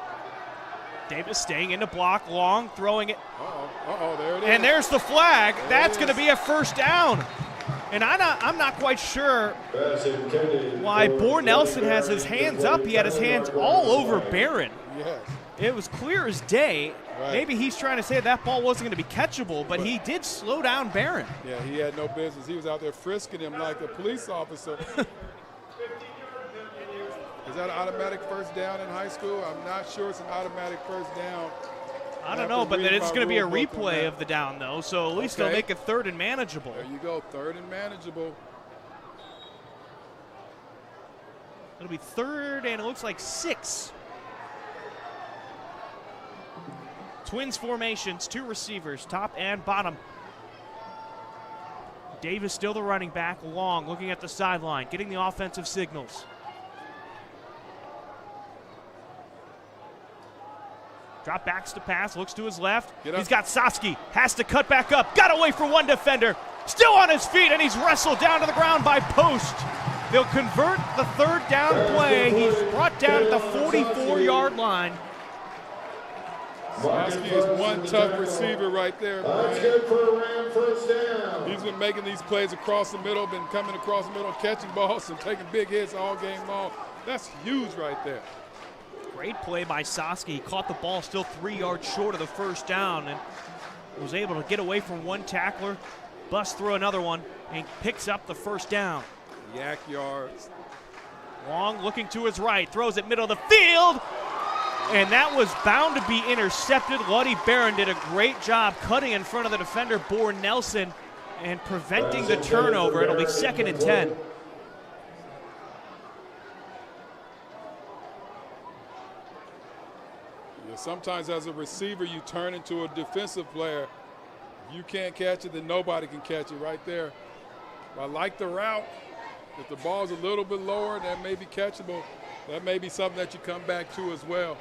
Davis staying in the block. Long throwing it. Uh-oh, there it is. And there's the flag. That's going to be a first down. And I'm not quite sure why Bohr Nelson has his hands up. He had his hands all over Barron. Yes. It was clear as day. Right. Maybe he's trying to say that ball wasn't going to be catchable, but he did slow down Barron. Yeah, he had no business. He was out there frisking him like a police officer. Is that an automatic first down in high school? I'm not sure it's an automatic first down. I don't know, but it's going to be a replay of the down, though, so at least they'll make it third and manageable. There you go, third and manageable. It'll be third, and it looks like 6. Twins formations, 2 receivers, top and bottom. Davis still the running back. Long looking at the sideline, getting the offensive signals. Drop backs to pass, looks to his left. He's got Soski, has to cut back up, got away from one defender. Still on his feet, and he's wrestled down to the ground by Post. They'll convert the third down play. He's brought down at the 44-yard line. Soski is one tough receiver right there. That's good for a Ram first down. He's been making these plays across the middle, been coming across the middle, catching balls and taking big hits all game long. That's huge right there. Great play by Soski. He caught the ball still 3 yards short of the first down and was able to get away from one tackler, bust through another one, and picks up the first down. Yak yards. Long looking to his right, throws it middle of the field, and that was bound to be intercepted. Luddy Barron did a great job cutting in front of the defender, Bohr Nelson, and preventing the turnover. It'll be 2nd and 10. Sometimes as a receiver, you turn into a defensive player. If you can't catch it, then nobody can catch it right there. I like the route. If the ball's a little bit lower, that may be catchable. That may be something that you come back to as well.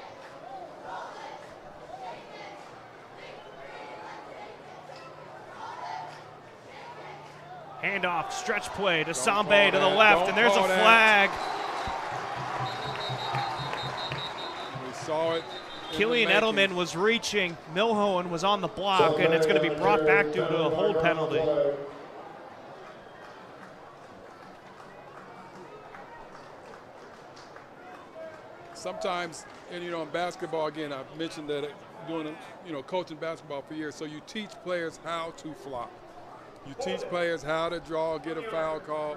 Handoff, stretch play to Sambe to the left, and there's a flag. We saw it. Killian Edelman was reaching. Milhoen was on the block, and it's going to be brought back due to a hold penalty. Sometimes, and you know, in basketball, again, I've mentioned that doing, coaching basketball for years. So you teach players how to flop. You teach players how to draw, get a foul call.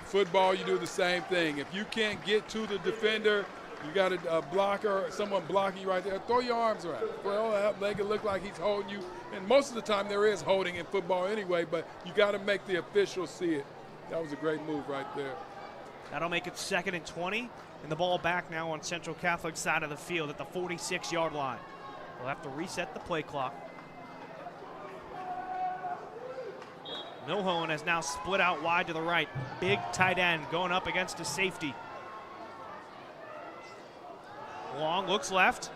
Football, you do the same thing. If you can't get to the defender, you got a blocker, someone blocking you right there, throw your arms around. Well, make it look like he's holding you. And most of the time there is holding in football anyway, but you got to make the officials see it. That was a great move right there. That'll make it 2nd and 20, and the ball back now on Central Catholic's side of the field at the 46-yard line. We'll have to reset the play clock. Milhoen has now split out wide to the right. Big tight end going up against a safety. Long looks left.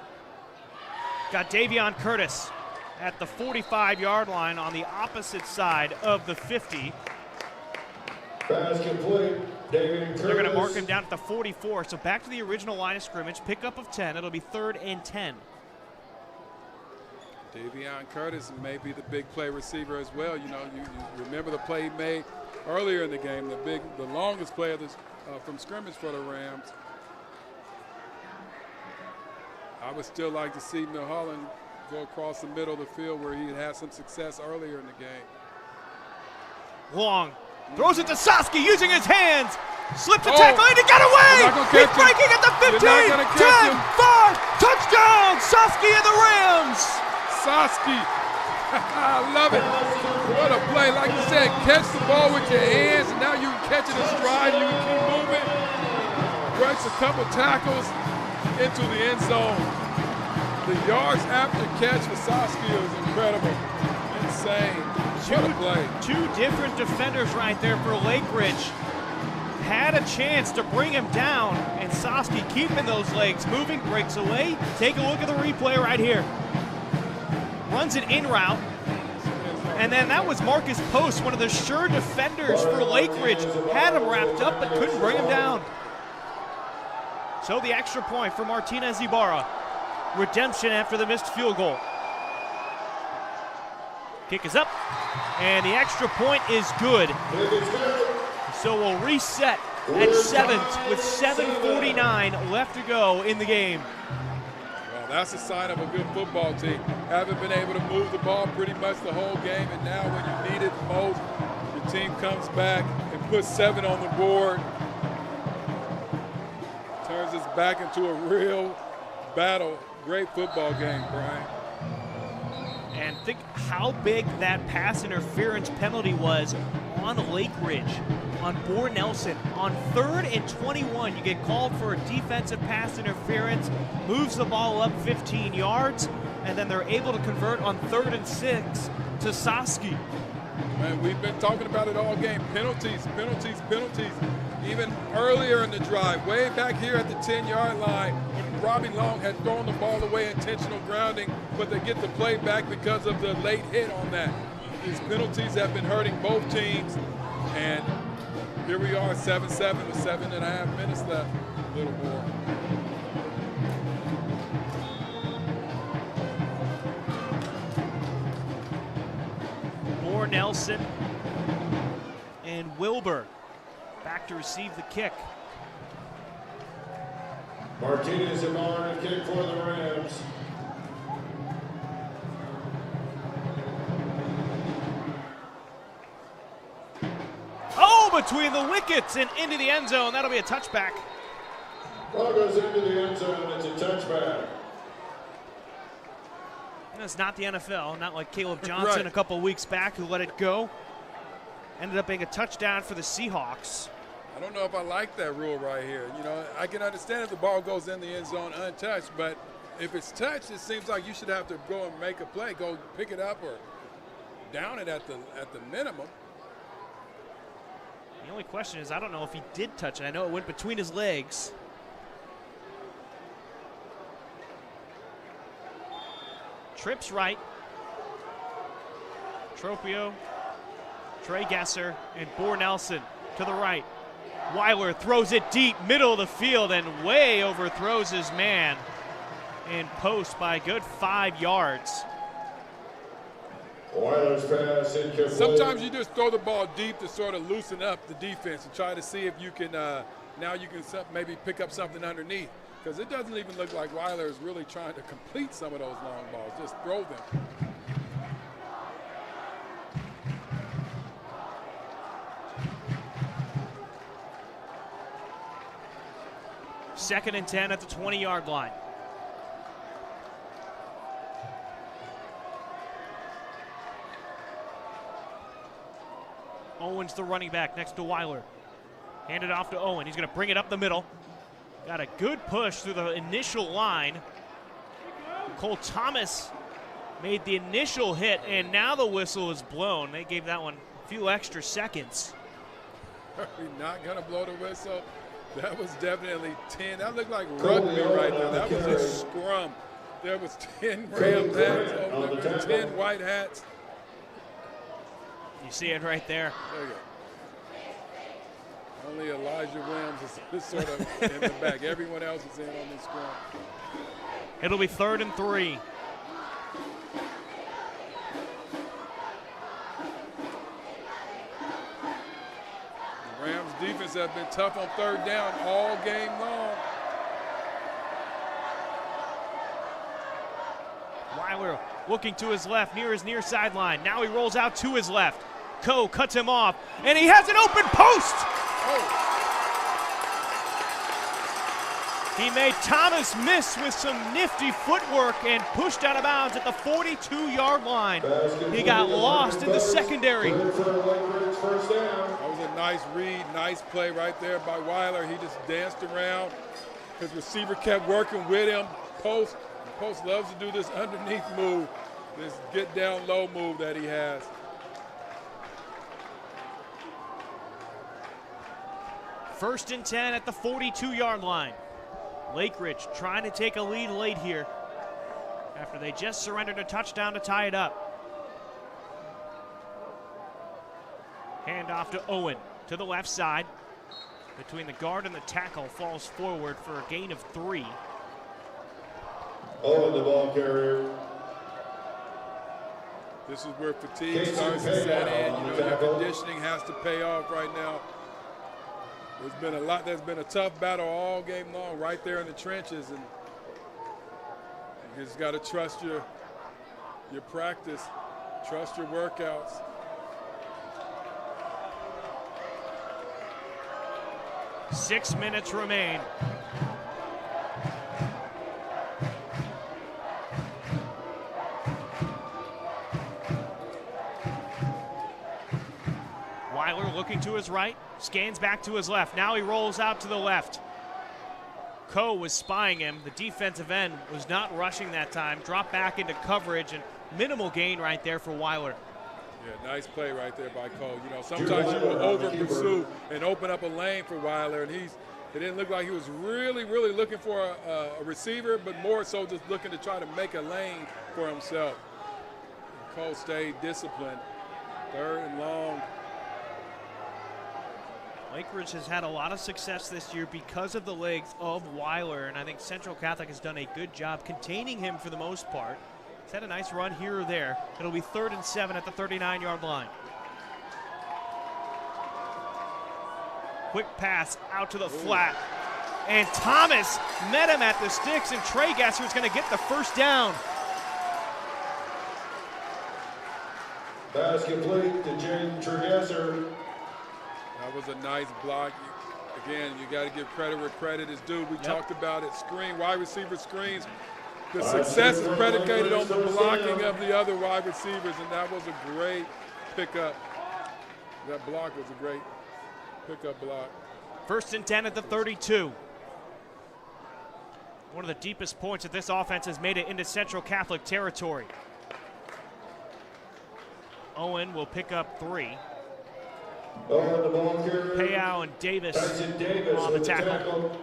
Got Davion Curtis at the 45-yard line on the opposite side of the 50. Pass complete. Davion Curtis. They're going to mark him down at the 44. So back to the original line of scrimmage. Pickup of 10. It'll be 3rd and 10. Davion Curtis may be the big play receiver as well. You know, you remember the play he made earlier in the game, the longest play of this, from scrimmage for the Rams. I would still like to see Milhoen go across the middle of the field where he had some success earlier in the game. Long throws it to Soski using his hands. Slipped the tackle and he got away. He's breaking at the 15, 10, 5, touchdown, Soski and the Rams. Soski, I love it. What a play. Like you said, catch the ball with your hands, and now you can catch it in stride, you can keep moving. breaks a couple tackles into the end zone. The yards after catch for Sosky is incredible. Insane. What a play. Two different defenders right there for Lakeridge. Had a chance to bring him down, and Sosky keeping those legs moving, breaks away. Take a look at the replay right here. Runs it in route. And then that was Marcus Post, one of the sure defenders for Lakeridge. Had him wrapped up, but couldn't bring him down. So the extra point for Martinez Ibarra. Redemption after the missed field goal. Kick is up, and the extra point is good. So we'll reset at 7th with 7:49 left to go in the game. Well, that's a sign of a good football team. Haven't been able to move the ball pretty much the whole game, and now when you need it most, your team comes back and puts 7 on the board. Turns us back into a real battle. Great football game, Bryan. And think how big that pass interference penalty was on Lakeridge, on Bohr Nelson. On 3rd and 21, you get called for a defensive pass interference, moves the ball up 15 yards, and then they're able to convert on 3rd and 6 to Sosky. Man, we've been talking about it all game. Penalties, penalties, penalties. Even earlier in the drive, way back here at the 10-yard line, Robbie Long had thrown the ball away, intentional grounding, but they get the play back because of the late hit on that. These penalties have been hurting both teams, and here we are, 7-7 with 7.5 minutes left, a little more. Bohr Nelson and Wilbur back to receive the kick. Martinez Ibarra to kick for the Rams. Oh, between the wickets and into the end zone. That'll be a touchback. Ball goes into the end zone. It's a touchback. That's not the NFL, not like Caleb Johnson a couple weeks back who let it go. Ended up being a touchdown for the Seahawks. I don't know if I like that rule right here. You know, I can understand if the ball goes in the end zone untouched, but if it's touched, it seems like you should have to go and make a play, go pick it up or down it at the minimum. The only question is, I don't know if he did touch it. I know it went between his legs. Trips right. Tropio, Trey Gesser, and Bohr Nelson to the right. Weiler throws it deep, middle of the field, and way overthrows his man. And Post by a good 5 yards. Weiler's pass incomplete. Sometimes you just throw the ball deep to sort of loosen up the defense and try to see if you can, now you can maybe pick up something underneath. Because it doesn't even look like Weiler is really trying to complete some of those long balls. Just throw them. Second and 10 at the 20-yard line. Owen's the running back next to Weiler. Hand it off to Owen. He's going to bring it up the middle. Got a good push through the initial line. Cole Thomas made the initial hit, and now the whistle is blown. They gave that one a few extra seconds. Are we not going to blow the whistle? That was definitely 10. That looked like rugby right there. That was a scrum. There was 10 Ram hats over there, 10 white hats. You see it right there. There you go. Only Elijah Williams is sort of in the back. Everyone else is in on this scrum. It'll be 3rd and 3. The Rams defense has been tough on 3rd down all game long. Weiler looking to his left, near his near sideline. Now he rolls out to his left. Coe cuts him off, and he has an open post. Oh. He made Thomas miss with some nifty footwork and pushed out of bounds at the 42-yard line. He got lost in the secondary. Good for Lakeridge, first down. That was a nice read, nice play right there by Weiler. He just danced around. His receiver kept working with him. Post loves to do this underneath move, this get down low move that he has. First and 10 at the 42-yard line. Lakeridge trying to take a lead late here after they just surrendered a touchdown to tie it up. Hand off to Owen to the left side. Between the guard and the tackle, falls forward for a gain of 3. Owen, the ball carrier. This is where fatigue starts to set in. You know, your conditioning has to pay off right now. There's been a lot. There's been a tough battle all game long, right there in the trenches, and you just got to trust your practice, trust your workouts. Six minutes remain. Weiler looking to his right, scans back to his left. Now he rolls out to the left. Coe was spying him. The defensive end was not rushing that time. Dropped back into coverage and minimal gain right there for Weiler. Yeah, nice play right there by Coe. You know, sometimes you will over pursue and open up a lane for Weiler, and it didn't look like he was really looking for a receiver, but more so just looking to try to make a lane for himself. And Coe stayed disciplined. 3rd and long. Lakeridge has had a lot of success this year because of the legs of Weiler, and I think Central Catholic has done a good job containing him for the most part. He's had a nice run here or there. It'll be 3rd and 7 at the 39-yard line. Quick pass out to the flat. And Thomas met him at the sticks, and Trey Gasser is going to get the first down. Pass complete to James Tregesser. That was a nice block. Again, you got to give credit where credit is due. We talked about it. Screen, wide receiver screens. The success is predicated on the blocking of the other wide receivers, and that was a great pickup. That block was a great pickup block. 1st and 10 at the 32. One of the deepest points that this offense has made it into Central Catholic territory. Owen will pick up 3. Owen, the ball carrier. Payao and Davis on the tackle.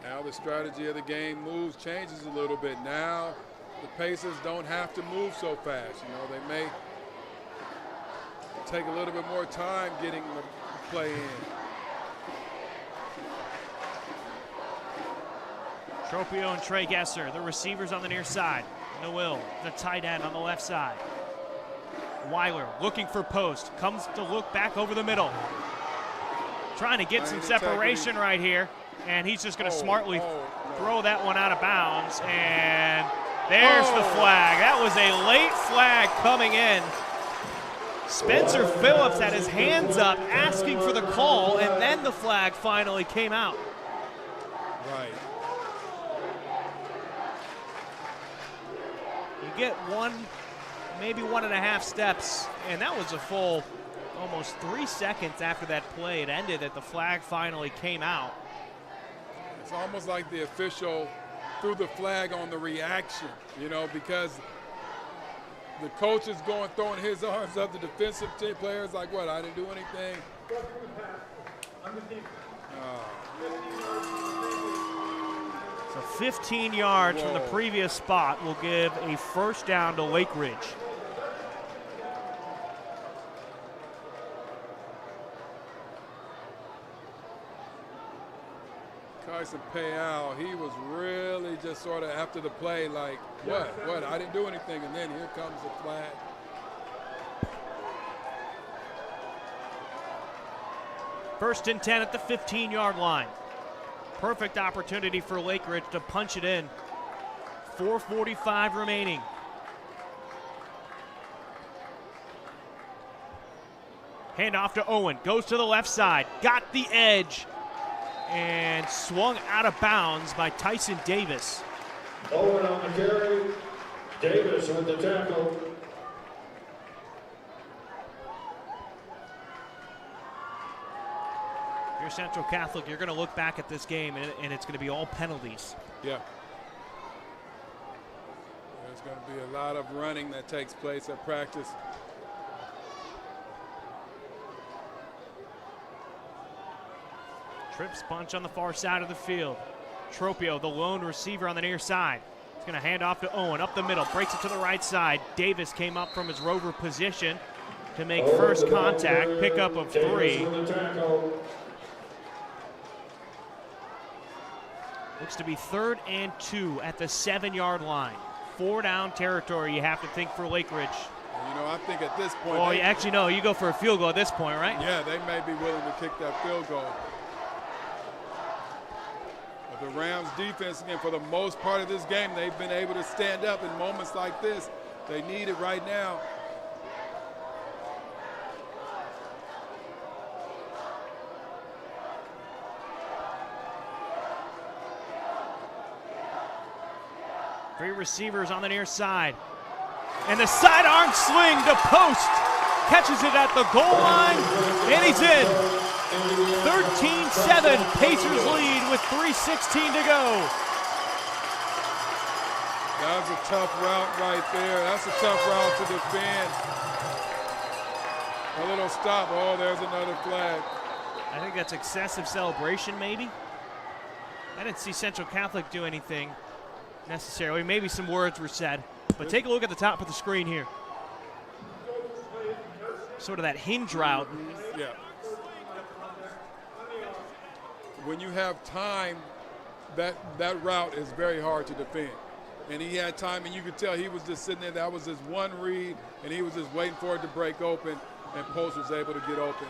Now the strategy of the game changes a little bit. Now the Pacers don't have to move so fast. You know, they may take a little bit more time getting the play in. Tropio and Trey Gesser, the receivers on the near side. Noel, the tight end on the left side. Weiler looking for post, comes to look back over the middle. Trying to get some separation right here, and he's just going to smartly throw that one out of bounds, and there's the flag. That was a late flag coming in. Spencer Phillips had his hands up asking for the call, and then the flag finally came out. Right. You get maybe 1.5 steps, and that was a full almost 3 seconds after that play. It ended that the flag finally came out. It's almost like the official threw the flag on the reaction, you know, because the coach is throwing his arms up. The defensive team players like, what? I didn't do anything. So 15 yards from the previous spot will give a first down to Lakeridge. Carson Payal, he was really just sort of after the play like, what? I didn't do anything, and then here comes the flag. First and 10 at the 15-yard line. Perfect opportunity for Lakeridge to punch it in. 4:45 remaining. Hand off to Owen, goes to the left side, got the edge. and swung out of bounds by Tyson Davis. Owen on the carry. Davis with the tackle. If you're Central Catholic, you're going to look back at this game, and it's going to be all penalties. Yeah. There's going to be a lot of running that takes place at practice. Trips bunch on the far side of the field. Tropio, the lone receiver on the near side. He's going to hand off to Owen, up the middle, breaks it to the right side. Davis came up from his rover position to make first contact, pickup of 3. Looks to be 3rd and 2 at the 7-yard line. 4 down territory, you have to think, for Lakeridge. You know, I think at this point. Well, actually, no, you go for a field goal at this point, right? Yeah, they may be willing to kick that field goal. But the Rams defense, again, for the most part of this game, they've been able to stand up in moments like this. They need it right now. Three receivers on the near side. And the sidearm sling to Post. Catches it at the goal line, and he's in. 13-7, Pacers lead with 3:16 to go. That was a tough route right there. That's a tough route to defend. A little stop. Oh, there's another flag. I think that's excessive celebration, maybe. I didn't see Central Catholic do anything necessarily. Maybe some words were said. But take a look at the top of the screen here. Sort of that hinge route. Yeah. When you have time, that route is very hard to defend. And he had time, and you could tell he was just sitting there. That was his one read, and he was just waiting for it to break open, and Post was able to get open.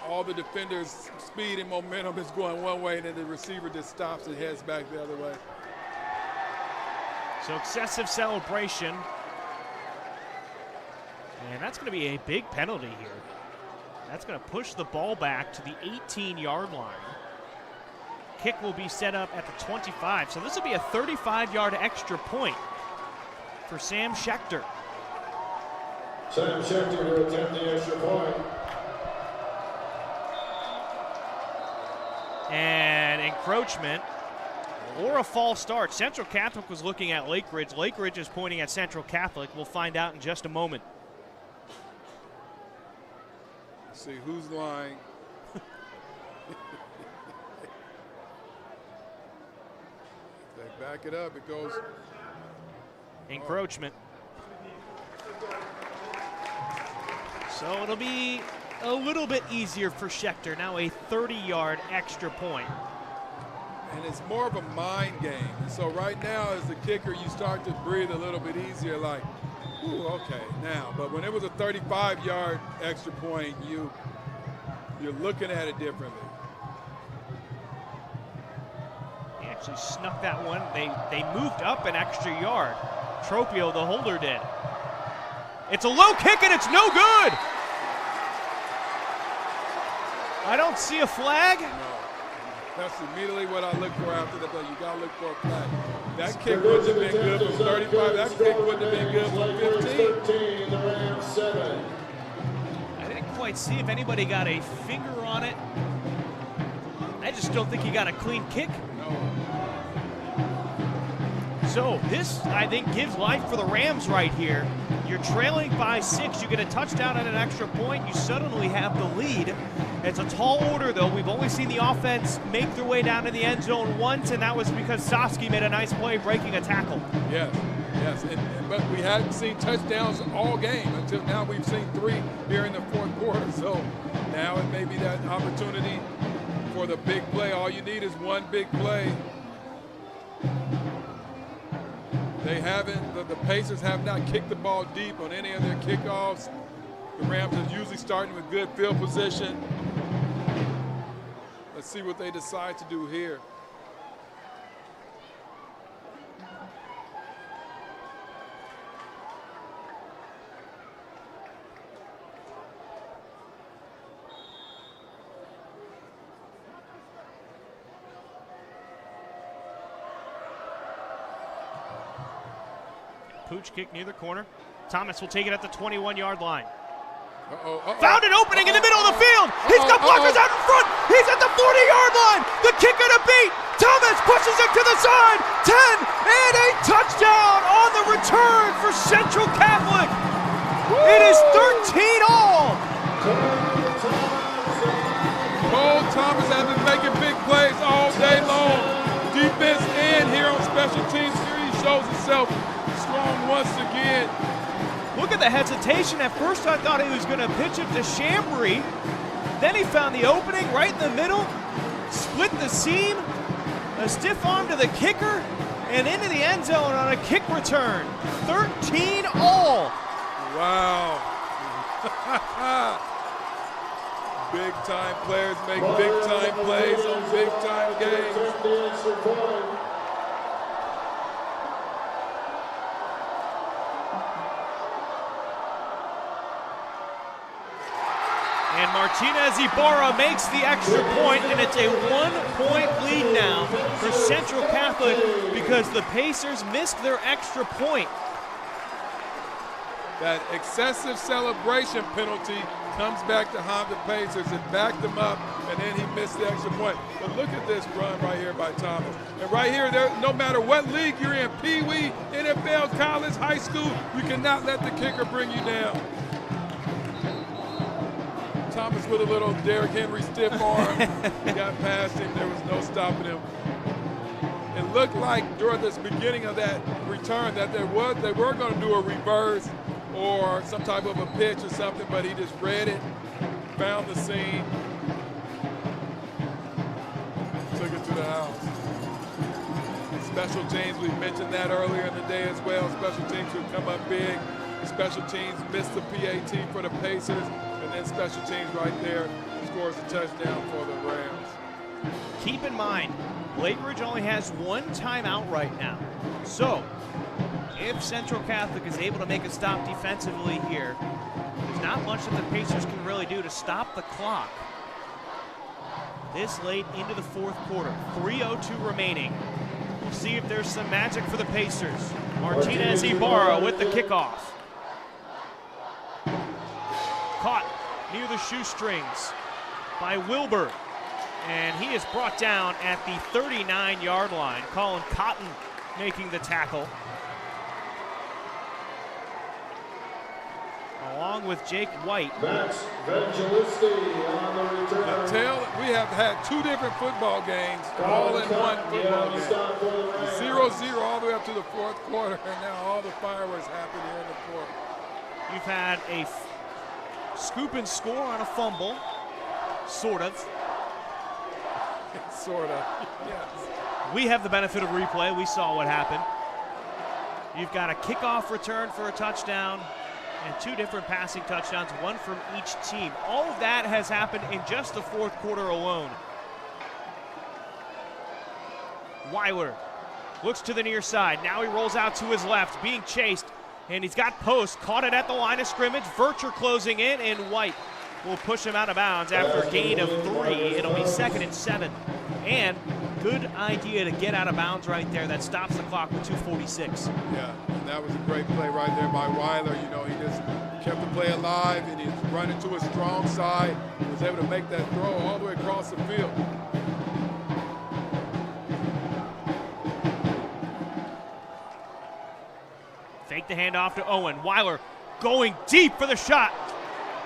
All the defenders' speed and momentum is going one way, and then the receiver just stops and heads back the other way. So excessive celebration. And that's going to be a big penalty here. That's going to push the ball back to the 18-yard line. Kick will be set up at the 25. So this will be a 35-yard extra point for Sam Schechter. Sam Schechter to attempt the extra point. And encroachment or a false start. Central Catholic was looking at Lakeridge. Lakeridge is pointing at Central Catholic. We'll find out in just a moment. Let's see who's lying. If they back it up, it goes. Encroachment. So it'll be a little bit easier for Schechter. Now a 30-yard extra point. And it's more of a mind game. And so right now, as the kicker, you start to breathe a little bit easier, like, ooh, okay, now. But when it was a 35-yard extra point, you're looking at it differently. He actually snuck that one. They moved up an extra yard. Tropio, the holder, did. It's a low kick, and it's no good. I don't see a flag. No. That's immediately what I look for after the play. You got to look for a flag. That kick wouldn't have been good from 35. That kick wouldn't have been good from 15. The Rams 7. I didn't quite see if anybody got a finger on it. I just don't think he got a clean kick. No. So this, I think, gives life for the Rams right here. You're trailing by 6. You get a touchdown and an extra point. You suddenly have the lead. It's a tall order, though. We've only seen the offense make their way down to the end zone once, and that was because Sosky made a nice play breaking a tackle. Yes. But we hadn't seen touchdowns all game until now. We've seen 3 here in the fourth quarter. So now it may be that opportunity for the big play. All you need is one big play. They haven't, the Pacers have not kicked the ball deep on any of their kickoffs. The Rams are usually starting with good field position. Let's see what they decide to do here. Pooch kick near the corner. Thomas will take it at the 21-yard line. Uh-oh. Found an opening in the middle of the field. He's got blockers out in front. He's at the 40-yard line. The kick and a beat. Thomas pushes it to the side. 10 and a touchdown on the return for Central Catholic. It is 13-all. Cole Thomas has been making big plays all day long. Defense and here on special teams. Here he shows himself strong once again. Look at the hesitation. At first I thought he was going to pitch it to Chambry. Then he found the opening right in the middle, split the seam, a stiff arm to the kicker, and into the end zone on a kick return. 13-all. Wow. Big time players make big time plays on big time games. And Martinez Ibarra makes the extra point, and it's a 1-point lead now for Central Catholic because the Pacers missed their extra point. That excessive celebration penalty comes back to haunt the Pacers. It backed them up, and then he missed the extra point. But look at this run right here by Thomas. And right here, no matter what league you're in, Pee Wee, NFL, college, high school, you cannot let the kicker bring you down. Thomas with a little Derrick Henry stiff arm. He got past him. There was no stopping him. It looked like during this beginning of that return that they were going to do a reverse or some type of a pitch or something, but he just read it, found the seam, took it to the house. Special teams, we mentioned that earlier in the day as well. Special teams would come up big. Special teams missed the PAT for the Pacers, and then special teams right there scores a touchdown for the Rams. Keep in mind, Lakeridge only has one timeout right now. So, if Central Catholic is able to make a stop defensively here, there's not much that the Pacers can really do to stop the clock. This late into the fourth quarter, 3:02 remaining. We'll see if there's some magic for the Pacers. Martinez Ibarra with the kickoff. Caught near the shoestrings by Wilbur. And he is brought down at the 39-yard line. Colin Cotton making the tackle. Along with Jake White. Max Evangelisti on the return. We have had two different football games all in one football game. 0-0 all the way up to the fourth quarter, and now all the fireworks happen here in the fourth. You've had a scoop and score on a fumble, sort of. Sort of, yes. We have the benefit of replay. We saw what happened. You've got a kickoff return for a touchdown and two different passing touchdowns, one from each team. All of that has happened in just the fourth quarter alone. Weiler looks to the near side. Now he rolls out to his left, being chased, and he's got post. Caught it at the line of scrimmage. Vercher closing in, and White will push him out of bounds after a gain of 3. It'll be 2nd and 7. And good idea to get out of bounds right there. That stops the clock with 2:46. Yeah, and that was a great play right there by Weiler. You know, he just kept the play alive, and he's running to his strong side. He was able to make that throw all the way across the field. Fake the handoff to Owen. Weiler going deep for the shot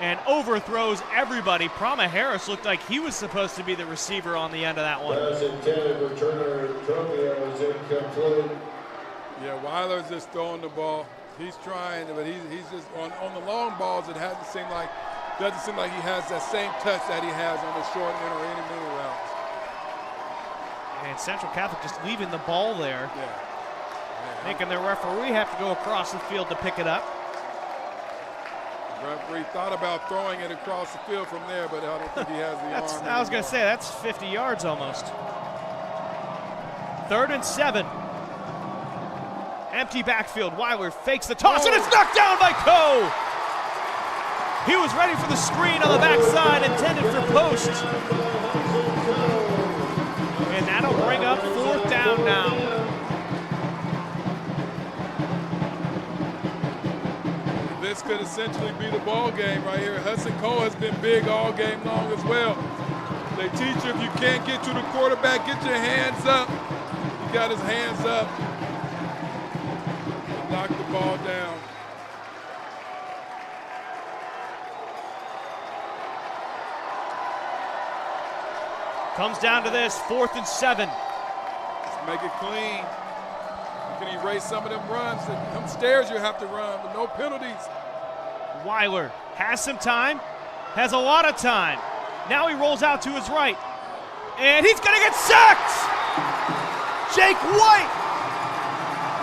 and overthrows everybody. Prama Harris looked like he was supposed to be the receiver on the end of that one. As intended, returner trophy was incomplete. Yeah, Weiler's just throwing the ball. He's trying, but he's just on the long balls. It doesn't seem like he has that same touch that he has on the short end or any middle routes. And Central Catholic just leaving the ball there, Yeah. making the referee have to go across the field to pick it up. The referee thought about throwing it across the field from there, but I don't think he has the arm. I was going to say, that's 50 yards almost. 3rd and 7. Empty backfield. Weiler fakes the toss, and it's knocked down by Coe. He was ready for the screen on the backside, intended for post. And that'll bring up 4th down now. This could essentially be the ball game right here. Hudson Cole has been big all game long as well. They teach you if you can't get to the quarterback, get your hands up. He got his hands up. Knock the ball down. Comes down to this, 4th and 7. Let's make it clean. You can erase some of them runs, them stairs you have to run with no penalties. Weiler has some time, has a lot of time. Now he rolls out to his right, and he's gonna get sacked! Jake White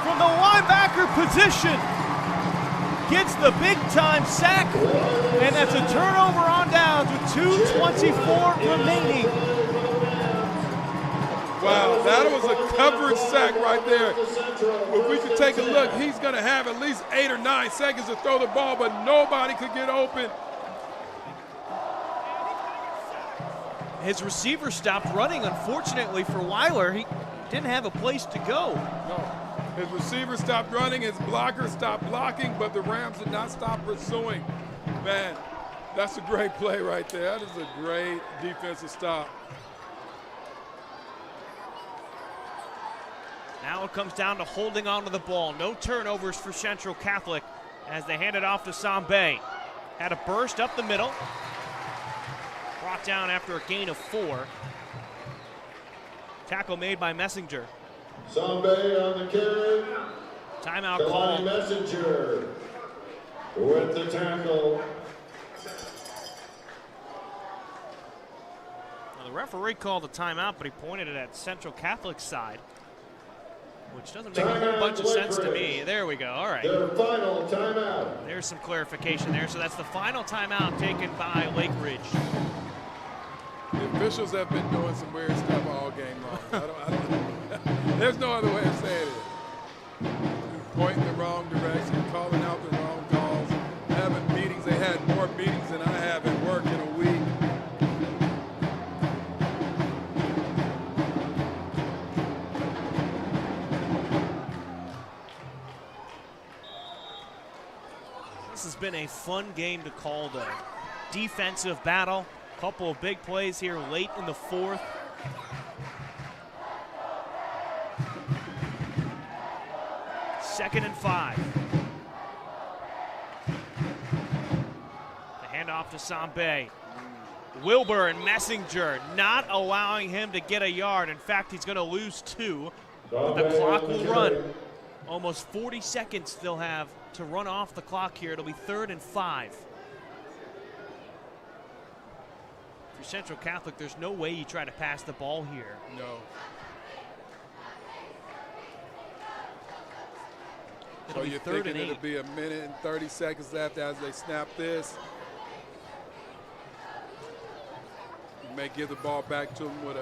from the linebacker position gets the big-time sack, and that's a turnover on downs with 2:24 remaining. Wow, that was a coverage sack right there. If we could take a look, he's going to have at least 8 or 9 seconds to throw the ball, but nobody could get open. His receiver stopped running, unfortunately for Weiler. He didn't have a place to go. No, his receiver stopped running, his blocker stopped blocking, but the Rams did not stop pursuing. Man, that's a great play right there. That is a great defensive stop. Now it comes down to holding on to the ball. No turnovers for Central Catholic as they hand it off to Sambe. Had a burst up the middle. Brought down after a gain of 4. Tackle made by Messenger. Sambe on the carry. Timeout Kalani call. Messenger with the tackle. Now the referee called a timeout, but he pointed it at Central Catholic's side, which doesn't make a whole bunch of sense to me. There we go. All right. Their final timeout. There's some clarification there. So that's the final timeout taken by Lakeridge. The officials have been doing some weird stuff all game long. There's no other way of saying it. Pointing the wrong direction, calling out the wrong calls, having meetings. They had more meetings than I have at work in a week. This has been a fun game to call, though. Defensive battle. Couple of big plays here late in the 4th. Second and 5. The handoff to Sambe. Wilbur and Messenger not allowing him to get a yard. In fact, he's going to lose 2. But the clock will run. Almost 40 seconds they'll have to run off the clock here. It'll be 3rd and 5. For Central Catholic, there's no way you try to pass the ball here. No. So you're thinking it'll be a minute and 30 seconds left as they snap this. You may give the ball back to them with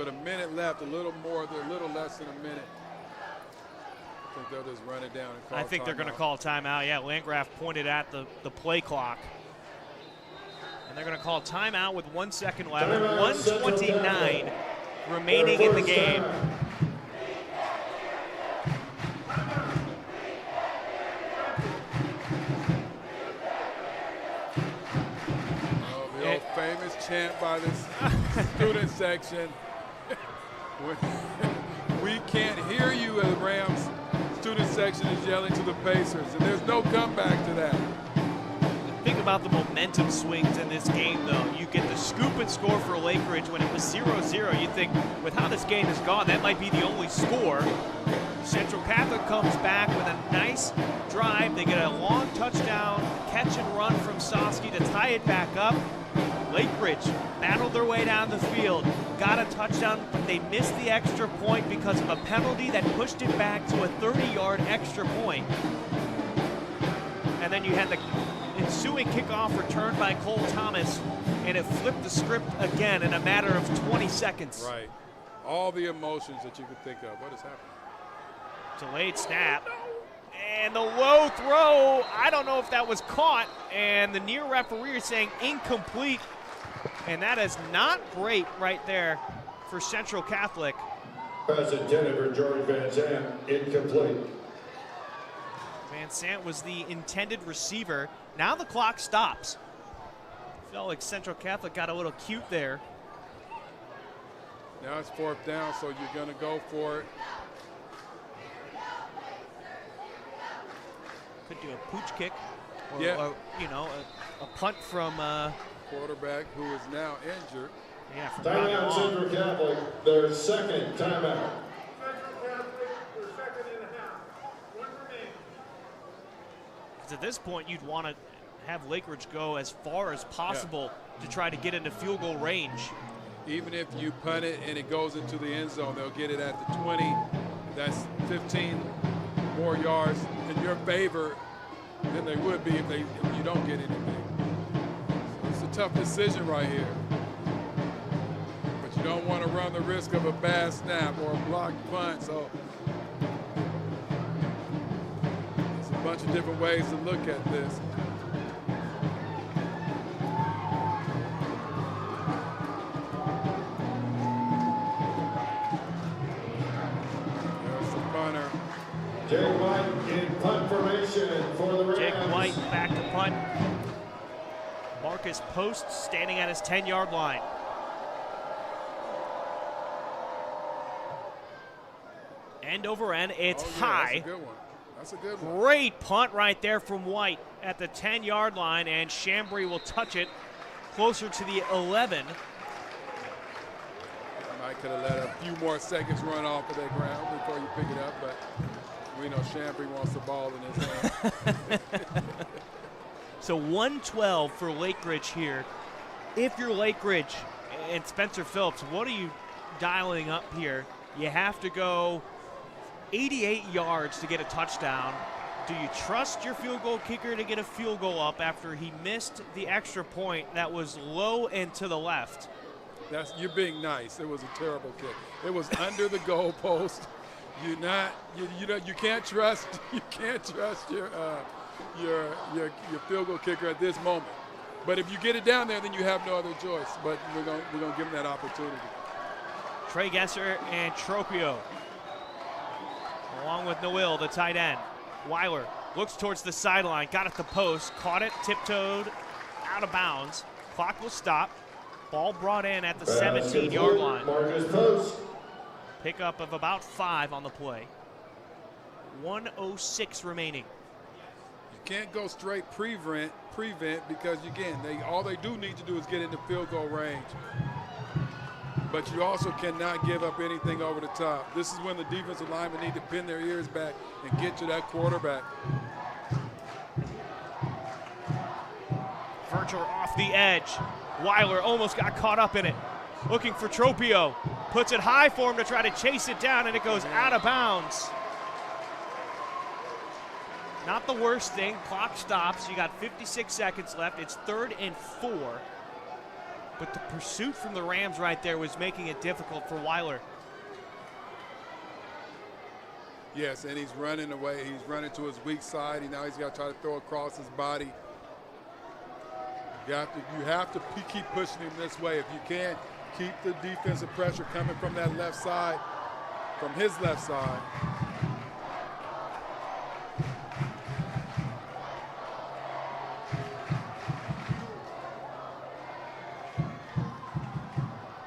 a minute left, a little less than a minute. I think they'll just run it down and call I think they're going to timeout. call timeout. Yeah, Landgraf pointed at the play clock. And they're going to call timeout with 1 second left. 1:29 remaining in the game. Oh, the old famous chant by this student section. We can't hear you, as Rams student section is yelling to the Pacers, and there's no comeback to that. Think about the momentum swings in this game, though. You get the scoop and score for Lakeridge when it was 0-0. You think, with how this game has gone, that might be the only score. Central Catholic comes back with a nice drive. They get a long touchdown, catch and run from Sosky to tie it back up. Lakeridge battled their way down the field, got a touchdown, but they missed the extra point because of a penalty that pushed it back to a 30-yard extra point. And then you had the ensuing kickoff return by Cole Thomas, and it flipped the script again in a matter of 20 seconds. Right. All the emotions that you could think of. What is happening? Delayed snap. And the low throw, I don't know if that was caught, and the near referee is saying incomplete. And that is not great right there for Central Catholic. Pass intended for George Van Zandt, incomplete. Van Van Sant was the intended receiver. Now the clock stops. Felt like Central Catholic got a little cute there. Now it's 4th down, so you're going to go for it. Could do a pooch kick, or, Yeah. or you know, a punt from Quarterback who is now injured. yeah, from Timeout, Central Catholic, their second timeout. Because at this point, you'd want to have Lakeridge go as far as possible to try to get into field goal range. Even if you punt it and it goes into the end zone, they'll get it at the 20. That's 15 more yards in your favor than they would be if you don't get anything. So it's a tough decision right here. But you don't want to run the risk of a bad snap or a blocked punt. So there's a bunch of different ways to look at this. Jake White in punt formation for the Rams. Jake White back to punt. Marcus Post standing at his 10-yard line. End over end, it's high. That's a good one. That's a good one. Great punt right there from White at the 10-yard line, and Chambry will touch it closer to the 11. I could have let a few more seconds run off of that ground before you pick it up, but we know Chambry wants the ball in his hand. So 112 for Lakeridge here. If you're Lakeridge and Spencer Phillips, what are you dialing up here? You have to go 88 yards to get a touchdown. Do you trust your field goal kicker to get a field goal up after he missed the extra point that was low and to the left? You're being nice. It was a terrible kick. It was under the goalpost. You can't trust your field goal kicker at this moment. But if you get it down there, then you have no other choice. But we're gonna give him that opportunity. Trey Gesser and Tropio, along with Noel, the tight end. Weiler looks towards the sideline, got at the post, caught it, tiptoed out of bounds. Clock will stop. Ball brought in at the 17-yard line. Marcus Post. Pickup of about 5 on the play. 1:06 remaining. You can't go straight prevent because again, all they do need to do is get into field goal range. But you also cannot give up anything over the top. This is when the defensive linemen need to pin their ears back and get to that quarterback. Virgil off the edge. Weiler almost got caught up in it. Looking for Tropio. Puts it high for him to try to chase it down, and it goes out of bounds. Not the worst thing. Clock stops. You got 56 seconds left. It's 3rd and 4. But the pursuit from the Rams right there was making it difficult for Weiler. Yes, and he's running away. He's running to his weak side. Now he's got to try to throw across his body. You have to keep pushing him this way. If you can, keep the defensive pressure coming from that left side, from his left side.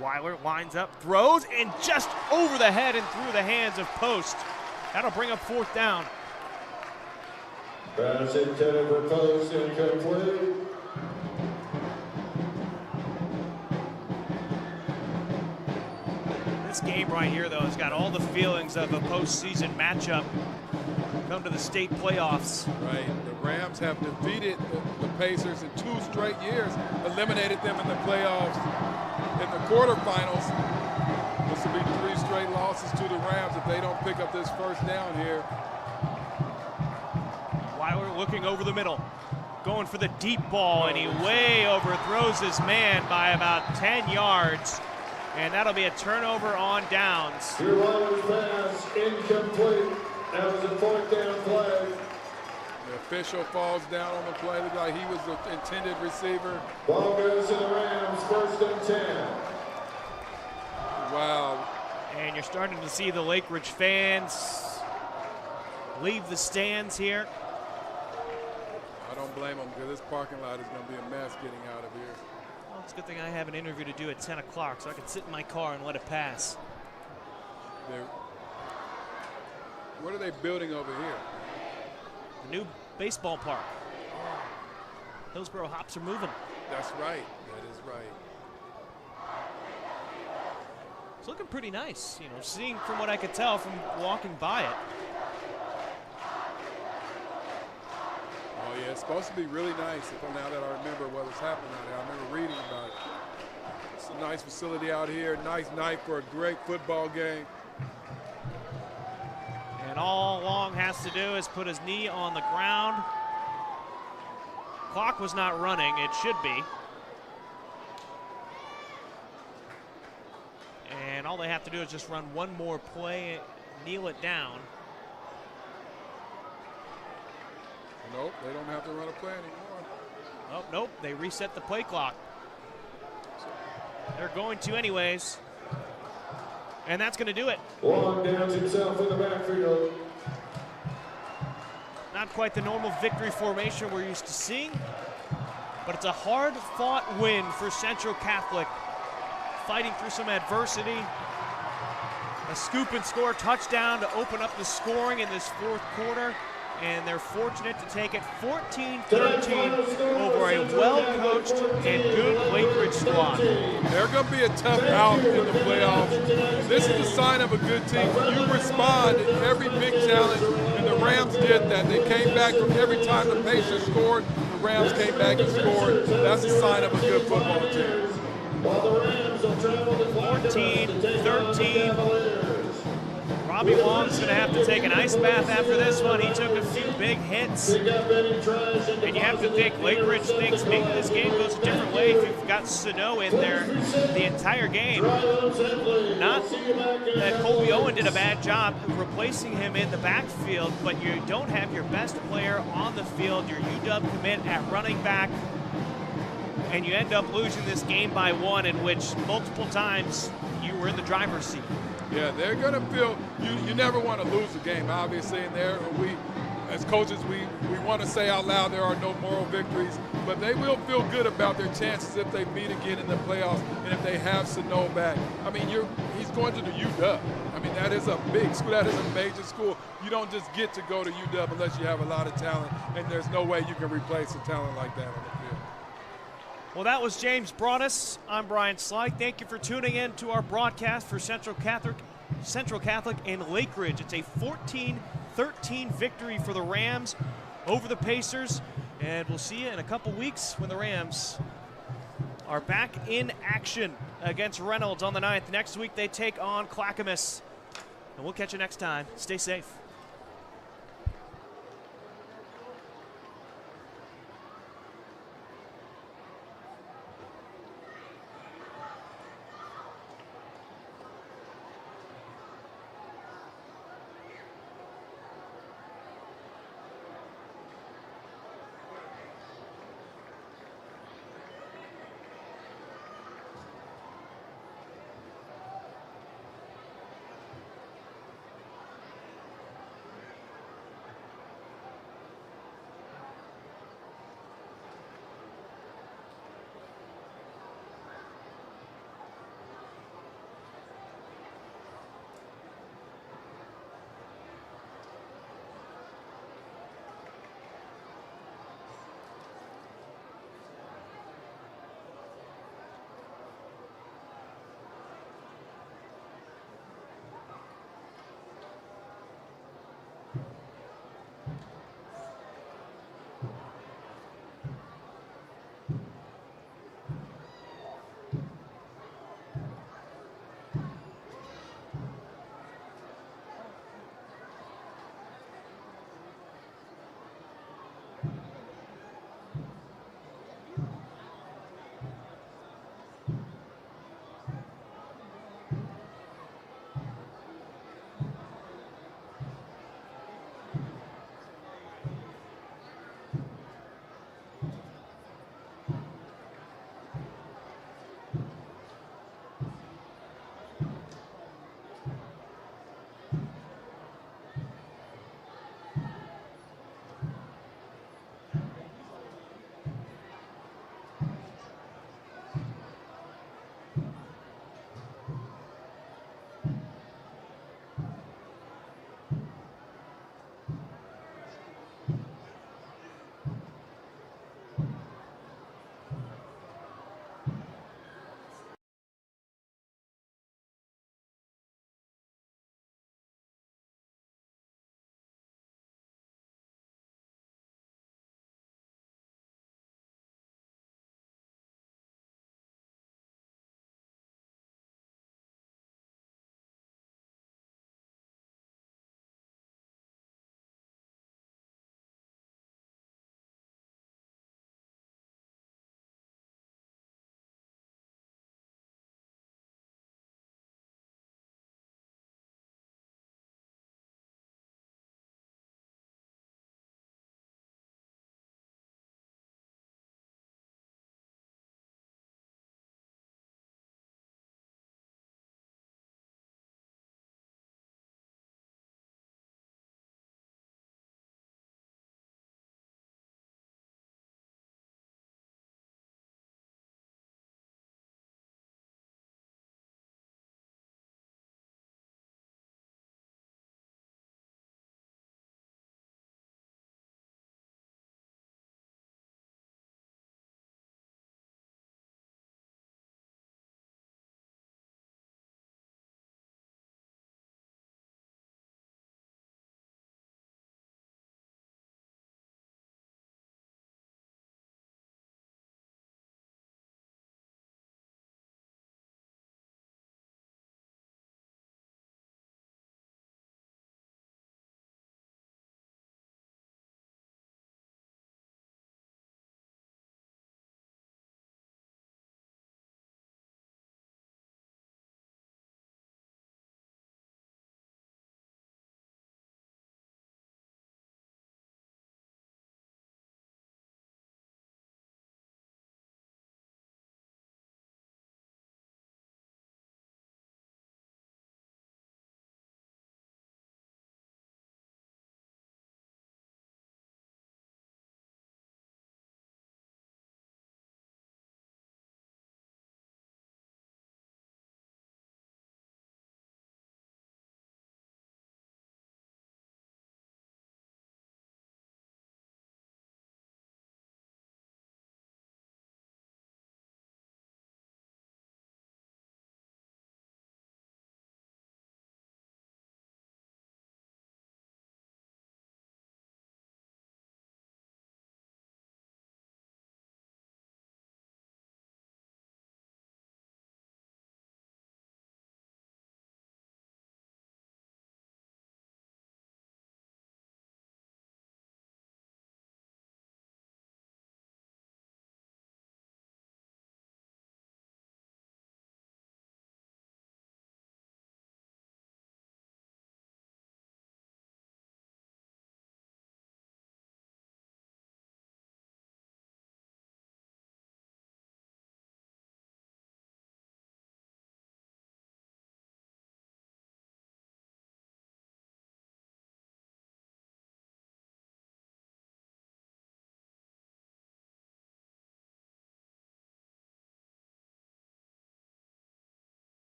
Weiler lines up, throws, and just over the head and through the hands of Post. That'll bring up 4th down. Pass intended for Post, incomplete. This game right here, though, has got all the feelings of a postseason matchup. Come to the state playoffs. Right. The Rams have defeated the Pacers in 2 straight years, eliminated them in the playoffs. In the quarterfinals, this will be 3 straight losses to the Rams if they don't pick up this first down here. Weiler looking over the middle, going for the deep ball, and he way overthrows his man by about 10 yards. And that'll be a turnover on downs. Your Weiler's pass incomplete. That was a 4th down play. The official falls down on the play. Looked like he was the intended receiver. Ball goes to the Rams, 1st and 10. Wow. And you're starting to see the Lakeridge fans leave the stands here. I don't blame them because this parking lot is going to be a mess getting out of here. Well, it's a good thing I have an interview to do at 10 o'clock, so I can sit in my car and let it pass. What are they building over here? The new baseball park. Hillsboro Hops are moving. That's right. That is right. It's looking pretty nice, you know, seeing from what I could tell from walking by it. Oh, yeah, it's supposed to be really nice. Now that I remember what was happening out there, I remember reading about it. It's a nice facility out here, nice night for a great football game. And all Long has to do is put his knee on the ground. Clock was not running, it should be. And all they have to do is just run one more play, kneel it down. Nope, they don't have to run a play anymore. Oh, nope, they reset the play clock. They're going to anyways. And that's going to do it. Long downs himself in the backfield. Not quite the normal victory formation we're used to seeing, but it's a hard-fought win for Central Catholic. Fighting through some adversity. A scoop and score touchdown to open up the scoring in this fourth quarter. And they're fortunate to take it 14-13 over a well-coached and good Lakeridge squad. They're going to be a tough out in the playoffs. This is a sign of a good team. When you respond to every big challenge, and the Rams did that. They came back from every time the Pacers scored, the Rams came back and scored. That's a sign of a good football team. 14-13. Robbie Long's going to have to take an ice bath after this one. He took a few big hits. And you have to think Lakeridge thinks maybe this game goes a different way if you've got Sano in there the entire game. Not that Colby Owen did a bad job replacing him in the backfield, but you don't have your best player on the field, your UW commit at running back, and you end up losing this game by one, in which multiple times you were in the driver's seat. Yeah, they're going to feel, you never want to lose a game, obviously, and as coaches, we want to say out loud there are no moral victories, but they will feel good about their chances if they meet again in the playoffs and if they have Sano back. I mean, he's going to the UW. I mean, that is a big school, that is a major school. You don't just get to go to UW unless you have a lot of talent, and there's no way you can replace a talent like that on the field. Well, that was James Broadous. I'm Bryan Sleik. Thank you for tuning in to our broadcast for Central Catholic and Lakeridge. It's a 14-13 victory for the Rams over the Pacers. And we'll see you in a couple weeks when the Rams are back in action against Reynolds on the 9th. Next week, they take on Clackamas. And we'll catch you next time. Stay safe.